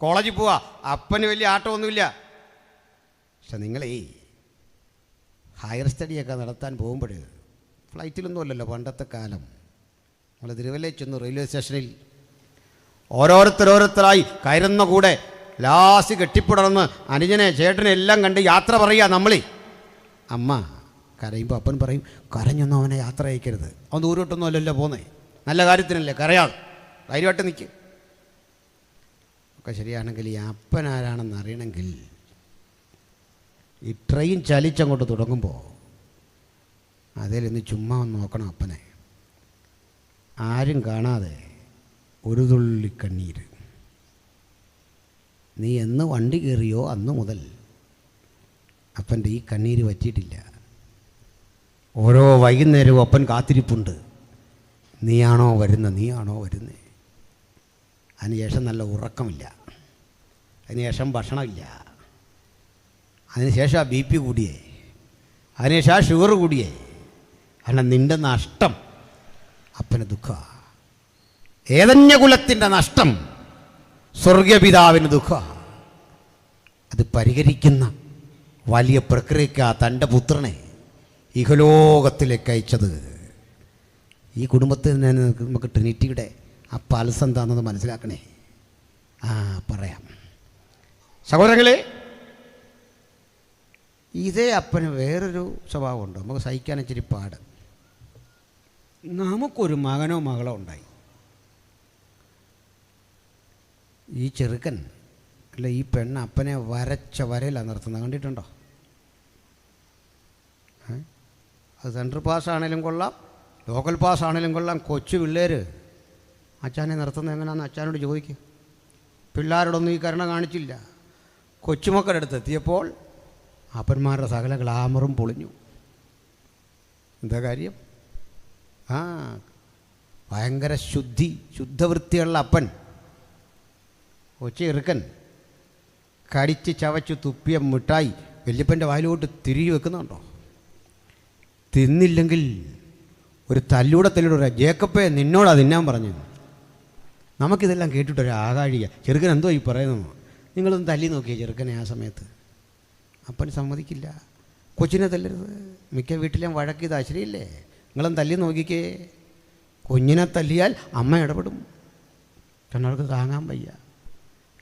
കോളേജിൽ പോവാ, അപ്പന് വലിയ ആട്ടമൊന്നുമില്ല. പക്ഷെ നിങ്ങളേ ഹയർ സ്റ്റഡിയൊക്കെ നടത്താൻ പോകുമ്പോൾ ഫ്ലൈറ്റിലൊന്നും അല്ലല്ലോ പണ്ടത്തെ കാലം. നമ്മൾ തിരുവല്ലയിൽ ചെന്നു, റെയിൽവേ സ്റ്റേഷനിൽ ഓരോരുത്തരായി കയറുന്ന കൂടെ ലാസ്റ്റ് കെട്ടിപ്പിടർന്ന് അനുജനെ ചേട്ടനെ എല്ലാം കണ്ട് യാത്ര പറയുക നമ്മളെ. അമ്മ കരയുമ്പോൾ അപ്പൻ പറയും, കരഞ്ഞൊന്നും അവനെ യാത്ര അയക്കരുത്, അവൻ ദൂരോട്ടൊന്നും അല്ലല്ലോ പോകുന്നേ, നല്ല കാര്യത്തിനല്ലേ, കരയാതെ ധൈര്യമായിട്ട് നിൽക്കും. ഒക്കെ ശരിയാണെങ്കിൽ ഈ അപ്പൻ ആരാണെന്ന് അറിയണമെങ്കിൽ ഈ ട്രെയിൻ ചലിച്ചങ്ങോട്ട് തുടങ്ങുമ്പോൾ അതിലൊന്ന് ചുമ്മാ ഒന്ന് നോക്കണം അപ്പനെ. ആരും കാണാതെ ഒരു തുള്ളി കണ്ണീര്. നീ എന്ന് വണ്ടി കയറിയോ അന്ന് മുതൽ അപ്പൻ്റെ ഈ കണ്ണീര് വറ്റിയിട്ടില്ല. ഓരോ വൈകുന്നേരവും അപ്പൻ കാത്തിരിപ്പുണ്ട്. നീയാണോ വരുന്നത്. അതിനുശേഷം നല്ല ഉറക്കമില്ല, അതിനുശേഷം ഭക്ഷണമില്ല, അതിനുശേഷം ആ BP കൂടിയേ, അതിനുശേഷം ആ ഷുഗർ കൂടിയേ. കാരണം നിൻ്റെ നഷ്ടം അപ്പന് ദുഃഖമാണ്. ഏതന്യകുലത്തിൻ്റെ നഷ്ടം സ്വർഗപിതാവിന് ദുഃഖമാണ്. അത് പരിഹരിക്കുന്ന വലിയ പ്രക്രിയയ്ക്ക് തൻ്റെ പുത്രനെ ഇഹലോകത്തിലേക്ക് അയച്ചത്. ഈ കുടുംബത്തിൽ നിന്ന് നമുക്ക് ട്രിനിറ്റിയുടെ ആ പൾസ് എന്താണെന്ന് മനസ്സിലാക്കണേ. പറയാം. സഹോദരങ്ങളെ, ഇതേ അപ്പന് വേറൊരു സ്വഭാവമുണ്ട്, നമുക്ക് സഹിക്കാൻ ഇച്ചിരി പാട്. നമുക്കൊരു മകനോ മകളോ ഉണ്ടായി. ഈ ചെറുക്കൻ അല്ല ഈ പെണ്ണ് അപ്പനെ വരച്ച വരയിലാണ് നിർത്തുന്നത്. കണ്ടിട്ടുണ്ടോ? അത് സെൻട്രൽ പാസ്സാണേലും കൊള്ളാം, ലോക്കൽ പാസ്സാണേലും കൊള്ളാം. കൊച്ചു പിള്ളേർ അച്ഛനെ നിർത്തുന്നത് എങ്ങനെയാണെന്ന് അച്ഛനോട് ചോദിക്കും. പിള്ളേരോടൊന്നും ഈ കരുണ കാണിച്ചില്ല. കൊച്ചുമക്കളുടെ അടുത്ത് എത്തിയപ്പോൾ അപ്പന്മാരുടെ സകല ഗ്ലാമറും പൊളിഞ്ഞു. എന്താ കാര്യം? ഭയങ്കര ശുദ്ധവൃത്തിയുള്ള അപ്പൻ കൊച്ചു ചെറുക്കൻ കടിച്ച് ചവച്ച് തുപ്പിയ മിഠായി വല്യപ്പൻ്റെ വായിലോട്ട് തിരികെ വെക്കുന്നുണ്ടോ? തിന്നില്ലെങ്കിൽ ഒരു തല്ലൂടെ ജേക്കപ്പേ നിന്നോടാ തിന്നാൻ പറഞ്ഞു. നമുക്കിതെല്ലാം കേട്ടിട്ടൊരു ആകാഴിക. ചെറുക്കൻ എന്തോ ഈ പറയുന്നു? നിങ്ങളൊന്ന് തല്ലി നോക്കിയേ ചെറുക്കനെ. ആ സമയത്ത് അപ്പൻ സമ്മതിക്കില്ല. കൊച്ചിനെ തല്ലരുത്. മിക്ക വീട്ടിലും വഴക്കിത് ശരിയല്ലേ? നിങ്ങളൊന്ന് തല്ലി നോക്കിക്കേ. കുഞ്ഞിനെ തല്ലിയാൽ അമ്മ ഇടപെടും. കണ്ണവർക്ക് താങ്ങാൻ വയ്യ.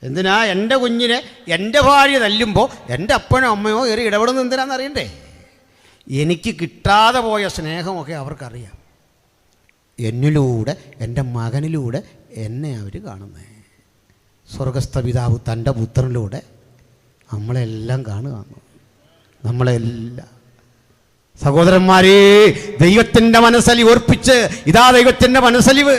എന്തിനാ എൻ്റെ കുഞ്ഞിനെ എൻ്റെ ഭാര്യ തല്ലുമ്പോൾ എൻ്റെ അപ്പനോ അമ്മയോ കയറി ഇടപെടുന്നത് എന്തിനാണെന്ന് അറിയണ്ടേ? എനിക്ക് കിട്ടാതെ പോയ സ്നേഹമൊക്കെ അവർക്കറിയാം. എന്നിലൂടെ, എൻ്റെ മകനിലൂടെ എന്നെ അവർ കാണുന്നേ. സ്വർഗസ്ഥ പിതാവ് തൻ്റെ പുത്രനിലൂടെ നമ്മളെല്ലാം കാണുകയാണ്. നമ്മളെല്ലാം സഹോദരന്മാരെ, ദൈവത്തിൻ്റെ മനസ്സലിവ് ഓർപ്പിച്ച് ഇതാ ദൈവത്തിൻ്റെ മനസ്സലിവ്.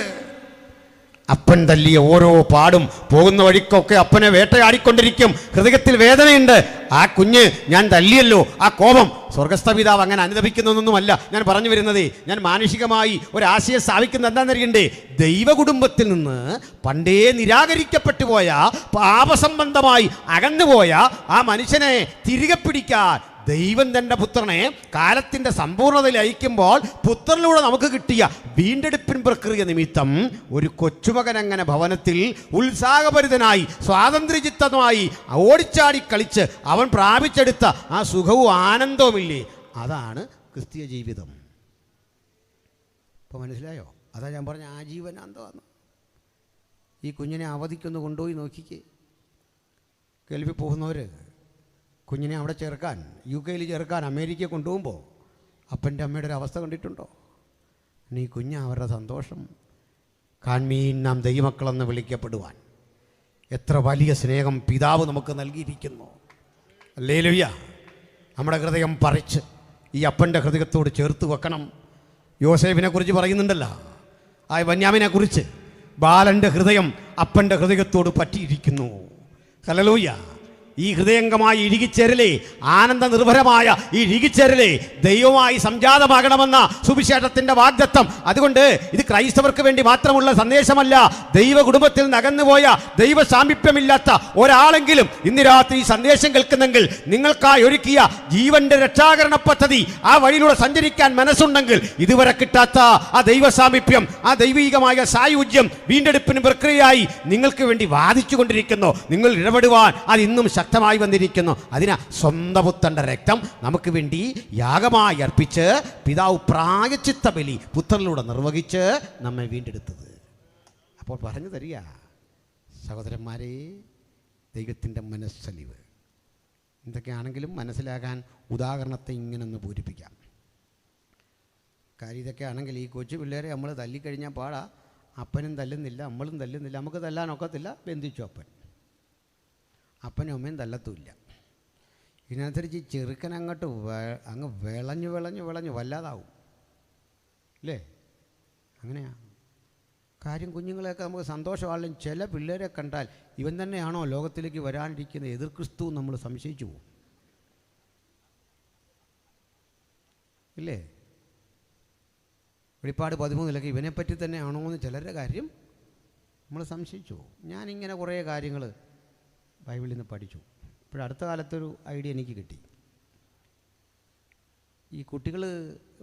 അപ്പൻ തല്ലിയ ഓരോ പാടും പോകുന്ന വഴിക്കൊക്കെ അപ്പനെ വേട്ടയാടിക്കൊണ്ടിരിക്കും. ഹൃദയത്തിൽ വേദനയുണ്ട്. ആ കുഞ്ഞ് ഞാൻ തല്ലിയല്ലോ, ആ കോപം. സ്വർഗസ്ഥ പിതാവ് അങ്ങനെ അനുദപിക്കുന്നതൊന്നുമല്ല ഞാൻ പറഞ്ഞു വരുന്നത്. ഞാൻ മാനുഷികമായി ഒരാശയം സ്ഥാപിക്കുന്നത് എന്താണെന്നറിയണ്ടേ? ദൈവകുടുംബത്തിൽ നിന്ന് പണ്ടേ നിരാകരിക്കപ്പെട്ടു പോയ, പാപസംബന്ധമായി അകന്നുപോയ ആ മനുഷ്യനെ തിരികെ പിടിക്കാൻ ദൈവം തൻ്റെ പുത്രനെ കാലത്തിൻ്റെ സമ്പൂർണ്ണതയിൽ അയക്കുമ്പോൾ പുത്രനിലൂടെ നമുക്ക് കിട്ടിയ വീണ്ടെടുപ്പിൻ പ്രക്രിയ നിമിത്തം ഒരു കൊച്ചുമകൻ അങ്ങനെ ഭവനത്തിൽ ഉത്സാഹഭരിതനായി സ്വാതന്ത്ര്യചിത്തമായി ഓടിച്ചാടി കളിച്ച് അവൻ പ്രാപിച്ചെടുത്ത ആ സുഖവും ആനന്ദവുമില്ലേ, അതാണ് ക്രിസ്തീയ ജീവിതം. ഇപ്പോൾ മനസ്സിലായോ? അതാ ഞാൻ പറഞ്ഞ ആജീവനാന്തമാണ്. ഈ കുഞ്ഞിനെ അവധിക്കൊന്ന് കൊണ്ടുപോയി നോക്കിക്കേ. കേൾവി പോകുന്നവർ കുഞ്ഞിനെ അവിടെ ചേർക്കാൻ, UK ചേർക്കാൻ അമേരിക്കയിൽ കൊണ്ടുപോകുമ്പോൾ അപ്പൻ്റെ അമ്മയുടെ ഒരു അവസ്ഥ കണ്ടിട്ടുണ്ടോ? നീ കുഞ്ഞ് അവരുടെ സന്തോഷം. കാൺമീൻ നാം ദൈവമക്കളെന്ന് വിളിക്കപ്പെടുവാൻ എത്ര വലിയ സ്നേഹം പിതാവ് നമുക്ക് നൽകിയിരിക്കുന്നു. ഹല്ലേലൂയ. നമ്മുടെ ഹൃദയം പറിച്ച് ഈ അപ്പൻ്റെ ഹൃദയത്തോട് ചേർത്ത് വെക്കണം. യോസേഫിനെ കുറിച്ച് പറയുന്നുണ്ടല്ലോ, ആ ബന്യാമിനെ കുറിച്ച്. ബാലൻ്റെ ഹൃദയം അപ്പൻ്റെ ഹൃദയത്തോട് പറ്റിയിരിക്കുന്നു. ഹല്ലേലൂയ. ഈ ഹൃദയംഗമായി ഇഴുകിച്ചേരലേ, ആനന്ദ നിർഭരമായ ഈ ഇഴുകിച്ചേരലേ ദൈവമായി സംജാതമാകണമെന്ന സുവിശേഷത്തിൻ്റെ വാഗ്ദത്തം. അതുകൊണ്ട് ഇത് ക്രൈസ്തവർക്ക് വേണ്ടി മാത്രമുള്ള സന്ദേശമല്ല. ദൈവ കുടുംബത്തിൽ നകന്നുപോയ, ദൈവ സാമീപ്യമില്ലാത്ത ഒരാളെങ്കിലും ഇന്ന് രാത്രി ഈ സന്ദേശം കേൾക്കുന്നെങ്കിൽ, നിങ്ങൾക്കായി ഒരുക്കിയ ജീവന്റെ രക്ഷാകരണ പദ്ധതി ആ വഴിയിലൂടെ സഞ്ചരിക്കാൻ മനസ്സുണ്ടെങ്കിൽ, ഇതുവരെ കിട്ടാത്ത ആ ദൈവ സാമീപ്യം, ആ ദൈവികമായ സായുജ്യം വീണ്ടെടുപ്പിന് പ്രക്രിയയായി നിങ്ങൾക്ക് വേണ്ടി വാദിച്ചു കൊണ്ടിരിക്കുന്നു. നിങ്ങൾ ഇടപെടുവാൻ അത് ഇന്നും ശക്തമായി വന്നിരിക്കുന്നു. അതിനാ സ്വന്തം പുത്രന്റെ രക്തം നമുക്ക് വേണ്ടി യാഗമായി അർപ്പിച്ച് പിതാവ് പ്രായശ്ചിത്ത ബലി പുത്രനിലൂടെ നിർവഹിച്ച് നമ്മെ വീണ്ടെടുത്തത്. അപ്പോൾ പറഞ്ഞു തരിക സഹോദരന്മാരെ, ദൈവത്തിൻ്റെ മനസ്സലിവ്. എന്തൊക്കെയാണെങ്കിലും മനസ്സിലാക്കാൻ ഉദാഹരണത്തെ ഇങ്ങനൊന്ന് പൂരിപ്പിക്കാം. കാര്യം ഇതൊക്കെ ആണെങ്കിൽ ഈ കൊച്ചു പിള്ളേരെ നമ്മൾ തല്ലിക്കഴിഞ്ഞാൽ പാടാ. അപ്പനും തല്ലുന്നില്ല, നമ്മളും തല്ലുന്നില്ല, നമുക്ക് തല്ലാനൊക്കത്തില്ല. ബന്ധിച്ചു അപ്പനും അമ്മയും തല്ലത്തുമില്ല. ഇതിനനുസരിച്ച് ഈ ചെറുക്കനങ്ങോട്ട് അങ്ങ് വിളഞ്ഞു വല്ലാതാവും അല്ലേ? അങ്ങനെയാ കാര്യം. കുഞ്ഞുങ്ങളെയൊക്കെ നമുക്ക് സന്തോഷമാണെങ്കിലും ചില പിള്ളേരെ കണ്ടാൽ ഇവൻ തന്നെയാണോ ലോകത്തിലേക്ക് വരാനിരിക്കുന്ന എതിർ ക്രിസ്തു നമ്മൾ സംശയിച്ചു പോകും ഇല്ലേ? വെളിപ്പാട് 13 ഇവനെപ്പറ്റി തന്നെയാണോ എന്ന് ചിലരുടെ കാര്യം നമ്മൾ സംശയിച്ചു പോകും. ഞാനിങ്ങനെ കുറേ കാര്യങ്ങൾ ബൈബിളിൽ നിന്ന് പഠിച്ചു. ഇപ്പോഴടുത്ത കാലത്തൊരു ഐഡിയ എനിക്ക് കിട്ടി. ഈ കുട്ടികൾ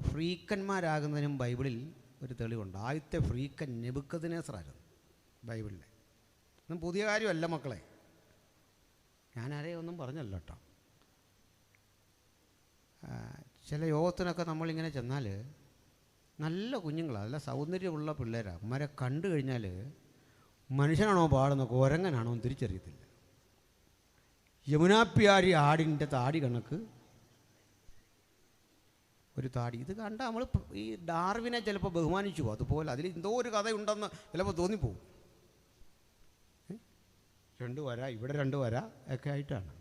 ഫ്രീക്കന്മാരാകുന്നതിനും ബൈബിളിൽ ഒരു തെളിവുണ്ട്. ആദ്യത്തെ ഫ്രീക്കൻ നെബൂഖദ്നേസറായിരുന്നു ബൈബിളിലെ. ഒന്നും പുതിയ കാര്യമല്ല മക്കളെ, ഞാനാരെയും ഒന്നും പറഞ്ഞല്ലോ കേട്ടോ. ചില യോഗത്തിനൊക്കെ നമ്മളിങ്ങനെ ചെന്നാൽ നല്ല കുഞ്ഞുങ്ങളാണ്, നല്ല സൗന്ദര്യമുള്ള പിള്ളേരാണ്. അമ്മരെ കണ്ടു കഴിഞ്ഞാൽ മനുഷ്യനാണോ പാടുന്ന കുരങ്ങനാണോ എന്ന് തിരിച്ചറിയത്തില്ല. യമുനാപ്യാരി ആടിൻ്റെ താടി കണക്ക് ഒരു താടി. ഇത് കണ്ട നമ്മൾ ഈ ഡാർവിനെ ചിലപ്പോൾ ബഹുമാനിച്ചു പോകും. അതുപോലെ അതിൽ എന്തോ ഒരു കഥയുണ്ടെന്ന് ചിലപ്പോൾ തോന്നിപ്പോവും. 2 വര ഇവിടെ 2 വര ഒക്കെ ആയിട്ടാണ്.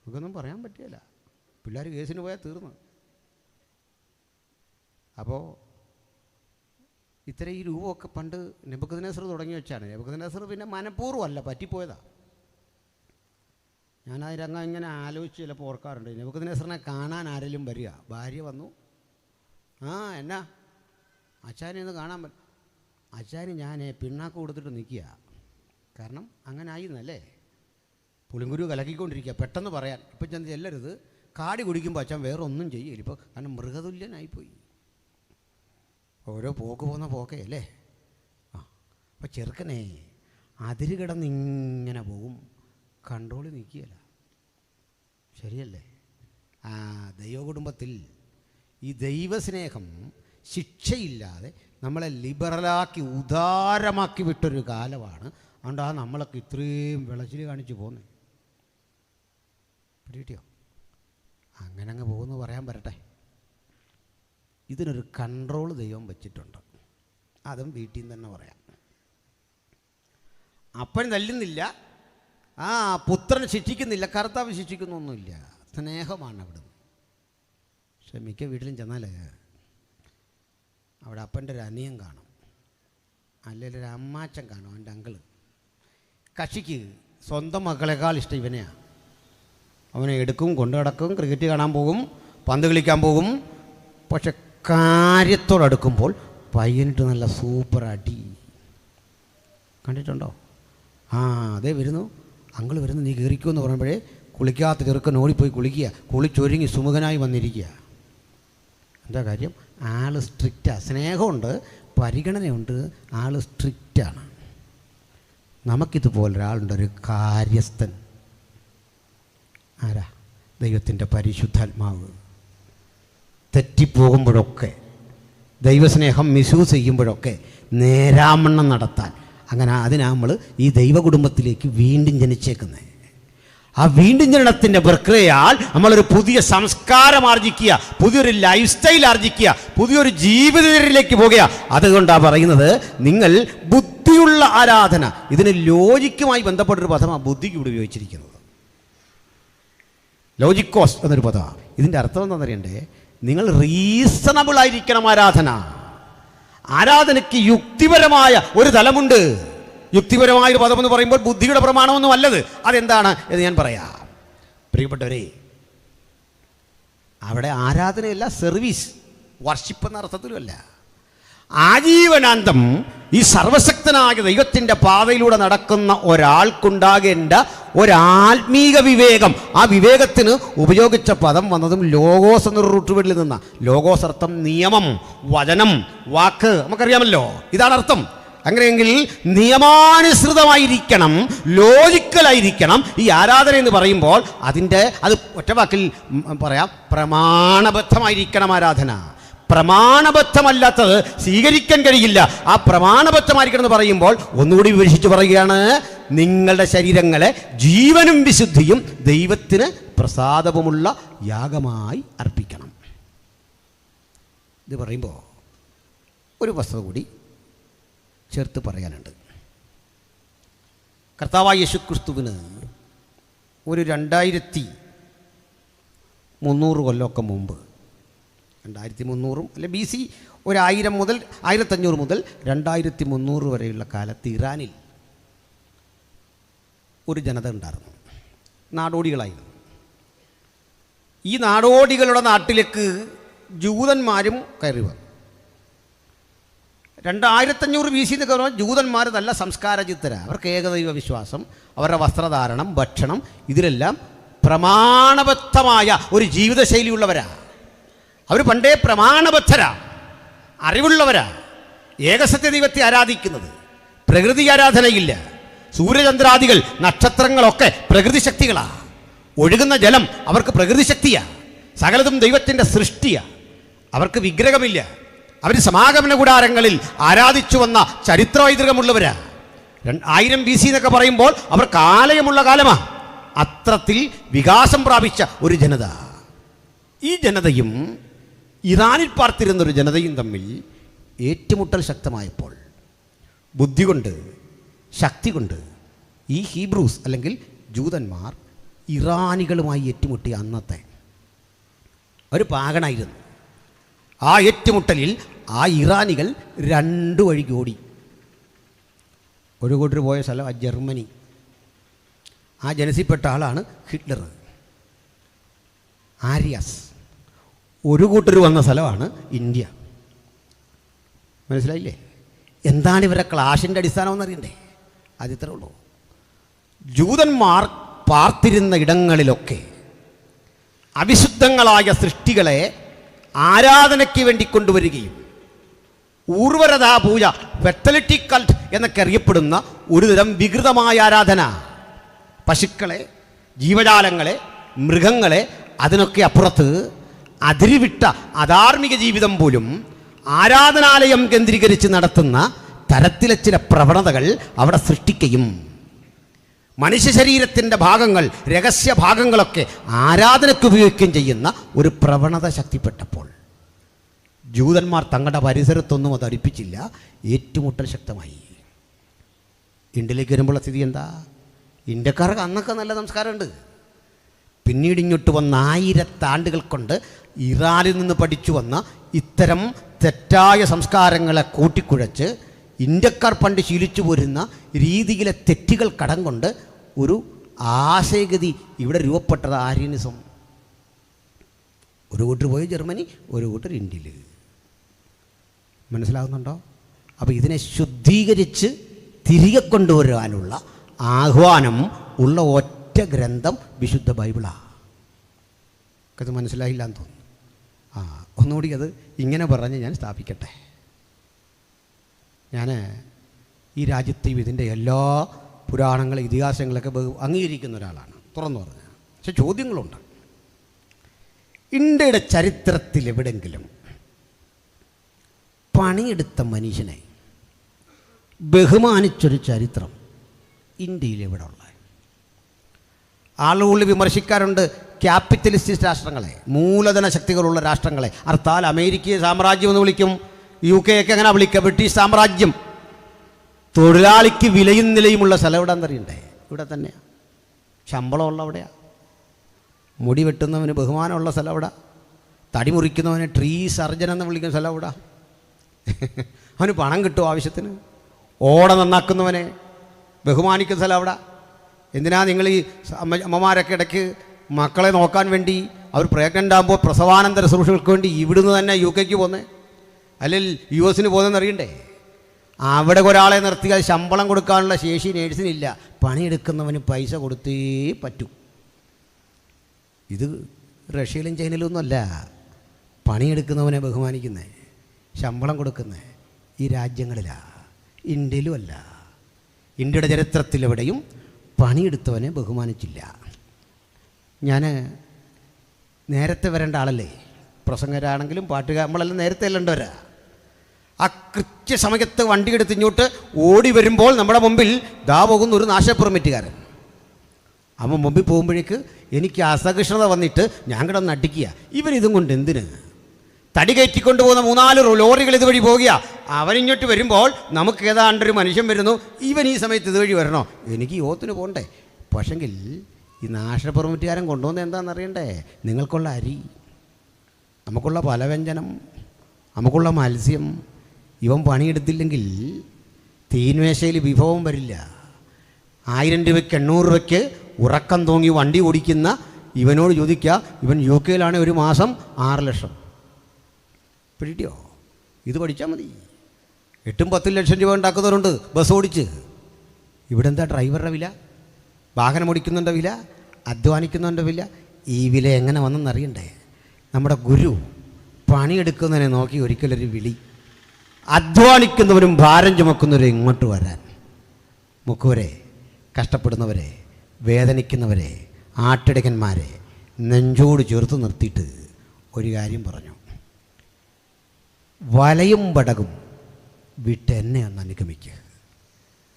നമുക്കൊന്നും പറയാൻ പറ്റില്ല. പിള്ളേർ കേസിന് പോയാൽ തീർന്നു. അപ്പോൾ ഇത്തരം ഈ രൂപമൊക്കെ പണ്ട് നെബൂഖദ്നേസർ തുടങ്ങി വെച്ചാണ്. നെബൂഖദ്നേസർ പിന്നെ മനഃപൂർവ്വമല്ല, പറ്റിപ്പോയതാണ്. ഞാനത് രംഗം ഇങ്ങനെ ആലോചിച്ച് ചിലപ്പോൾ ഓർക്കാറുണ്ട്. നെബൂഖദ്നേസറിനെ കാണാൻ ആരെങ്കിലും വരിക, ഭാര്യ വന്നു, എന്നാ അച്ചാരിന്ന് കാണാൻ അച്ചാരി ഞാൻ പിണ്ണാക്ക് കൊടുത്തിട്ട് നിൽക്കുക. കാരണം അങ്ങനെ ആയിരുന്നല്ലേ, പുളിങ്കുരു കലക്കിക്കൊണ്ടിരിക്കുക. പെട്ടെന്ന് പറയാൻ ഇപ്പം ചെന്ന് ചെല്ലരുത്, കാടി കുടിക്കുമ്പോൾ അച്ഛൻ വേറെ ഒന്നും ചെയ്യില്ല. ഇപ്പോൾ കാരണം മൃഗതുല്യനായിപ്പോയി. ഓരോ പോക്ക് പോകുന്ന പോക്കേ അല്ലേ. അപ്പോൾ ചെറുക്കനെ അതിര് കിടന്നിങ്ങനെ പോകും, കൺട്രോൾ നിൽക്കുകയല്ല. ശരിയല്ലേ? ദൈവകുടുംബത്തിൽ ഈ ദൈവസ്നേഹം ശിക്ഷയില്ലാതെ നമ്മളെ ലിബറലാക്കി ഉദാരമാക്കി വിട്ടൊരു കാലമാണ്. അതുകൊണ്ട് നമ്മളൊക്കെ ഇത്രയും വിളച്ചിൽ കാണിച്ച് പോകുന്നത്. പിടികിട്ടിയോ? അങ്ങനെ അങ്ങ് പോകുന്നു പറയാൻ വരട്ടെ. ഇതിനൊരു കൺട്രോൾ ദൈവം വെച്ചിട്ടുണ്ട്. അതും വീട്ടിൽ നിന്ന് തന്നെ പറയാം. അപ്പൻ തല്ലുന്നില്ല, പുത്രൻ ശിക്ഷിക്കുന്നില്ല, കർത്താവ് ശിക്ഷിക്കുന്നൊന്നുമില്ല. സ്നേഹമാണ് അവിടുന്ന്. പക്ഷെ മിക്ക വീട്ടിലും ചെന്നാൽ അവിടെ അപ്പൻ്റെ ഒരു അനിയൻ കാണും, അല്ലെങ്കിൽ ഒരു അമ്മാച്ചൻ കാണും, അവൻ്റെ അങ്കിള്. കക്ഷിക്ക് സ്വന്തം മക്കളെക്കാൾ ഇഷ്ടം ഇവനെയാണ്. അവനെ എടുക്കും, കൊണ്ടു നടക്കും, ക്രിക്കറ്റ് കാണാൻ പോകും, പന്ത് കളിക്കാൻ പോകും. പക്ഷെ കാര്യത്തോടടുക്കുമ്പോൾ പയ്യനിട്ട് നല്ല സൂപ്പർ അടി. കണ്ടിട്ടുണ്ടോ? അതേ വരുന്നു, അങ്കിൾ വരുന്നു, നീ കയറിക്കുമെന്ന് പറയുമ്പോഴേ കുളിക്കാത്ത ചെറുക്കൻ ഓടിപ്പോയി കുളിക്കുക, കുളിച്ചൊരുങ്ങി സുമുഖനായി വന്നിരിക്കുക. എന്താ കാര്യം? ആൾ സ്ട്രിക്റ്റാണ്. സ്നേഹമുണ്ട്, പരിഗണനയുണ്ട്, ആൾ സ്ട്രിക്റ്റാണ്. നമുക്കിതുപോലൊരാളുണ്ട്, ഒരു കാര്യസ്ഥൻ. ആരാ? ദൈവത്തിൻ്റെ പരിശുദ്ധാത്മാവ്. തെറ്റിപ്പോകുമ്പോഴൊക്കെ, ദൈവസ്നേഹം മിസ്യൂസ് ചെയ്യുമ്പോഴൊക്കെ നേരാമണ്ണം നടത്താൻ. അങ്ങനെ അതിനാ നമ്മൾ ഈ ദൈവകുടുംബത്തിലേക്ക് വീണ്ടും ജനിച്ചേക്കുന്നത്. ആ വീണ്ടും ജനനത്തിൻ്റെ പ്രക്രിയയാൽ നമ്മളൊരു പുതിയ സംസ്കാരം ആർജിക്കുക, പുതിയൊരു ലൈഫ് സ്റ്റൈൽ ആർജിക്കുക, പുതിയൊരു ജീവിതത്തിലേക്ക് പോകുക. അതുകൊണ്ടാണ് പറയുന്നത്, നിങ്ങൾ ബുദ്ധിയുള്ള ആരാധന. ഇതിന് ലോജിക്കുമായി ബന്ധപ്പെട്ടൊരു പദമാണ് ബുദ്ധിക്ക് ഇവിടെ ഉപയോഗിച്ചിരിക്കുന്നത്. ലോജിക്കോസ് എന്നൊരു പദമാണ്. ഇതിൻ്റെ അർത്ഥം എന്താണെന്നറിയണ്ടേ? നിങ്ങൾ റീസണബിൾ ആയിരിക്കണം. ആരാധനയ്ക്ക് യുക്തിപരമായ ഒരു തലമുണ്ട്. യുക്തിപരമായൊരു പദമെന്ന് പറയുമ്പോൾ ബുദ്ധിയുടെ പ്രമാണമൊന്നും അല്ലത്. അതെന്താണ് എന്ന് ഞാൻ പറയാം. പ്രിയപ്പെട്ടവരെ, അവിടെ ആരാധനയല്ല, സർവീസ്, വർഷിപ്പ് എന്ന അർത്ഥത്തിലുമല്ല. ആജീവനാന്തം ഈ സർവശക്തനായ ദൈവത്തിൻ്റെ പാതയിലൂടെ നടക്കുന്ന ഒരാൾക്കുണ്ടാകേണ്ട ഒരാത്മീക വിവേകം. ആ വിവേകത്തിന് ഉപയോഗിച്ച പദം വന്നതും ലോഗോസ് എന്നൊരു റൂട്ട് വേർഡിൽ നിന്നാണ്. ലോഗോസ് അർത്ഥം നിയമം, വചനം, വാക്ക്. നമുക്കറിയാമല്ലോ, ഇതാണ് അർത്ഥം. അങ്ങനെയെങ്കിൽ നിയമാനുസൃതമായിരിക്കണം, ലോജിക്കലായിരിക്കണം ഈ ആരാധന എന്ന് പറയുമ്പോൾ. അത് ഒറ്റവാക്കിൽ പറയാം, പ്രമാണബദ്ധമായിരിക്കണം ആരാധന. പ്രമാണബദ്ധമല്ലാത്തത് സ്വീകരിക്കാൻ കഴിയില്ല. ആ പ്രമാണബദ്ധമായിരിക്കണം എന്ന് പറയുമ്പോൾ ഒന്നുകൂടി വിവരിച്ചു പറയുകയാണ്, നിങ്ങളുടെ ശരീരങ്ങളെ ജീവനും വിശുദ്ധിയും ദൈവത്തിന് പ്രസാദവുമുള്ള യാഗമായി അർപ്പിക്കണം. ഇത് പറയുമ്പോൾ ഒരു വസ്തുത കൂടി ചേർത്ത് പറയാനുണ്ട്. കർത്താവായ യേശുക്രിസ്തുവിന് ഒരു 2300 കൊല്ലമൊക്കെ മുമ്പ്, 2300 അല്ലെ BC, 1000 മുതൽ 1500 മുതൽ 2300 വരെയുള്ള കാലത്ത് ഇറാനിൽ ഒരു ജനത ഉണ്ടായിരുന്നു. നാടോടികളായിരുന്നു. ഈ നാടോടികളുടെ നാട്ടിലേക്ക് ജൂതന്മാരും കയറി വന്നു. 2500 BC എന്നൊക്കെ പറഞ്ഞാൽ ജൂതന്മാർ നല്ല സംസ്കാരചിത്തരാണ്. അവർക്ക് ഏകദൈവ വിശ്വാസം, അവരുടെ വസ്ത്രധാരണം, ഭക്ഷണം, ഇതിലെല്ലാം പ്രമാണബദ്ധമായ ഒരു ജീവിതശൈലിയുള്ളവരാണ്. അവർ പണ്ടേ പ്രമാണബദ്ധരാ, അറിവുള്ളവരാ. ഏകസത്യ ദൈവത്തെ ആരാധിക്കുന്നത്, പ്രകൃതി ആരാധനയില്ല. സൂര്യചന്ദ്രാദികൾ, നക്ഷത്രങ്ങളൊക്കെ പ്രകൃതി ശക്തികളാണ്. ഒഴുകുന്ന ജലം അവർക്ക് പ്രകൃതി ശക്തിയാണ്. സകലതും ദൈവത്തിൻ്റെ സൃഷ്ടിയാണ്. അവർക്ക് വിഗ്രഹമില്ല. അവർ സമാഗമന കൂടാരങ്ങളിൽ ആരാധിച്ചു വന്ന ചരിത്ര വൈതൃകമുള്ളവരാ. 1000 BC എന്നൊക്കെ പറയുമ്പോൾ അവർക്ക് ആലയമുള്ള കാലമാണ്. അത്രത്തിൽ വികാസം പ്രാപിച്ച ഒരു ജനത. ഈ ജനതയും ഇറാനിൽ പാർത്തിരുന്നൊരു ജനതയും തമ്മിൽ ഏറ്റുമുട്ടൽ ശക്തമായപ്പോൾ ബുദ്ധി കൊണ്ട്, ശക്തി കൊണ്ട് ഈ ഹീബ്രൂസ് അല്ലെങ്കിൽ ജൂതന്മാർ ഇറാനികളുമായി ഏറ്റുമുട്ടിയ അന്നത്തെ ഒരു പാകണായിരുന്നു. ആ ഏറ്റുമുട്ടലിൽ ആ ഇറാനികൾ 2 വഴിക്ക് ഓടി. ഒരു കൂട്ടർ പോയ സ്ഥലം ജർമ്മനി. ആ ജനസിൽപ്പെട്ട ആളാണ് ഹിറ്റ്ലർ, ആര്യാസ്. ഒരു കൂട്ടർ വന്ന സ്ഥലമാണ് ഇന്ത്യ. മനസ്സിലായില്ലേ? എന്താണ് ഇവരെ ക്ലാഷിൻ്റെ അടിസ്ഥാനം അറിയണ്ടേ? അതിത്രേ ഉള്ളൂ. ജൂതന്മാർ പാർത്തിരുന്ന ഇടങ്ങളിലൊക്കെ അവിശുദ്ധങ്ങളായ സൃഷ്ടികളെ ആരാധനയ്ക്ക് വേണ്ടി കൊണ്ടുവരികയും ഊർവരതാ പൂജ, ഫെർട്ടിലിറ്റി കൾട്ട് എന്നൊക്കെ അറിയപ്പെടുന്ന ഒരുതരം വികൃതമായ ആരാധന, പശുക്കളെ, ജീവജാലങ്ങളെ, മൃഗങ്ങളെ, അതിനൊക്കെ അപ്പുറത്ത് അതിരുവിട്ട അധാർമിക ജീവിതം പോലും ആരാധനാലയം കേന്ദ്രീകരിച്ച് നടത്തുന്ന തരത്തിലെ ചില പ്രവണതകൾ അവിടെ സൃഷ്ടിക്കുകയും മനുഷ്യ ശരീരത്തിൻ്റെ ഭാഗങ്ങൾ, രഹസ്യ ഭാഗങ്ങളൊക്കെ ആരാധനയ്ക്ക് ഉപയോഗിക്കുകയും ചെയ്യുന്ന ഒരു പ്രവണത ശക്തിപ്പെട്ടപ്പോൾ ജൂതന്മാർ തങ്ങളുടെ പരിസരത്തൊന്നും അത് അടുപ്പിച്ചില്ല. ഏറ്റുമുട്ടൽ ശക്തമായി. ഇന്ത്യയിലേക്ക് വരുമ്പോഴുള്ള സ്ഥിതി എന്താ? ഇന്ത്യക്കാർക്ക് അന്നൊക്കെ നല്ല സംസ്കാരമുണ്ട്. പിന്നീട് ഇങ്ങോട്ട് വന്ന 1000 ആണ്ടുകൾ കൊണ്ട് ഇറാനിൽ നിന്ന് പഠിച്ചു വന്ന ഇത്തരം തെറ്റായ സംസ്കാരങ്ങളെ കൂട്ടിക്കുഴച്ച് ഇന്ത്യക്കാർ പണ്ട് ശീലിച്ചു പോരുന്ന രീതിയിലെ തെറ്റുകൾ കടം കൊണ്ട് ഒരു ആശയഗതി ഇവിടെ രൂപപ്പെട്ടത് ആര്യനിസം. ഒരു കൂട്ടർ പോയി ജർമ്മനി, ഒരു കൂട്ടർ ഇന്ത്യയിൽ. മനസ്സിലാകുന്നുണ്ടോ? അപ്പോൾ ഇതിനെ ശുദ്ധീകരിച്ച് തിരികെ കൊണ്ടുവരാനുള്ള ആഹ്വാനം ഉള്ള ഒറ്റ ഗ്രന്ഥം വിശുദ്ധ ബൈബിളാണ്. അത് മനസ്സിലായില്ല എന്ന് തോന്നുന്നു. ഒന്നുകൂടി അത് ഇങ്ങനെ പറഞ്ഞ് ഞാൻ സ്ഥാപിക്കട്ടെ. ഞാൻ ഈ രാജ്യത്തെയും ഇതിൻ്റെ എല്ലാ പുരാണങ്ങൾ, ഇതിഹാസങ്ങളൊക്കെ അംഗീകരിക്കുന്ന ഒരാളാണ്, തുറന്നു പറഞ്ഞത്. പക്ഷെ ചോദ്യങ്ങളുണ്ട്. ഇന്ത്യയുടെ ചരിത്രത്തിൽ എവിടെങ്കിലും പണിയെടുത്ത മനുഷ്യനെ ബഹുമാനിച്ചൊരു ചരിത്രം ഇന്ത്യയിൽ എവിടെ ഉള്ളത്? ആളുകൾ വിമർശിക്കാറുണ്ട് ക്യാപിറ്റലിസ്റ്റ് രാഷ്ട്രങ്ങളെ, മൂലധന ശക്തികളുള്ള രാഷ്ട്രങ്ങളെ. അർത്ഥാൽ അമേരിക്കയെ സാമ്രാജ്യം എന്ന് വിളിക്കും, UK ഒക്കെ അങ്ങനെ വിളിക്കുക, ബ്രിട്ടീഷ് സാമ്രാജ്യം. തൊഴിലാളിക്ക് വിലയും നിലയുമുള്ള സ്ഥലം എവിടെ എന്നറിയണ്ടേ? ഇവിടെ തന്നെയാണ്. ശമ്പളമുള്ള അവിടെയാണ്. മുടി വെട്ടുന്നവന് ബഹുമാനമുള്ള സ്ഥലം എവിടെ? തടി മുറിക്കുന്നവന് ട്രീ സർജൻ എന്ന് വിളിക്കുന്ന സ്ഥലം എവിടെ? അവന് പണം കിട്ടും ആവശ്യത്തിന്. ഓട നന്നാക്കുന്നവനെ ബഹുമാനിക്കുന്ന സ്ഥലം എവിടെ? എന്തിനാ നിങ്ങൾ ഈ അമ്മമാരൊക്കെ ഇടയ്ക്ക് മക്കളെ നോക്കാൻ വേണ്ടി അവർ പ്രഗ്നൻ്റ് ആകുമ്പോൾ പ്രസവാനന്തര ശുശ്രൂഷകൾക്ക് വേണ്ടി ഇവിടുന്ന് തന്നെ UK പോകുന്നത്, അല്ലെങ്കിൽ US പോകുന്നതെന്ന് അറിയണ്ടേ? അവിടെ ഒരാളെ നിർത്തിയാൽ ശമ്പളം കൊടുക്കാനുള്ള ശേഷി നേഴ്സിനില്ല. പണിയെടുക്കുന്നവന് പൈസ കൊടുത്തേ പറ്റൂ. ഇത് റഷ്യയിലും ചൈനയിലൊന്നുമല്ല. പണിയെടുക്കുന്നവനെ ബഹുമാനിക്കുന്നത്, ശമ്പളം കൊടുക്കുന്നത് ഈ രാജ്യങ്ങളിലാണ്, ഇന്ത്യയിലും അല്ല. ഇന്ത്യയുടെ ചരിത്രത്തിലെവിടെയും പണിയെടുത്തവനെ ബഹുമാനിച്ചില്ല. ഞാൻ നേരത്തെ വരേണ്ട ആളല്ലേ, പ്രസംഗരാണെങ്കിലും പാട്ടുകാർ, നമ്മളെല്ലാം നേരത്തെ അല്ലേണ്ടവരാ. ആ കൃത്യസമയത്ത് വണ്ടി എടുത്ത് ഇങ്ങോട്ട് ഓടി വരുമ്പോൾ നമ്മുടെ മുമ്പിൽ ദാ പോകുന്ന ഒരു നാശപ്പെർമിറ്റുകാരൻ. അവൻ മുമ്പിൽ പോകുമ്പോഴേക്ക് എനിക്ക് അസഹിഷ്ണുത വന്നിട്ട് ഞാൻ കിടന്ന് അടിക്കുക, ഇവരിതും കൊണ്ട് എന്തിന്? തടി കയറ്റിക്കൊണ്ട് പോകുന്ന 3-4 ലോറികൾ ഇതുവഴി പോകുക. അവനിങ്ങോട്ട് വരുമ്പോൾ നമുക്ക് ഏതാണ്ടൊരു മനുഷ്യൻ വരുന്നു, ഇവൻ ഈ സമയത്ത് ഇതുവഴി വരണോ? എനിക്ക് യോത്തിന് പോകണ്ടേ? പക്ഷെങ്കിൽ ഈ നാശപ്പെർമിറ്റുകാരൻ കൊണ്ടുവന്നത് എന്താണെന്നറിയണ്ടേ? നിങ്ങൾക്കുള്ള അരി, നമുക്കുള്ള പലവ്യഞ്ജനം, നമുക്കുള്ള മത്സ്യം. ഇവൻ പണിയെടുത്തില്ലെങ്കിൽ തീൻമേശയിൽ വിഭവം വരില്ല. 1000 രൂപയ്ക്ക് 800 രൂപയ്ക്ക് ഉറക്കം തൂങ്ങി വണ്ടി ഓടിക്കുന്ന ഇവനോട് ചോദിക്കുക, ഇവൻ UK ഒരു മാസം 6 ലക്ഷം. പിടിയോ? ഇത് പഠിച്ചാൽ മതി. 8-10 ലക്ഷം രൂപ ഉണ്ടാക്കുന്നവരുണ്ട് ബസ് ഓടിച്ച്. ഇവിടെ എന്താ ഡ്രൈവറുടെ വില, വാഹനം ഓടിക്കുന്നതിൻ്റെ വില, അധ്വാനിക്കുന്നതിൻ്റെ വില? ഈ വില എങ്ങനെ വന്നെന്നറിയണ്ടേ? നമ്മുടെ ഗുരു പണിയെടുക്കുന്നതിനെ നോക്കി ഒരിക്കലൊരു വിളി, അധ്വാനിക്കുന്നവരും ഭാരം ചുമക്കുന്നവരും ഇങ്ങോട്ട് വരാൻ. മുക്കുവരെ, കഷ്ടപ്പെടുന്നവരെ, വേദനിക്കുന്നവരെ, ആട്ടിടകന്മാരെ നെഞ്ചോട് ചേർത്ത് നിർത്തിയിട്ട് ഒരു കാര്യം പറഞ്ഞു, വലയും പടകും വിട്ട് എന്നെ ഒന്ന് അനുഗമിക്കുക.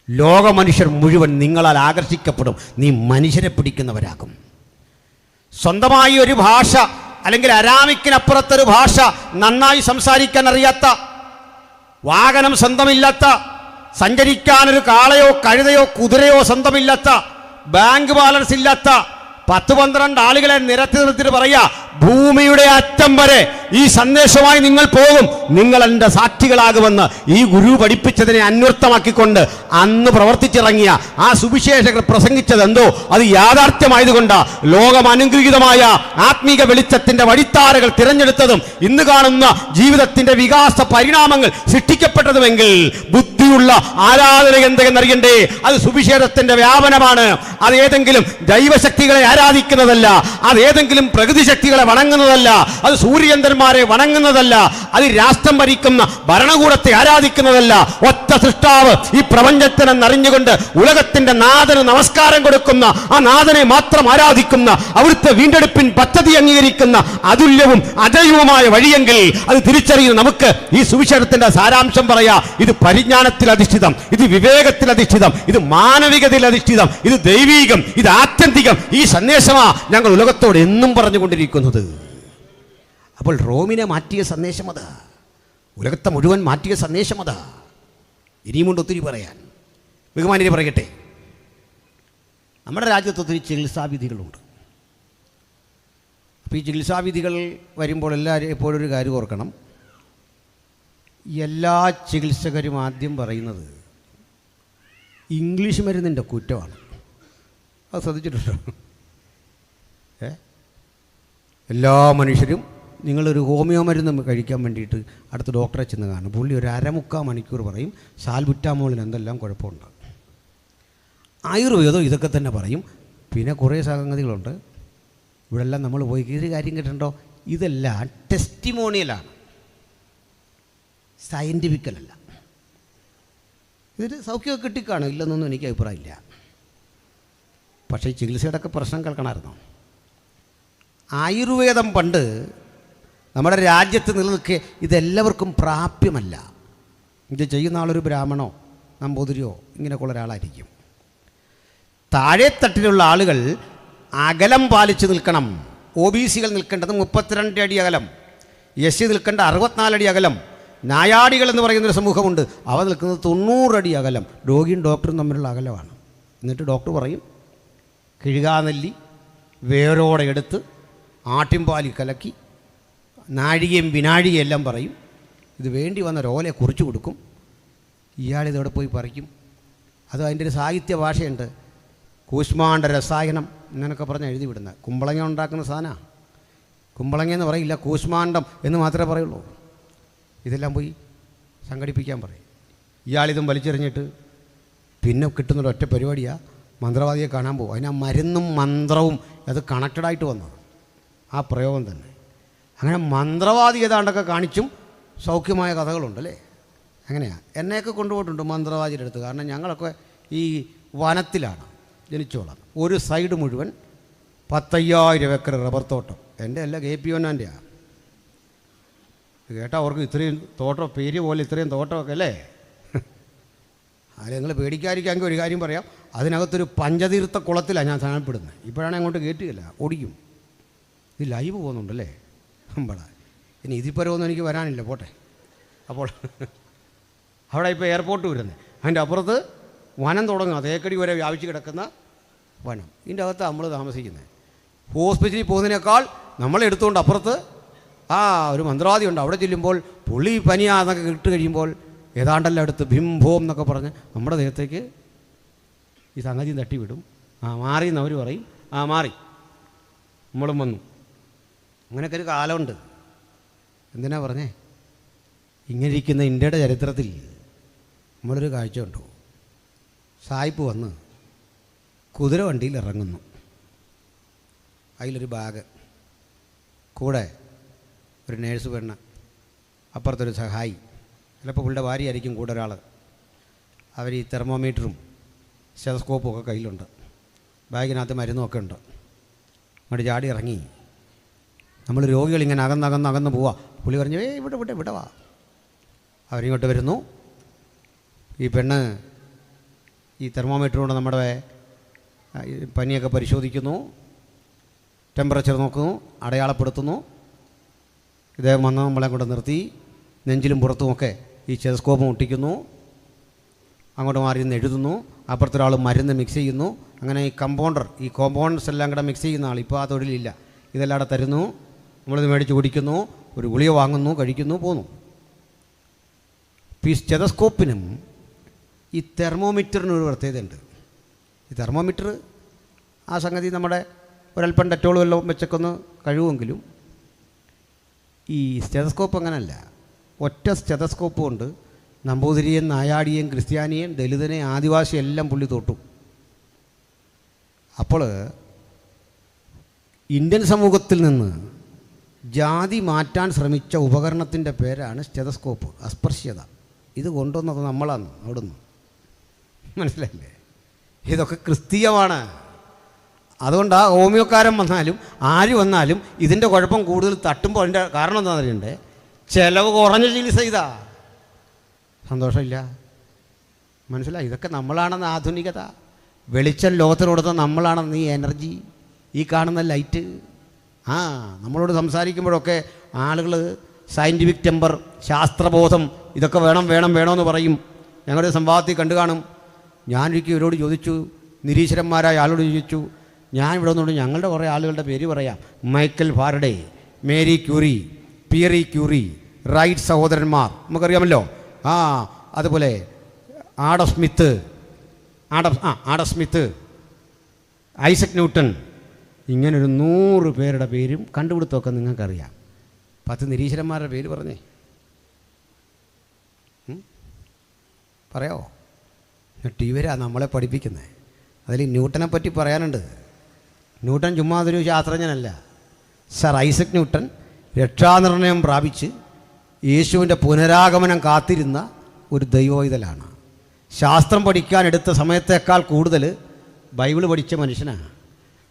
ലോക മനുഷ്യർ മുഴുവൻ നിങ്ങളാൽ ആകർഷിക്കപ്പെടും. നീ മനുഷ്യരെ പിടിക്കുന്നവരാകും. സ്വന്തമായി ഒരു ഭാഷ അല്ലെങ്കിൽ അരാമിക്കിനപ്പുറത്തൊരു ഭാഷ നന്നായി സംസാരിക്കാൻ അറിയാത്ത, വാഹനം സ്വന്തമില്ലാത്ത, സഞ്ചരിക്കാനൊരു കാളയോ കഴുതയോ കുതിരയോ സ്വന്തമില്ലാത്ത, ബാങ്ക് ബാലൻസ് ഇല്ലാത്ത 10-12 ആളുകളെ നിരത്തി നിർത്തിയിട്ട് പറയാ, ഭൂമിയുടെ അറ്റം വരെ ഈ സന്ദേശമായി നിങ്ങൾ പോകും, നിങ്ങൾ എൻ്റെ സാക്ഷികളാകുമെന്ന് ഈ ഗുരു പഠിപ്പിച്ചതിനെ അന്വർത്ഥമാക്കിക്കൊണ്ട് അന്ന് പ്രവർത്തിച്ചിറങ്ങിയ ആ സുവിശേഷകർ പ്രസംഗിച്ചത് എന്തോ അത് യാഥാർത്ഥ്യമായതുകൊണ്ട് ലോകം അനുഗ്രഹീതമായ ആത്മീക വെളിച്ചത്തിന്റെ വഴിത്താരകൾ തിരഞ്ഞെടുത്തതും ഇന്ന് കാണുന്ന ജീവിതത്തിന്റെ വികാസ പരിണാമങ്ങൾ സൃഷ്ടിക്കപ്പെട്ടതുമെങ്കിൽ ബുദ്ധിയുള്ള ആരാധന എന്തെന്നറിയണ്ടേ? അത് സുവിശേഷത്തിന്റെ വ്യാപനമാണ്. അത് ഏതെങ്കിലും ദൈവശക്തികളെ ആരാധിക്കുന്നതല്ല, അത് ഏതെങ്കിലും പ്രകൃതി ശക്തികളെ വണങ്ങുന്നതല്ല, അത് സൂര്യചന്ദ്രന്മാരെ വണങ്ങുന്നതല്ല, അത് രാഷ്ട്രം ഭരിക്കുന്ന ഭരണകൂടത്തെ ആരാധിക്കുന്നതല്ല. ഒറ്റ സൃഷ്ടാവ് ഈ പ്രപഞ്ചത്തിനെന്നറിഞ്ഞുകൊണ്ട് ഉലകത്തിന്റെ നാഥന് നമസ്കാരം കൊടുക്കുന്ന, ആ നാഥനെ മാത്രം ആരാധിക്കുന്ന, അവിടുത്തെ വീണ്ടെടുപ്പിൻ പദ്ധതി അംഗീകരിക്കുന്ന അതുല്യവും അജൈവവുമായ വഴിയെങ്കിൽ അത് തിരിച്ചറിയുന്ന നമുക്ക് ഈ സുവിശേഷത്തിന്റെ സാരാംശം പറയാ. ഇത് പരിജ്ഞാനത്തിൽ അധിഷ്ഠിതം, ഇത് വിവേകത്തിൽ അധിഷ്ഠിതം, ഇത് മാനവികതയിൽ അധിഷ്ഠിതം, ഇത് ദൈവീകം, ഇത് ആത്യന്തികം. ഈ സന്ദേശമാ ഞങ്ങൾ ഉലകത്തോട് എന്നും പറഞ്ഞുകൊണ്ടിരിക്കുന്നത്. അപ്പോൾ റോമിനെ മാറ്റിയ സന്ദേശം അതാ, ഉലകത്തെ മുഴുവൻ മാറ്റിയ സന്ദേശം അതാ. ഇനിയുമുണ്ട് ഒത്തിരി പറയാൻ. ബഹുമാനിയെ പറയട്ടെ, നമ്മുടെ രാജ്യത്ത് ഒത്തിരി ചികിത്സാവിധികളുണ്ട്. അപ്പോൾ ഈ ചികിത്സാവിധികൾ വരുമ്പോൾ എല്ലാവരും എപ്പോഴും ഒരു കാര്യം ഓർക്കണം, എല്ലാ ചികിത്സകരും ആദ്യം പറയുന്നത് ഇംഗ്ലീഷ് മരുന്നിൻ്റെ കുറ്റമാണ്. അത് ശ്രദ്ധിച്ചിട്ടുണ്ടോ? എല്ലാ മനുഷ്യരും നിങ്ങളൊരു ഹോമിയോ മരുന്ന് കഴിക്കാൻ വേണ്ടിയിട്ട് അടുത്ത ഡോക്ടറെ ചെന്ന് കാണും. പുള്ളി ഒരു 1/4 മണിക്കൂർ പറയും സാൽബുറ്റാമോളിന് എന്തെല്ലാം കുഴപ്പമുണ്ട്. ആയുർവേദം ഇതൊക്കെ തന്നെ പറയും. പിന്നെ കുറേ സംഗതികളുണ്ട്. ഇവിടെല്ലാം നമ്മൾ പോയി ഒരു കാര്യം കേട്ടിട്ടുണ്ടോ? ഇതെല്ലാം ടെസ്റ്റിമോണിയലാണ്, സയൻറ്റിഫിക്കലല്ല. ഇതിന് സൗഖ്യമൊക്കെ കിട്ടിക്കാണും, ഇല്ലെന്നൊന്നും എനിക്ക് അഭിപ്രായമില്ല. പക്ഷേ ഈ ചികിത്സയുടെ ഒക്കെ പ്രശ്നം കേൾക്കണമായിരുന്നു. ആയുർവേദം പണ്ട് നമ്മുടെ രാജ്യത്ത് നിലനിൽക്കെ ഇതെല്ലാവർക്കും പ്രാപ്യമല്ല. ഇത് ചെയ്യുന്ന ആളൊരു ബ്രാഹ്മണോ നമ്പൂതിരിയോ ഇങ്ങനെയൊക്കെയുള്ള ഒരാളായിരിക്കും. താഴെത്തട്ടിലുള്ള ആളുകൾ അകലം പാലിച്ച് നിൽക്കണം. OBC-കൾ നിൽക്കേണ്ടത് 32 അടി അകലം, SC നിൽക്കേണ്ട 64 അടി അകലം, നായാടികൾ എന്ന് പറയുന്നൊരു സമൂഹമുണ്ട്, അവ നിൽക്കുന്നത് 90 അടി അകലം. രോഗിയും ഡോക്ടറും തമ്മിലുള്ള അകലമാണ്. എന്നിട്ട് ഡോക്ടർ പറയും കിഴുകാനെല്ലി വേരോടെ എടുത്ത് ആട്ടിൻപാലി കലക്കി നാഴികയും വിനാഴികയും എല്ലാം പറയും. ഇത് വേണ്ടി വന്ന രോലെ കുറിച്ച് കൊടുക്കും. ഇയാളിതോടെ പോയി പറിക്കും. അത് അതിൻ്റെ ഒരു സാഹിത്യ ഭാഷയുണ്ട്, കൂശ്മാണ്ഡ രസായനം എന്നൊക്കെ പറഞ്ഞ് എഴുതി വിടുന്ന. കുമ്പളങ്ങ ഉണ്ടാക്കുന്ന സാധനമാണ്. കുമ്പളങ്ങ എന്ന് പറയില്ല, കൂശ്മാണ്ഡം എന്ന് മാത്രമേ പറയുള്ളൂ. ഇതെല്ലാം പോയി സംഘടിപ്പിക്കാൻ പറയും. ഇയാളിതും വലിച്ചെറിഞ്ഞിട്ട് പിന്നെ കിട്ടുന്നൊരു ഒറ്റ പരിപാടിയാണ്, മന്ത്രവാദിയെ കാണാൻ പോകും. അതിന് ആ മരുന്നും മന്ത്രവും അത് കണക്റ്റഡായിട്ട് വന്നത് ആ പ്രയോഗം തന്നെ. അങ്ങനെ മന്ത്രവാദി ഏതാണ്ടൊക്കെ കാണിച്ചും സൗഖ്യമായ കഥകളുണ്ടല്ലേ. അങ്ങനെയാണ്. എന്നെയൊക്കെ കൊണ്ടുപോയിട്ടുണ്ട് മന്ത്രവാദിയുടെ അടുത്ത്. കാരണം ഞങ്ങളൊക്കെ ഈ വനത്തിലാണ് ജനിച്ചോളാം. ഒരു സൈഡ് മുഴുവൻ 10,000 ഏക്കർ റബ്ബർ തോട്ടം. എൻ്റെ അല്ല, KP-ONൻ്റെയാണ്. കേട്ടാൽ അവർക്ക് ഇത്രയും തോട്ടം, പേര് പോലെ ഇത്രയും തോട്ടമൊക്കെ അല്ലേ. അത് നിങ്ങൾ പേടിക്കാതിരിക്കാമെങ്കിൽ ഒരു കാര്യം പറയാം, അതിനകത്തൊരു പഞ്ചതീർത്ഥ കുളത്തിലാണ് ഞാൻ സ്ഥാനപ്പെടുന്നത്. ഇപ്പോഴാണ് അങ്ങോട്ട് കയറ്റുകയില്ല, ഓടിക്കും. ഇത് ലൈവ് പോകുന്നുണ്ടല്ലേ നമ്മളാ. ഇനി ഇതിപ്പരമൊന്നും എനിക്ക് വരാനില്ല, പോട്ടെ. അപ്പോൾ അവിടെ ഇപ്പോൾ എയർപോർട്ട് വരുന്നത്, അതിൻ്റെ അപ്പുറത്ത് വനം തുടങ്ങുക, തേക്കടി വരെ വ്യാപിച്ച് കിടക്കുന്ന വനം. ഇതിൻ്റെ അകത്ത് നമ്മൾ താമസിക്കുന്നത്. ഹോസ്പിറ്റലിൽ പോകുന്നതിനേക്കാൾ നമ്മളെടുത്തുകൊണ്ട് അപ്പുറത്ത് ഒരു മന്ത്രവാദി ഉണ്ട്. അവിടെ ചെല്ലുമ്പോൾ പുള്ളി പനിയാന്നൊക്കെ ഇട്ട് കഴിയുമ്പോൾ ഏതാണ്ടെല്ലാം അടുത്ത് ഭീംഭോം എന്നൊക്കെ പറഞ്ഞ് നമ്മുടെ ദേഹത്തേക്ക് ഈ സംഗതി തട്ടിവിടും. മാറി എന്നവർ പറയും. മാറി, നമ്മളും വന്നു. അങ്ങനെയൊക്കെ ഒരു കാലമുണ്ട്. എന്തിനാ പറഞ്ഞേ? ഇങ്ങനെ ഇരിക്കുന്ന ഇന്ത്യയുടെ ചരിത്രത്തിൽ നമ്മളൊരു കാഴ്ച ഉണ്ടോ? സായിപ്പ് വന്ന് കുതിര വണ്ടിയിൽ ഇറങ്ങുന്നു, അതിലൊരു ബാഗ്, കൂടെ ഒരു നേഴ്സ് പെണ്ണ്, അപ്പുറത്തൊരു സഹായി, ചിലപ്പോൾ പുള്ളിയുടെ ഭാര്യയായിരിക്കും കൂടെ ഒരാൾ. അവർ ഈ തെർമോമീറ്ററും സ്റ്റെതസ്കോപ്പും ഒക്കെ കയ്യിലുണ്ട്, ബാഗിനകത്ത് മരുന്നുമൊക്കെ ഉണ്ട്. അങ്ങോട്ട് ചാടി ഇറങ്ങി. നമ്മൾ രോഗികളിങ്ങനെ അകന്ന് പോവാ. പുള്ളി പറഞ്ഞു, ഇവിടെ വാ. അവരിങ്ങോട്ട് വരുന്നു. ഈ പെണ്ണ് ഈ തെർമോമീറ്റർ കൊണ്ട് നമ്മുടെ പനിയൊക്കെ പരിശോധിക്കുന്നു, ടെമ്പറേച്ചർ നോക്കുന്നു, അടയാളപ്പെടുത്തുന്നു. ഇദ്ദേഹം വന്ന് നമ്മളെ കൊണ്ട് നിർത്തി നെഞ്ചിലും പുറത്തുമൊക്കെ ഈ സ്റ്റെതസ്കോപ്പ് മുട്ടിക്കുന്നു, അങ്ങോട്ട് മാറി നിന്ന് എഴുതുന്നു. അപ്പുറത്തൊരാൾ മരുന്ന് മിക്സ് ചെയ്യുന്നു. അങ്ങനെ ഈ കോമ്പൗണ്ട്സ് എല്ലാം കൂടെ മിക്സ് ചെയ്യുന്ന ആൾ ഇപ്പോൾ ആ തൊഴിലില്ല. ഇതെല്ലാം അവിടെ തരുന്നു, നമ്മളിത് മേടിച്ച് കുടിക്കുന്നു, ഒരു ഗുളിക വാങ്ങുന്നു, കഴിക്കുന്നു, പോന്നു. ഈ സ്റ്റെതസ്കോപ്പിനും ഈ തെർമോമീറ്ററിനും ഒരു പ്രത്യേകതയുണ്ട്. ഈ തെർമോമീറ്റർ ആ സംഗതി നമ്മുടെ ഒരൽപ്പം ഡെറ്റോൾ വല്ലതും വെച്ചൊക്കെ ഒന്ന് കഴിവുമെങ്കിലും ഈ സ്റ്റെതസ്കോപ്പ് അങ്ങനല്ല. ഒറ്റ സ്റ്റെതസ്കോപ്പ് കൊണ്ട് നമ്പൂതിരിയും നായാടിയും ക്രിസ്ത്യാനിയും ദലിതനെ ആദിവാസി എല്ലാം പുള്ളി തൊട്ടു. അപ്പോൾ ഇന്ത്യൻ സമൂഹത്തിൽ നിന്ന് ജാതി മാറ്റാൻ ശ്രമിച്ച ഉപകരണത്തിൻ്റെ പേരാണ് സ്റ്റെതസ്കോപ്പ്, അസ്പർശ്യത. ഇത് കൊണ്ടുവന്നത് നമ്മളാണ് അവിടുന്ന്, മനസ്സിലായില്ലേ? ഇതൊക്കെ ക്രിസ്തീയമാണ്. അതുകൊണ്ട് ആ ഹോമിയോക്കാരൻ വന്നാലും ആര് വന്നാലും ഇതിൻ്റെ കുഴപ്പം കൂടുതൽ തട്ടുമ്പോൾ അതിൻ്റെ കാരണം എന്താണെന്ന് അറിയണ്ടേ? ചിലവ് കുറഞ്ഞ ചികിത്സ ഇതാ. സന്തോഷമില്ല, മനസ്സിലായി? ഇതൊക്കെ നമ്മളാണെന്ന് ആധുനികത. വെളിച്ചം ലോകത്തിന് കൊടുത്ത നമ്മളാണെന്ന് ഈ എനർജി, ഈ കാണുന്ന ലൈറ്റ്. നമ്മളോട് സംസാരിക്കുമ്പോഴൊക്കെ ആളുകൾ സയൻറ്റിഫിക് ടെമ്പർ, ശാസ്ത്രബോധം, ഇതൊക്കെ വേണമെന്ന് പറയും. ഞങ്ങളുടെ സംവാദത്തിൽ കണ്ടു കാണും. ഞാനൊരിക്കൽ ഇവരോട് ചോദിച്ചു, നിരീശ്വരന്മാരായ ആളോട് ചോദിച്ചു, ഞാൻ ഇവിടെ വന്നുകൊണ്ട് ഞങ്ങളുടെ കുറേ ആളുകളുടെ പേര് പറയാം. Michael Faraday, Marie Curie, Pierre Curie, Wright സഹോദരന്മാർ നമുക്കറിയാമല്ലോ. അതുപോലെ ആഡം സ്മിത്ത്, ഐസക് ന്യൂട്ടൺ, ഇങ്ങനൊരു 100 പേരുടെ പേരും കണ്ടുപിടുത്തമൊക്കെ നിങ്ങൾക്കറിയാം. 10 നിരീശ്വരന്മാരുടെ പേര് പറഞ്ഞേ, പറയാമോ? ഇവരാ നമ്മളെ പഠിപ്പിക്കുന്നത്. അതിൽ ന്യൂട്ടനെ പറ്റി പറയാനുണ്ട്. ന്യൂട്ടൻ ചുമ്മാ അതൊരു ശാസ്ത്രജ്ഞനല്ല. സർ ഐസക് ന്യൂട്ടൻ രക്ഷാനിർണയം പ്രാപിച്ച് യേശുവിൻ്റെ പുനരാഗമനം കാത്തിരുന്ന ഒരു ദൈവോയിതലാണ്. ശാസ്ത്രം പഠിക്കാൻ എടുത്ത സമയത്തേക്കാൾ കൂടുതൽ ബൈബിൾ പഠിച്ച മനുഷ്യനാണ്.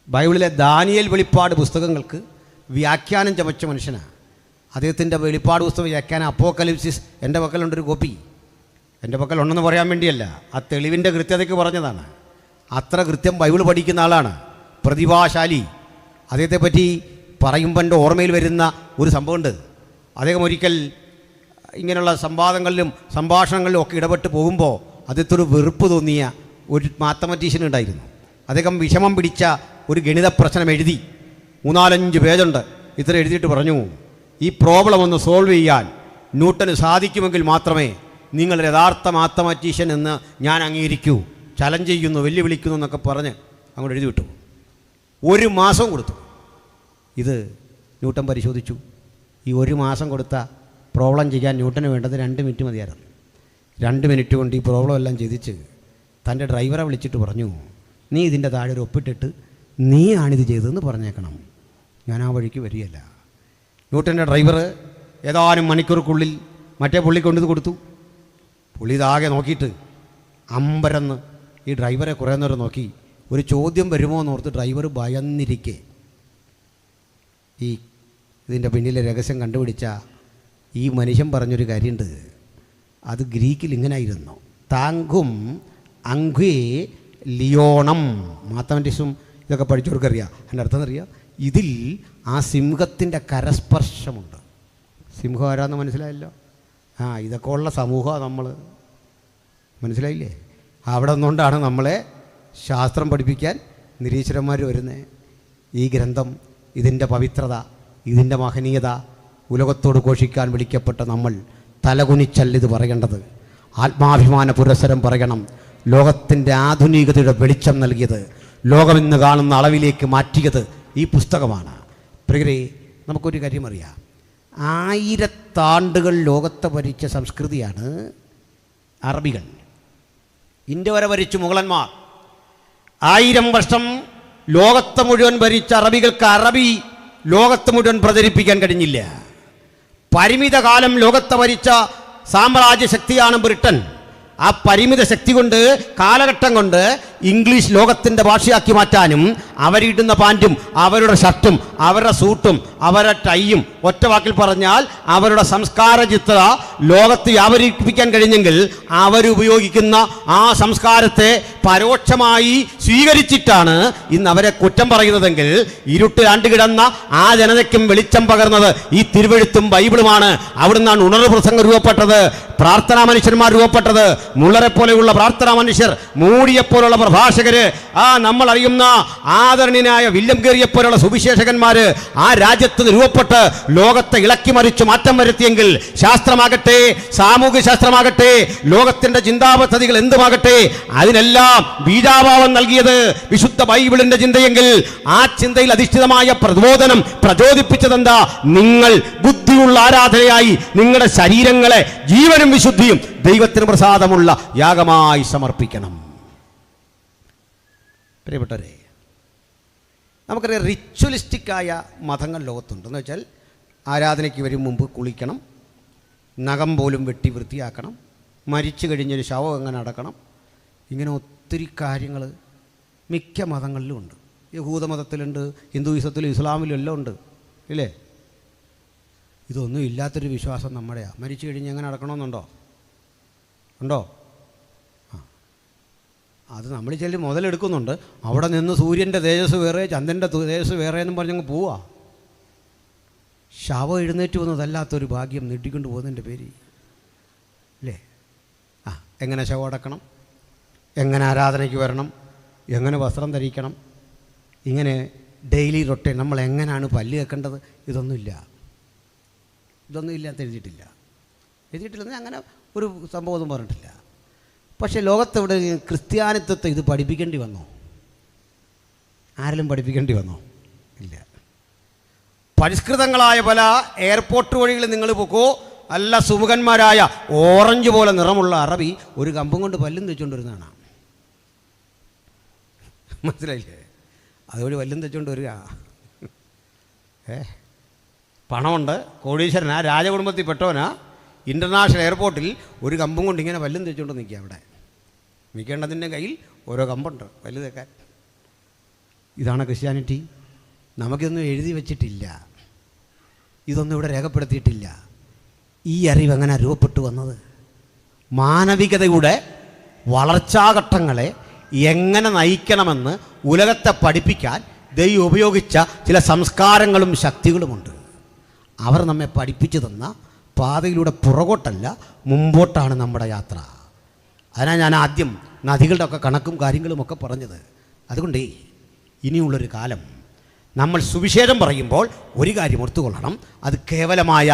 ബൈബിളിലെ ദാനിയേൽ വെളിപ്പാട് പുസ്തകങ്ങൾക്ക് വ്യാഖ്യാനം ചമച്ച മനുഷ്യനാണ്. അദ്ദേഹത്തിൻ്റെ വെളിപ്പാട് പുസ്തകം വ്യാഖ്യാനം അപ്പോക്കലിപ്സിസ് എൻ്റെ പക്കലുണ്ടൊരു കോപ്പി. എൻ്റെ പക്കലുണ്ടെന്ന് പറയാൻ വേണ്ടിയല്ല, ആ തെളിവിൻ്റെ കൃത്യതയ്ക്ക് പറഞ്ഞതാണ്. അത്ര കൃത്യം ബൈബിൾ പഠിക്കുന്ന ആളാണ്, പ്രതിഭാശാലി. അദ്ദേഹത്തെ പറ്റി പറയുമ്പോൾ എൻ്റെ ഓർമ്മയിൽ വരുന്ന ഒരു സംഭവമുണ്ട്. അദ്ദേഹം ഒരിക്കൽ ഇങ്ങനെയുള്ള സംവാദങ്ങളിലും സംഭാഷണങ്ങളിലും ഒക്കെ ഇടപെട്ട് പോകുമ്പോൾ അദ്ദേഹത്തൊരു വെറുപ്പ് തോന്നിയ ഒരു മാത്തമാറ്റീഷ്യൻ ഉണ്ടായിരുന്നു. അദ്ദേഹം വിഷമം പിടിച്ച ഒരു ഗണിത പ്രശ്നം എഴുതി, 3-4 പേജുണ്ട്. ഇത്ര എഴുതിയിട്ട് പറഞ്ഞു, ഈ പ്രോബ്ലം ഒന്ന് സോൾവ് ചെയ്യാൻ ന്യൂട്ടന് സാധിക്കുമെങ്കിൽ മാത്രമേ നിങ്ങൾ യഥാർത്ഥ മാത്തമാറ്റീഷ്യൻ എന്ന് ഞാൻ അംഗീകരിക്കൂ, ചലഞ്ച് ചെയ്യുന്നു, വെല്ലുവിളിക്കുന്നു എന്നൊക്കെ പറഞ്ഞ് അങ്ങോട്ട് എഴുതി വിട്ടു. 1 മാസം കൊടുത്തു. ഇത് ന്യൂട്ടൻ പരിശോധിച്ചു. ഈ 1 മാസം കൊടുത്ത പ്രോബ്ലം ചെയ്യാൻ ന്യൂട്ടന് വേണ്ടത് 2 മിനിറ്റ് മതിയായിരുന്നു. 2 മിനിറ്റ് കൊണ്ട് ഈ പ്രോബ്ലം എല്ലാം ചെയ്തിച്ച് തൻ്റെ ഡ്രൈവറെ വിളിച്ചിട്ട് പറഞ്ഞു, നീ ഇതിൻ്റെ താഴെ ഒരു ഒപ്പിട്ടിട്ട് നീയാണിത് ചെയ്തതെന്ന് പറഞ്ഞേക്കണം, ഞാൻ ആ വഴിക്ക് വരികയല്ല. ന്യൂട്ടൻ്റെ ഡ്രൈവർ ഏതാനും മണിക്കൂർക്കുള്ളിൽ മറ്റേ പുള്ളി കൊണ്ടിത് കൊടുത്തു. പുള്ളി ഇതാകെ നോക്കിയിട്ട് അമ്പരന്ന് ഈ ഡ്രൈവറെ കുറേ നേരം നോക്കി. ഒരു ചോദ്യം വരുമോ എന്നോർത്ത് ഡ്രൈവർ ഭയന്നിരിക്കെ ഇതിൻ്റെ പിന്നിലെ രഹസ്യം കണ്ടുപിടിച്ച ഈ മനുഷ്യൻ പറഞ്ഞൊരു കാര്യമുണ്ട്. അത് ഗ്രീക്കിൽ ഇങ്ങനായിരുന്നു, താങ്കും അങ്ക്വേ ലിയോണം. മാത്തമാറ്റിക്സും ഇതൊക്കെ പഠിച്ചവർക്കറിയാം. അതിൻ്റെ അർത്ഥം അറിയാം, ഇതിൽ ആ സിംഹത്തിൻ്റെ കരസ്പർശമുണ്ട്. സിംഹം ആരാന്ന് മനസ്സിലായല്ലോ? ഇതൊക്കെ ഉള്ള സമൂഹമാണ് നമ്മൾ, മനസ്സിലായില്ലേ? അവിടെ നിന്നുകൊണ്ടാണ് നമ്മളെ ശാസ്ത്രം പഠിപ്പിക്കാൻ നിരീശ്വരന്മാർ വരുന്നത്. ഈ ഗ്രന്ഥം, ഇതിൻ്റെ പവിത്രത, ഇതിൻ്റെ മഹനീയത ഉലകത്തോട് ഘോഷിക്കാൻ വിളിക്കപ്പെട്ട നമ്മൾ തലകുനിച്ചല്ലിത് പറയേണ്ടത്. ആത്മാഭിമാന പുരസ്സരം പറയണം. ലോകത്തിൻ്റെ ആധുനികതയുടെ വെളിച്ചം നൽകിയത്, ലോകമെന്ന് കാണുന്ന അളവിലേക്ക് മാറ്റിയത് ഈ പുസ്തകമാണ്. പ്രിയരേ, നമുക്കൊരു കാര്യം അറിയാം. 1000 ആണ്ടുകൾ ലോകത്തെ ഭരിച്ച സംസ്കൃതിയാണ് അറബികൾ. ഇന്ത്യ വരെ ഭരിച്ചു മുഗളന്മാർ. 1000 വർഷം ലോകത്തെ മുഴുവൻ ഭരിച്ച അറബികൾക്ക് അറബി ലോകത്ത് മുഴുവൻ പ്രചരിപ്പിക്കാൻ കഴിഞ്ഞില്ല. പരിമിത കാലം ലോകത്തെ ഭരിച്ച സാമ്രാജ്യ ശക്തിയാണ് ബ്രിട്ടൻ. ആ പരിമിത ശക്തി കൊണ്ട്, കാലഘട്ടം കൊണ്ട് ഇംഗ്ലീഷ് ലോകത്തിൻ്റെ ഭാഷയാക്കി മാറ്റാനും അവരിടുന്ന പാൻറ്റും അവരുടെ ഷർട്ടും അവരുടെ സൂട്ടും അവരുടെ ടൈയും, ഒറ്റ വാക്കിൽ പറഞ്ഞാൽ അവരുടെ സംസ്കാര ചിത്ര ലോകത്ത് വ്യാപരിപ്പിക്കാൻ കഴിഞ്ഞെങ്കിൽ അവരുപയോഗിക്കുന്ന ആ സംസ്കാരത്തെ പരോക്ഷമായി സ്വീകരിച്ചിട്ടാണ് ഇന്ന് അവരെ കുറ്റം പറയുന്നതെങ്കിൽ ഇരുട്ടിൽ ആണ്ടുകിടന്ന ആ ജനതയ്ക്കും വെളിച്ചം പകർന്നത് ഈ തിരുവെഴുത്തും ബൈബിളുമാണ്. അവിടുന്നാണ് ഉണർവ് പ്രസംഗം രൂപപ്പെട്ടത്, പ്രാർത്ഥനാ മനുഷ്യന്മാർ രൂപപ്പെട്ടത്. മുള്ളറെ പോലെയുള്ള പ്രാർത്ഥനാ മനുഷ്യർ, മൂടിയെപ്പോലുള്ള പ്രഭാഷകര്, നമ്മൾ അറിയുന്ന ആദരണീയനായ വില്യം കേറിയെ പോലുള്ള സുവിശേഷകന്മാര് ആ രാജ്യത്ത് രൂപപ്പെട്ട് ലോകത്തെ ഇളക്കി മറിച്ച് മാറ്റം വരുത്തിയെങ്കിൽ ശാസ്ത്രമാകട്ടെ, സാമൂഹ്യ ശാസ്ത്രമാകട്ടെ, ലോകത്തിന്റെ ചിന്താപദ്ധതികൾ എന്തുമാകട്ടെ, അതിനെല്ലാം ബീജാഭാവം നൽകിയത് വിശുദ്ധ ബൈബിളിന്റെ ചിന്തയെങ്കിൽ ആ ചിന്തയിൽ അധിഷ്ഠിതമായ പ്രബോധനം പ്രചോദിപ്പിച്ചതെന്താ? നിങ്ങൾ ബുദ്ധിയുള്ള ആരാധനയായി നിങ്ങളുടെ ശരീരങ്ങളെ ജീവനും വിശുദ്ധിയും ദൈവത്തിന് പ്രസാദമുള്ള യാഗമായി സമർപ്പിക്കണം. പ്രിയപ്പെട്ടവരെ, നമുക്കറിയാം റിച്വലിസ്റ്റിക്കായ മതങ്ങൾ ലോകത്തുണ്ട്. എന്ന് വെച്ചാൽ ആരാധനയ്ക്ക് വരും മുമ്പ് കുളിക്കണം, നഖം പോലും വെട്ടി വൃത്തിയാക്കണം, മരിച്ചു കഴിഞ്ഞൊരു ശവം എങ്ങനെ അടക്കണം, ഇങ്ങനെ ഒത്തിരി കാര്യങ്ങൾ മിക്ക മതങ്ങളിലും ഉണ്ട്. യഹൂദമതത്തിലുണ്ട്, ഹിന്ദുയിസത്തിലും ഇസ്ലാമിലും എല്ലാം ഉണ്ട്, ഇല്ലേ? ഇതൊന്നും ഇല്ലാത്തൊരു വിശ്വാസം നമ്മുടെയാണ്. മരിച്ചു കഴിഞ്ഞ് എങ്ങനെ അടക്കണമെന്നുണ്ടോ? ഉണ്ടോ? അത് നമ്മൾ ചെല്ലി മുതലെടുക്കുന്നുണ്ട്. അവിടെ നിന്ന് സൂര്യൻ്റെ തേജസ് വേറെ, ചന്ദ്രൻ്റെ തേജസ് വേറെ എന്നും പറഞ്ഞങ്ങ് പോവാ. ശവം എഴുന്നേറ്റ് വന്നതല്ലാത്തൊരു ഭാഗ്യം നീട്ടിക്കൊണ്ട് പോകുന്നതിൻ്റെ പേര്, അല്ലേ? എങ്ങനെ ശവം അടക്കണം, എങ്ങനെ ആരാധനയ്ക്ക് വരണം, എങ്ങനെ വസ്ത്രം ധരിക്കണം, ഇങ്ങനെ ഡെയിലി റൊട്ടീൻ, നമ്മൾ എങ്ങനെയാണ് പല്ല് കേൾക്കേണ്ടത്, ഇതൊന്നുമില്ല എന്ന് എഴുതിയിട്ടില്ലെന്ന് അങ്ങനെ ഒരു സംഭവമൊന്നും പറഞ്ഞിട്ടില്ല. പക്ഷേ ലോകത്തെവിടെ ക്രിസ്ത്യാനിത്വത്തെ ഇത് പഠിപ്പിക്കേണ്ടി വന്നോ? ആരെങ്കിലും പഠിപ്പിക്കേണ്ടി വന്നോ? ഇല്ല. പരിഷ്കൃതങ്ങളായ പല എയർപോർട്ട് വഴികളിൽ നിങ്ങൾ പോക്കോ, നല്ല സുമുഖന്മാരായ ഓറഞ്ച് പോലെ നിറമുള്ള അറബി ഒരു കമ്പും കൊണ്ട് പല്ലും തെച്ചുകൊണ്ടിരുന്നതാണ്. മനസ്സിലായില്ലേ? അതുവഴി പല്ലും തെച്ചുകൊണ്ട് വരിക. പണമുണ്ട്, കോടീശ്വരനാ, രാജകുടുംബത്തിൽ പെട്ടവനാ, ഇൻ്റർനാഷണൽ എയർപോർട്ടിൽ ഒരു കമ്പും കൊണ്ട് ഇങ്ങനെ പല്ലും തെച്ചുകൊണ്ട് നിൽക്കുക. അവിടെ നിൽക്കേണ്ടതിൻ്റെ കയ്യിൽ ഓരോ കമ്പുണ്ട് പല്ല് തേക്കാൻ. ഇതാണ് ക്രിസ്ത്യാനിറ്റി. നമുക്കിതൊന്നും എഴുതി വച്ചിട്ടില്ല, ഇതൊന്നും ഇവിടെ രേഖപ്പെടുത്തിയിട്ടില്ല. ഈ അറിവ് എങ്ങനെ രൂപപ്പെട്ടു വന്നത്? മാനവികതയുടെ വളർച്ചാഘട്ടങ്ങളെ എങ്ങനെ നയിക്കണമെന്ന് ഉലകത്തെ പഠിപ്പിക്കാൻ ദൈവം ഉപയോഗിച്ച ചില സംസ്കാരങ്ങളും ശക്തികളുമുണ്ട്. അവർ നമ്മെ പഠിപ്പിച്ചു തന്ന പാതയിലൂടെ പുറകോട്ടല്ല, മുമ്പോട്ടാണ് നമ്മുടെ യാത്ര. അതിനാണ് ഞാൻ ആദ്യം നദികളുടെ ഒക്കെ കണക്കും കാര്യങ്ങളുമൊക്കെ പറഞ്ഞത്. അതുകൊണ്ട് ഇനിയുള്ളൊരു കാലം നമ്മൾ സുവിശേഷം പറയുമ്പോൾ ഒരു കാര്യം ഓർത്തുകൊള്ളണം, അത് കേവലമായ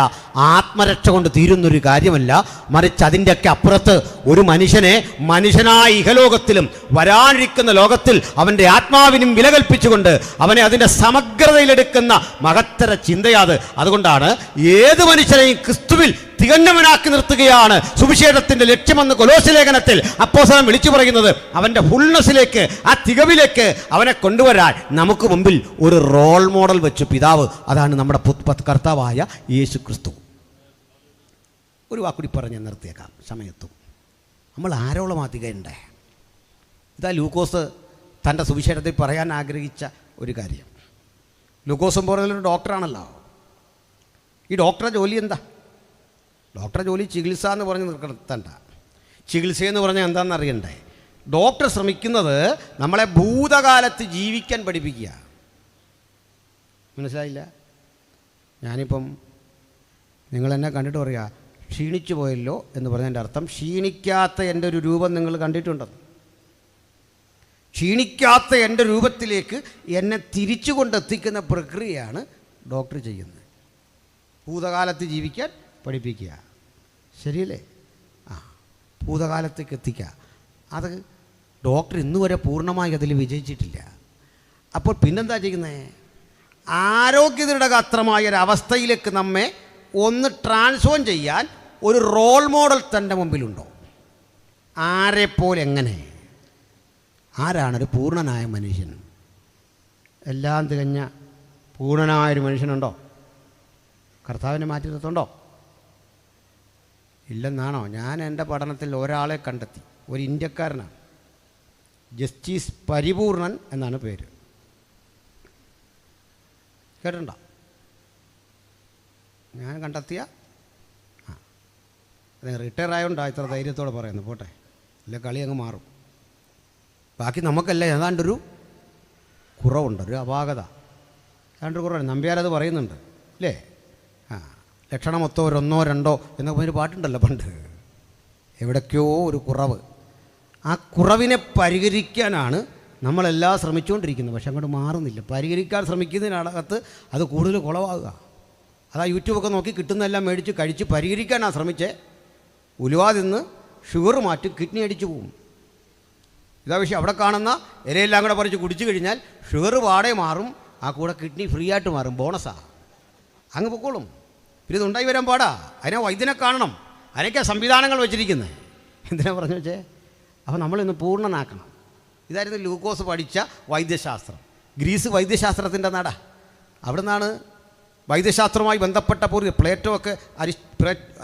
ആത്മരക്ഷ കൊണ്ട് തീരുന്നൊരു കാര്യമല്ല, മറിച്ച് അതിൻ്റെയൊക്കെ അപ്പുറത്ത് ഒരു മനുഷ്യനെ മനുഷ്യനായ ഇഹലോകത്തിലും വരാനിരിക്കുന്ന ലോകത്തിൽ അവൻ്റെ ആത്മാവിനും വില കൽപ്പിച്ചുകൊണ്ട് അവനെ അതിൻ്റെ സമഗ്രതയിലെടുക്കുന്ന മഹത്തര ചിന്തയാത്. അതുകൊണ്ടാണ് ഏത് മനുഷ്യനെയും ക്രിസ്തുവിൽ തികഞ്ഞവനാക്കി നിർത്തുകയാണ് സുവിശേഷത്തിൻ്റെ ലക്ഷ്യമെന്ന് കൊലോസ്യ ലേഖനത്തിൽ അപ്പോസ്തലൻ വിളിച്ചു പറയുന്നത്. അവൻ്റെ ഫുൾനെസ്സിലേക്ക്, ആ തികവിലേക്ക് അവനെ കൊണ്ടുവരാൻ നമുക്ക് മുമ്പിൽ ഒരു റോൾ മോഡൽ വെച്ചു പിതാവ്, അതാണ് നമ്മുടെ കർത്താവായ യേശു ക്രിസ്തു. ഒരു വാക്കുകൂടി പറഞ്ഞ് നിർത്തിയേക്കാം, സമയത്തും. നമ്മൾ ആരോളമാതികയുണ്ടേ. ഇതാ ലൂക്കോസ് തൻ്റെ സുവിശേഷത്തിൽ പറയാൻ ആഗ്രഹിച്ച ഒരു കാര്യം. ലൂക്കോസും പോലൊരു ഡോക്ടറാണല്ലോ. ഈ ഡോക്ടറുടെ ജോലി എന്താ? ഡോക്ടറെ ജോലി ചികിത്സ എന്ന് പറഞ്ഞ് നിർത്തണ്ട. ചികിത്സയെന്ന് പറഞ്ഞാൽ എന്താണെന്ന് അറിയണ്ടേ? ഡോക്ടർ ശ്രമിക്കുന്നത് നമ്മളെ ഭൂതകാലത്ത് ജീവിക്കാൻ പഠിപ്പിക്കുക. മനസ്സിലായില്ല? ഞാനിപ്പം നിങ്ങളെന്നെ കണ്ടിട്ട് പറയുക ക്ഷീണിച്ചു പോയല്ലോ എന്ന് പറഞ്ഞതിൻ്റെ അർത്ഥം ക്ഷീണിക്കാത്ത എൻ്റെ ഒരു രൂപം നിങ്ങൾ കണ്ടിട്ടുണ്ടെന്ന്. ക്ഷീണിക്കാത്ത എൻ്റെ രൂപത്തിലേക്ക് എന്നെ തിരിച്ചു കൊണ്ടെത്തിക്കുന്ന പ്രക്രിയയാണ് ഡോക്ടർ ചെയ്യുന്നത്. ഭൂതകാലത്ത് ജീവിക്കാൻ പഠിപ്പിക്കുക, ശരിയല്ലേ? ഭൂതകാലത്തേക്ക് എത്തിക്കുക. അത് ഡോക്ടർ ഇന്നുവരെ പൂർണ്ണമായി അതിൽ വിജയിച്ചിട്ടില്ല. അപ്പോൾ പിന്നെന്താ ചെയ്യുന്നത്? ആരോഗ്യദൃഢഗാത്രമായൊരവസ്ഥയിലേക്ക് നമ്മെ ഒന്ന് ട്രാൻസ്ഫോം ചെയ്യാൻ ഒരു റോൾ മോഡൽ തൻ്റെ മുമ്പിലുണ്ടോ? ആരെപ്പോലെ, എങ്ങനെ? ആരാണൊരു പൂർണ്ണനായ മനുഷ്യൻ? എല്ലാം തികഞ്ഞ പൂർണ്ണനായൊരു മനുഷ്യനുണ്ടോ? കർത്താവിനെ മാറ്റി നിർത്തുണ്ടോ? ഇല്ലെന്നാണോ? ഞാൻ എൻ്റെ പഠനത്തിൽ ഒരാളെ കണ്ടെത്തി, ഒരു ഇന്ത്യക്കാരനാണ്, ജസ്റ്റിസ് പരിപൂർണൻ എന്നാണ് പേര്. കേട്ടിട്ടുണ്ടോ? ഞാൻ കണ്ടെത്തിയ അത് റിട്ടയർ ആയതുകൊണ്ടാ ഇത്ര ധൈര്യത്തോടെ പറയുന്നു. പോട്ടെ, അല്ല കളി അങ്ങ് മാറും. ബാക്കി നമുക്കല്ല ഏതാണ്ടൊരു കുറവുണ്ട്, ഒരു അപാകത, ഏതാണ്ടൊരു കുറവുണ്ട്. നമ്പ്യാരത് പറയുന്നുണ്ട് അല്ലേ? ലക്ഷണമൊത്തോ ഒന്നോ രണ്ടോ എന്നൊക്കെ ഒരു പാട്ടുണ്ടല്ലോ പണ്ട്. എവിടേക്കോ ഒരു കുറവ്. ആ കുറവിനെ പരിഹരിക്കാനാണ് നമ്മളെല്ലാം ശ്രമിച്ചുകൊണ്ടിരിക്കുന്നത്. പക്ഷെ അങ്ങോട്ട് മാറുന്നില്ല. പരിഹരിക്കാൻ ശ്രമിക്കുന്നതിനകത്ത് അത് കൂടുതൽ കുളവാകുക. അതാ യൂട്യൂബൊക്കെ നോക്കി കിട്ടുന്നതെല്ലാം മേടിച്ച് കഴിച്ച് പരിഹരിക്കാനാണ് ശ്രമിച്ചേ. ഉലുവാതിന്ന് ഷുഗർ മാറ്റും, കിഡ്നി അടിച്ചു പോകും. ഇതാ വിഷയം. അവിടെ കാണുന്ന ഇലയെല്ലാം കൂടെ പറിച്ച് കുടിച്ചു കഴിഞ്ഞാൽ ഷുഗർ പാടെ മാറും, ആ കൂടെ കിഡ്നി ഫ്രീ ആയിട്ട് മാറും. ബോണസാണ്, അങ്ങ് പൊക്കോളും. പിന്നെ ഇതുണ്ടായി വരാൻ പാടാ. അതിനെ വൈദ്യനെ കാണണം. അതിനൊക്കെ സംവിധാനങ്ങൾ വെച്ചിരിക്കുന്നത്. എന്തിനാ പറഞ്ഞു വെച്ചേ? അപ്പോൾ നമ്മളിന്ന് പൂർണ്ണനാക്കണം. ഇതായിരുന്നു ലൂക്കോസ് പഠിച്ച വൈദ്യശാസ്ത്രം. ഗ്രീസ് വൈദ്യശാസ്ത്രത്തിൻ്റെ നാടാ. അവിടെ നിന്നാണ് വൈദ്യശാസ്ത്രവുമായി ബന്ധപ്പെട്ട പൂർവ്വ പ്ലേറ്റോ ഒക്കെ.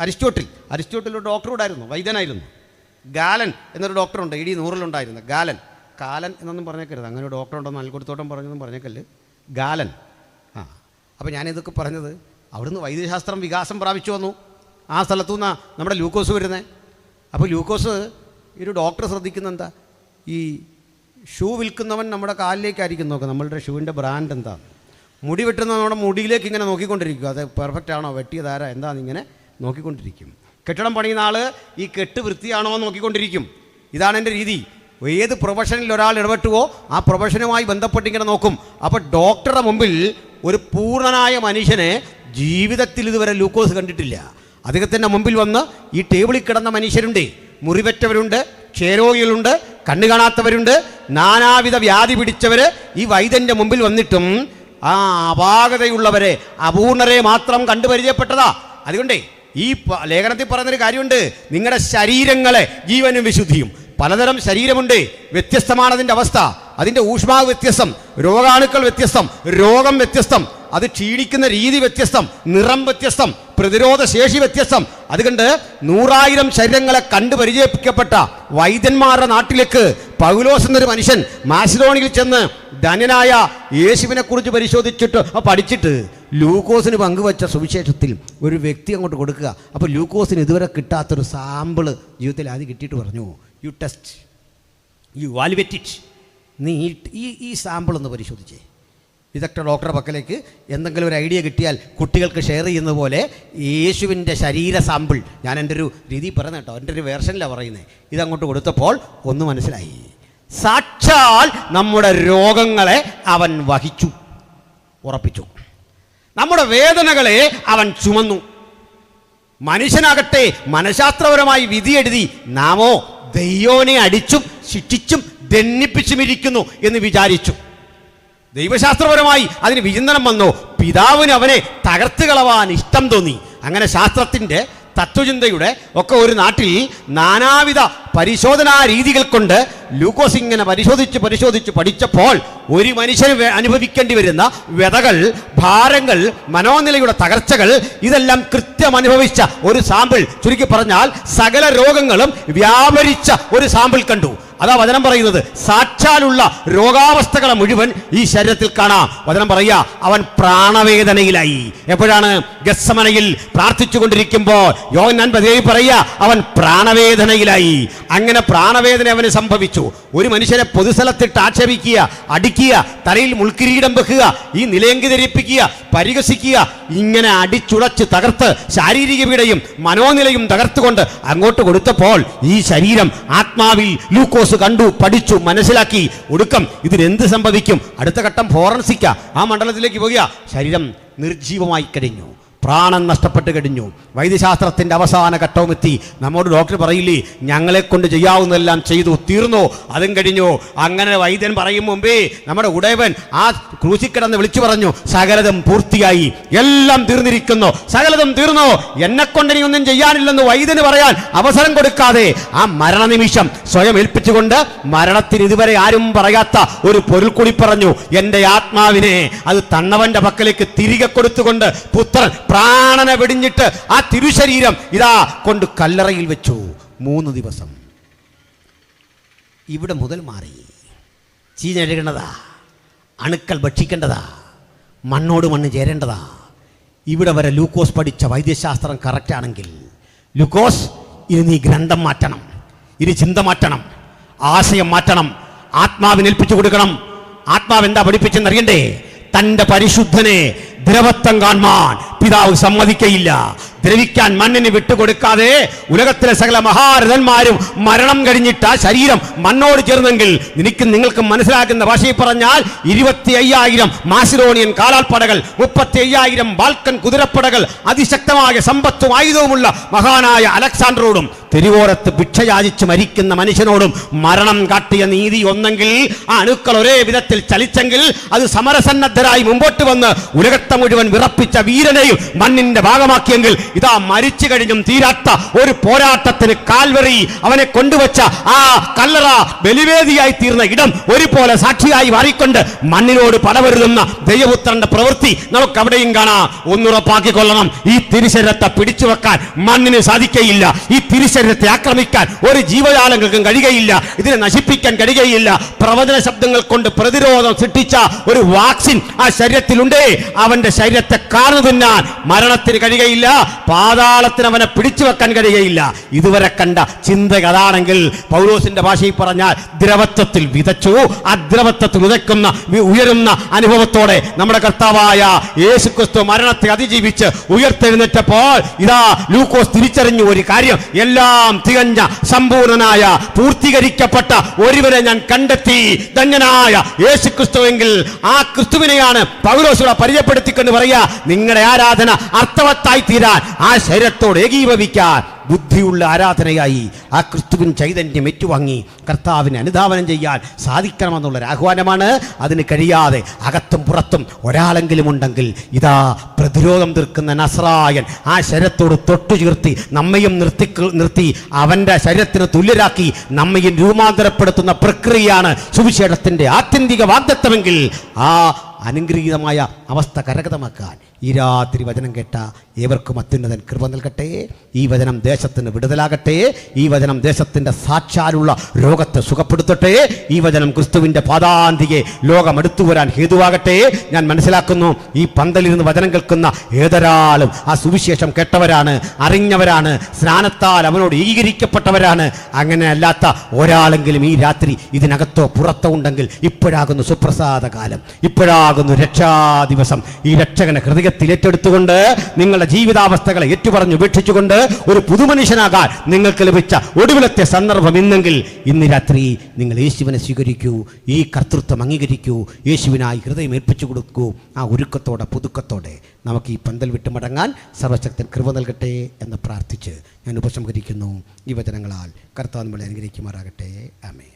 അരിസ്റ്റോട്ടിൽ ഒരു ഡോക്ടറോടായിരുന്നു, വൈദ്യനായിരുന്നു. ഗാലൻ എന്നൊരു ഡോക്ടറുണ്ട്, AD 100 കാലൻ എന്നൊന്നും പറഞ്ഞേക്കരുത്. അങ്ങനെ ഒരു ഡോക്ടറുണ്ടെന്ന് അൽക്കുടത്തോട്ടം പറഞ്ഞൊന്നും പറഞ്ഞേക്കല്ല്. ഗാലൻ. അപ്പോൾ ഞാനിതൊക്കെ പറഞ്ഞത് അവിടുന്ന് വൈദ്യശാസ്ത്രം വികാസം പ്രാപിച്ചു വന്നു. ആ സ്ഥലത്തു നിന്നാണ് നമ്മുടെ ലൂക്കോസ് വരുന്നത്. അപ്പോൾ ലൂക്കോസ് ഒരു ഡോക്ടർ ശ്രദ്ധിക്കുന്ന എന്താ, ഈ ഷൂ വിൽക്കുന്നവൻ നമ്മുടെ കാലിലേക്കായിരിക്കും നോക്കുക, നമ്മളുടെ ഷൂവിൻ്റെ ബ്രാൻഡ് എന്താ. മുടി വെട്ടുന്ന നമ്മുടെ മുടിയിലേക്ക് ഇങ്ങനെ നോക്കിക്കൊണ്ടിരിക്കും, അത് പെർഫെക്റ്റ് ആണോ, വെട്ടിയതാരാ എന്താണെന്നിങ്ങനെ നോക്കിക്കൊണ്ടിരിക്കും. കെട്ടിടം പണിയുന്ന ആൾ ഈ കെട്ട് വൃത്തിയാണോ എന്ന് നോക്കിക്കൊണ്ടിരിക്കും. ഇതാണ് എൻ്റെ രീതി. ഏത് പ്രൊഫഷനിൽ ഒരാൾ ഇടപെട്ടുവോ ആ പ്രൊഫഷനുമായി ബന്ധപ്പെട്ട് ഇങ്ങനെ നോക്കും. അപ്പോൾ ഡോക്ടറുടെ മുമ്പിൽ ഒരു പൂർണ്ണനായ മനുഷ്യനെ ജീവിതത്തിൽ ഇതുവരെ ലൂക്കോസ് കണ്ടിട്ടില്ല. അദ്ദേഹത്തിൻ്റെ മുമ്പിൽ വന്ന് ഈ ടേബിളിൽ കിടന്ന മനുഷ്യരുണ്ട്, മുറിവറ്റവരുണ്ട്, ക്ഷയരോഗികളുണ്ട്, കണ്ണു കാണാത്തവരുണ്ട്, നാനാവിധ വ്യാധി പിടിച്ചവർ ഈ വൈദ്യൻ്റെ മുമ്പിൽ വന്നിട്ടും ആ അപാകതയുള്ളവരെ, അപൂർണരെ മാത്രം കണ്ടു പരിചയപ്പെട്ടതാ. അതുകൊണ്ടേ ഈ ലേഖനത്തിൽ പറയുന്നൊരു കാര്യമുണ്ട്, നിങ്ങളുടെ ശരീരങ്ങളെ ജീവനും വിശുദ്ധിയും. പലതരം ശരീരമുണ്ട്, വ്യത്യസ്തമാണതിൻ്റെ അവസ്ഥ, അതിൻ്റെ ഊഷ്മാവ് വ്യത്യസ്തം, രോഗാണുക്കൾ വ്യത്യസ്തം, രോഗം വ്യത്യസ്തം, അത് ക്ഷീണിക്കുന്ന രീതി വ്യത്യസ്തം, നിറം വ്യത്യസ്തം, പ്രതിരോധ ശേഷി വ്യത്യസ്തം. അതുകൊണ്ട് 100,000 ശരീരങ്ങളെ കണ്ടു പരിചയിപ്പിക്കപ്പെട്ട വൈദ്യന്മാരുടെ നാട്ടിലേക്ക് പൗലോസ് എന്നൊരു മനുഷ്യൻ മാസിഡോണിയിൽ ചെന്ന് ധന്യനായ യേശുവിനെ കുറിച്ച് പരിശോധിച്ചിട്ട് പഠിച്ചിട്ട് ലൂക്കോസിന് പങ്കുവച്ച സുവിശേഷത്തിൽ ഒരു വ്യക്തി അങ്ങോട്ട് കൊടുക്കുക. അപ്പോൾ ലൂക്കോസിന് ഇതുവരെ കിട്ടാത്തൊരു സാമ്പിള് ജീവിതത്തിൽ ആദ്യം കിട്ടിയിട്ട് പറഞ്ഞു, you test, you evaluate it. നീ ഈ സാമ്പിൾ ഒന്ന് പരിശോധിച്ചേ. വിദഗ്ധ ഡോക്ടറുടെ പക്കലേക്ക് എന്തെങ്കിലും ഒരു ഐഡിയ കിട്ടിയാൽ കുട്ടികൾക്ക് ഷെയർ ചെയ്യുന്ന പോലെ യേശുവിൻ്റെ ശരീര സാമ്പിൾ, ഞാൻ എൻ്റെ ഒരു രീതി പറയുന്നത് കേട്ടോ, എൻ്റെ ഒരു വേർഷനിലാണ് പറയുന്നത്, ഇതങ്ങോട്ട് കൊടുത്തപ്പോൾ ഒന്ന് മനസ്സിലായി. സാക്ഷാൽ നമ്മുടെ രോഗങ്ങളെ അവൻ വഹിച്ചു, ഉറപ്പിച്ചു. നമ്മുടെ വേദനകളെ അവൻ ചുമന്നു. മനുഷ്യനാകട്ടെ മനഃശാസ്ത്രപരമായി വിധിയെഴുതി, നാമോ ദൈവനെ അടിച്ചും ശിക്ഷിച്ചും ദണ്ഡിപ്പിച്ചുമിരിക്കുന്നു എന്ന് വിചാരിച്ചു. ദൈവശാസ്ത്രപരമായി അതിന് വിചിന്തനം വന്നു. പിതാവിന് അവനെ തകർത്ത് കളവാൻ ഇഷ്ടം തോന്നി. അങ്ങനെ ശാസ്ത്രത്തിൻ്റെ, തത്വചിന്തയുടെ ഒക്കെ ഒരു നാട്ടിൽ നാനാവിധ പരിശോധനാ രീതികൾ കൊണ്ട് ലൂക്കോസ് ഇങ്ങനെ പരിശോധിച്ച് പഠിച്ചപ്പോൾ ഒരു മനുഷ്യന് അനുഭവിക്കേണ്ടി വരുന്ന വ്യതകൾ, ഭാരങ്ങൾ, മനോനിലയുടെ തകർച്ചകൾ, ഇതെല്ലാം കൃത്യം അനുഭവിച്ച ഒരു സാമ്പിൾ, ചുരുക്കി പറഞ്ഞാൽ സകല രോഗങ്ങളും വ്യാപരിച്ച ഒരു സാമ്പിൾ കണ്ടു. അതാ വചനം പറയുന്നത്. സാക്ഷാലുള്ള രോഗാവസ്ഥകളെ മുഴുവൻ ഈ ശരീരത്തിൽ കാണാം. വചനം പറയുക, അവൻ പ്രാണവേദനയിലായി. എപ്പോഴാണ്? ഗത്സമനയിൽ പ്രാർത്ഥിച്ചു കൊണ്ടിരിക്കുമ്പോൾ യോഹന്നാൻ പറയുക, അവൻ പ്രാണവേദനയിലായി. അങ്ങനെ പ്രാണവേദന അവന് സംഭവിച്ചു. ഒരു മനുഷ്യനെ പൊതുസ്ഥലത്തിട്ട് ആക്ഷേപിക്കുക, അടിക്കുക, തലയിൽ മുൾക്കിരീടം വെക്കുക, ഈ നിലയങ്കി ധരിപ്പിക്കുക, പരിഹസിക്കുക, ഇങ്ങനെ അടിച്ചുടച്ച് തകർത്ത് ശാരീരിക പീഡയും മനോനിലയും തകർത്തുകൊണ്ട് അങ്ങോട്ട് കൊടുത്തപ്പോൾ ഈ ശരീരം ആത്മാവിൽ ലൂക്കോസ് കണ്ടു, പഠിച്ചു, മനസ്സിലാക്കി. ഒടുക്കം ഇതിനെന്ത് സംഭവിക്കും? അടുത്ത ഘട്ടം ഫോറൻസിക്ക. ആ മണ്ഡലത്തിലേക്ക് പോകുക. ശരീരം നിർജീവമായി കഴിഞ്ഞു, പ്രാണൻ നഷ്ടപ്പെട്ട് കഴിഞ്ഞു. വൈദ്യശാസ്ത്രത്തിൻ്റെ അവസാന ഘട്ടവുമെത്തി. നമ്മോട് ഡോക്ടർ പറയില്ലേ, ഞങ്ങളെ കൊണ്ട് ചെയ്യാവുന്നതെല്ലാം ചെയ്തു, തീർന്നു, അതും കഴിഞ്ഞു. അങ്ങനെ വൈദ്യൻ പറയും മുമ്പേ നമ്മുടെ ഉടയവൻ ആ ക്രൂശിൽ കിടന്ന് വിളിച്ചു പറഞ്ഞു, സകലതും പൂർത്തിയായി, എല്ലാം തീർന്നിരിക്കുന്നു, സകലതും തീർന്നു, എന്നെക്കൊണ്ട് ഇനി ഒന്നും ചെയ്യാനില്ലെന്ന് വൈദ്യന് പറയാൻ അവസരം കൊടുക്കാതെ ആ മരണനിമിഷം സ്വയം ഏൽപ്പിച്ചുകൊണ്ട് മരണത്തിന് ഇതുവരെ ആരും പറയാത്ത ഒരു പൊരുൾ കൂടി പറഞ്ഞു, എൻ്റെ ആത്മാവിനെ അത് തന്നവന്റെ പക്കലേക്ക് തിരികെ കൊടുത്തുകൊണ്ട് പുത്രൻ പ്രാണനെ വെടിഞ്ഞിട്ട് ആ തിരുശരീരം ഇതാ കൊണ്ട് കല്ലറയിൽ വെച്ചു. 3 ദിവസം. ഇവിടെ മുതൽ മാറി. ചീഞ്ഞഴുകേണ്ടതാ, അണുക്കൾ ഭക്ഷിക്കേണ്ടതാ, മണ്ണോട് മണ്ണ് ചേരേണ്ടതാ. ഇവിടെ വരെ ലൂക്കോസ് പഠിച്ച വൈദ്യശാസ്ത്രം കറക്റ്റാണെങ്കിൽ, ലൂക്കോസ് ഇനി നീ ഗ്രന്ഥം മാറ്റണം, ഇനി ചിന്ത മാറ്റണം, ആശയം മാറ്റണം, ആത്മാവിന് ഏൽപ്പിച്ചു കൊടുക്കണം. ആത്മാവ് എന്താ പഠിപ്പിച്ചെന്നറിയണ്ടേ? തൻ്റെ പരിശുദ്ധനെ ദ്രവത്വം കാണാൻ പിതാവ് സമ്മതിക്കയില്ല. ദ്രവിക്കാൻ മണ്ണിന് വിട്ടുകൊടുക്കാതെ ഉലകത്തിലെ സകല മഹാരഥന്മാരും മരണം കഴിഞ്ഞിട്ട് ആ ശരീരം മണ്ണോട് ചേർന്നെങ്കിൽ നിങ്ങൾക്ക് മനസ്സിലാക്കുന്ന ഭാഷയിൽ പറഞ്ഞാൽ 25,000 മാസിഡോണിയൻ കാലാൾപ്പടകൾ, 35,000 ബാൽക്കൻ കുതിരപ്പടകൾ, അതിശക്തമായ സമ്പത്തും ആയുധവുമുള്ള മഹാനായ അലക്സാണ്ടറോടും തെരുവോരത്ത് ഭിക്ഷയാചിച്ച് മരിക്കുന്ന മനുഷ്യനോടും മരണം കാട്ടിയ നീതി ഒന്നെങ്കിൽ, ആ അണുക്കൾ ഒരേ വിധത്തിൽ ചലിച്ചെങ്കിൽ, അത് സമരസന്നദ്ധരായി മുമ്പോട്ട് വന്ന് ഉലകത്തെ മുഴുവൻ വിറപ്പിച്ച വീരനെയും മണ്ണിന്റെ ഭാഗമാക്കിയെങ്കിൽ, ഇതാ മരിച്ചു കഴിഞ്ഞും തീരാത്ത ഒരു പോരാട്ടത്തിന് കാൽവറി അവനെ കൊണ്ടുവച്ച ആ കല്ലറ ബലിവേദിയായി തീർന്ന ഇടം ഒരുപോലെ സാക്ഷിയായി മാറിക്കൊണ്ട് മണ്ണിനോട് പടവരുതുന്ന ദൈവപുത്രന്റെ പ്രവൃത്തി നമുക്ക് അവിടെയും കാണാം. ഒന്നുറപ്പാക്കിക്കൊള്ളണം, ഈ തിരുശരീരത്തെ പിടിച്ചു വെക്കാൻ മണ്ണിന് സാധിക്കയില്ല. ഈ തിരുശരീരത്തെ ആക്രമിക്കാൻ ഒരു ജീവജാലങ്ങൾക്കും കഴിയുകയില്ല. ഇതിനെ നശിപ്പിക്കാൻ കഴിയുകയില്ല. പ്രവചന ശബ്ദങ്ങൾ കൊണ്ട് പ്രതിരോധം സൃഷ്ടിച്ച ഒരു വാക്സിൻ ആ ശരീരത്തിലുണ്ടേ. അവന്റെ ശരീരത്തെ കാർന്നു തിന്നാൻ മരണത്തിന് കഴിയുകയില്ല, പാതാളത്തിന് അവനെ പിടിച്ചു വെക്കാൻ കഴിയുകയില്ല. ഇതുവരെ കണ്ട ചിന്ത അതാണെങ്കിൽ, പൗലോസിന്റെ ഭാഷയിൽ പറഞ്ഞാൽ ദ്രവത്വത്തിൽ വിതച്ചു, ആ ദ്രവത്വത്തിൽ ഉതയ്ക്കുന്ന ഉയരുന്ന അനുഭവത്തോടെ നമ്മുടെ കർത്താവായ യേശുക്രിസ്തു മരണത്തെ അതിജീവിച്ച് ഉയർത്തെഴുന്നേറ്റപ്പോൾ ഇതാ ലൂക്കോസ് തിരിച്ചറിഞ്ഞു ഒരു കാര്യം: എല്ലാം തികഞ്ഞ സമ്പൂർണനായ പൂർത്തീകരിക്കപ്പെട്ട ഒരുവനെ ഞാൻ കണ്ടെത്തി, ധന്യനായ യേശുക്രിസ്തുവെങ്കിൽ. ആ ക്രിസ്തുവിനെയാണ് പൗലോസ് പരിചയപ്പെടുത്തിക്കൊണ്ട് പറയാ, നിങ്ങളുടെ ആരാധന അർത്ഥവത്തായി തീരാൻ, ആ ശരീരത്തോട് ഏകീഭവിക്കാൻ ബുദ്ധിയുള്ള ആരാധനയായി ആ ക്രിസ്തുവിൻ ചൈതന്യം ഏറ്റുവാങ്ങി കർത്താവിനെ അനുധാവനം ചെയ്യാൻ സാധിക്കണമെന്നുള്ളൊരു ആഹ്വാനമാണ്. അതിന് കഴിയാതെ അകത്തും പുറത്തും ഒരാളെങ്കിലും ഉണ്ടെങ്കിൽ ഇതാ പ്രതിരോധം തീർക്കുന്ന നസ്രായൻ ആ ശരീരത്തോട് തൊട്ടു ചേർത്തി നമ്മയും നിർത്തി അവൻ്റെ ശരീരത്തിന് തുല്യരാക്കി നമ്മയും രൂപാന്തരപ്പെടുത്തുന്ന പ്രക്രിയയാണ് സുവിശേഷത്തിൻ്റെ ആത്യന്തിക വാഗ്ദത്തമെങ്കിൽ, ആ അനുഗ്രഹീതമായ അവസ്ഥ കരഗതമാക്കാൻ ഈ രാത്രി വചനം കേട്ട ഏവർക്കും അത്യുന്നതൻ കൃപ നൽകട്ടെ. ഈ വചനം ദേശത്തിന് വിടുതലാകട്ടെ. ഈ വചനം ദേശത്തിൻ്റെ സാക്ഷാലുള്ള രോഗത്തെ സുഖപ്പെടുത്തട്ടെ. ഈ വചനം ക്രിസ്തുവിൻ്റെ പാദാന്തിയെ ലോകം എടുത്തു വരാൻ ഹേതുവാകട്ടെ. ഞാൻ മനസ്സിലാക്കുന്നു, ഈ പന്തലിരുന്ന് വചനം കേൾക്കുന്ന ഏതൊരാളും ആ സുവിശേഷം കേട്ടവരാണ്, അറിഞ്ഞവരാണ്, സ്നാനത്താൽ അവനോട് ഏകീകരിക്കപ്പെട്ടവരാണ്. അങ്ങനെ അല്ലാത്ത ഒരാളെങ്കിലും ഈ രാത്രി ഇതിനകത്തോ പുറത്തോ ഉണ്ടെങ്കിൽ ഇപ്പോഴാകുന്നു സുപ്രസാദ കാലം, ഇപ്പോഴാകുന്നു രക്ഷാദിവസം. ഈ രക്ഷകനെ ഹൃദയത്തിൽ ഏറ്റെടുത്തുകൊണ്ട് നിങ്ങളുടെ ജീവിതാവസ്ഥകളെ ഏറ്റുപറഞ്ഞ് ഉപേക്ഷിച്ചുകൊണ്ട് ഒരു പുതുമനുഷ്യനാകാൻ നിങ്ങൾക്ക് ലഭിച്ച ഒടുവിലത്തെ സന്ദർഭം ഇന്നെങ്കിൽ ഇന്ന് രാത്രി നിങ്ങൾ യേശുവിനെ സ്വീകരിക്കൂ, ഈ കർത്തൃത്വം അംഗീകരിക്കൂ, യേശുവിനായി ഹൃദയം ഏൽപ്പിച്ചു കൊടുക്കൂ. ആ ഒരുക്കത്തോടെ പുതുക്കത്തോടെ നമുക്ക് ഈ പന്തൽ വിട്ടുമടങ്ങാൻ സർവശക്തൻ കൃപ നൽകട്ടെ എന്ന് പ്രാർത്ഥിച്ച് ഞാൻ ഉപസംഹരിക്കുന്നു. ഈ വചനങ്ങളാൽ കർത്താവ് നമ്മളെ അനുഗ്രഹിക്കുമാറാകട്ടെ. ആമേൻ.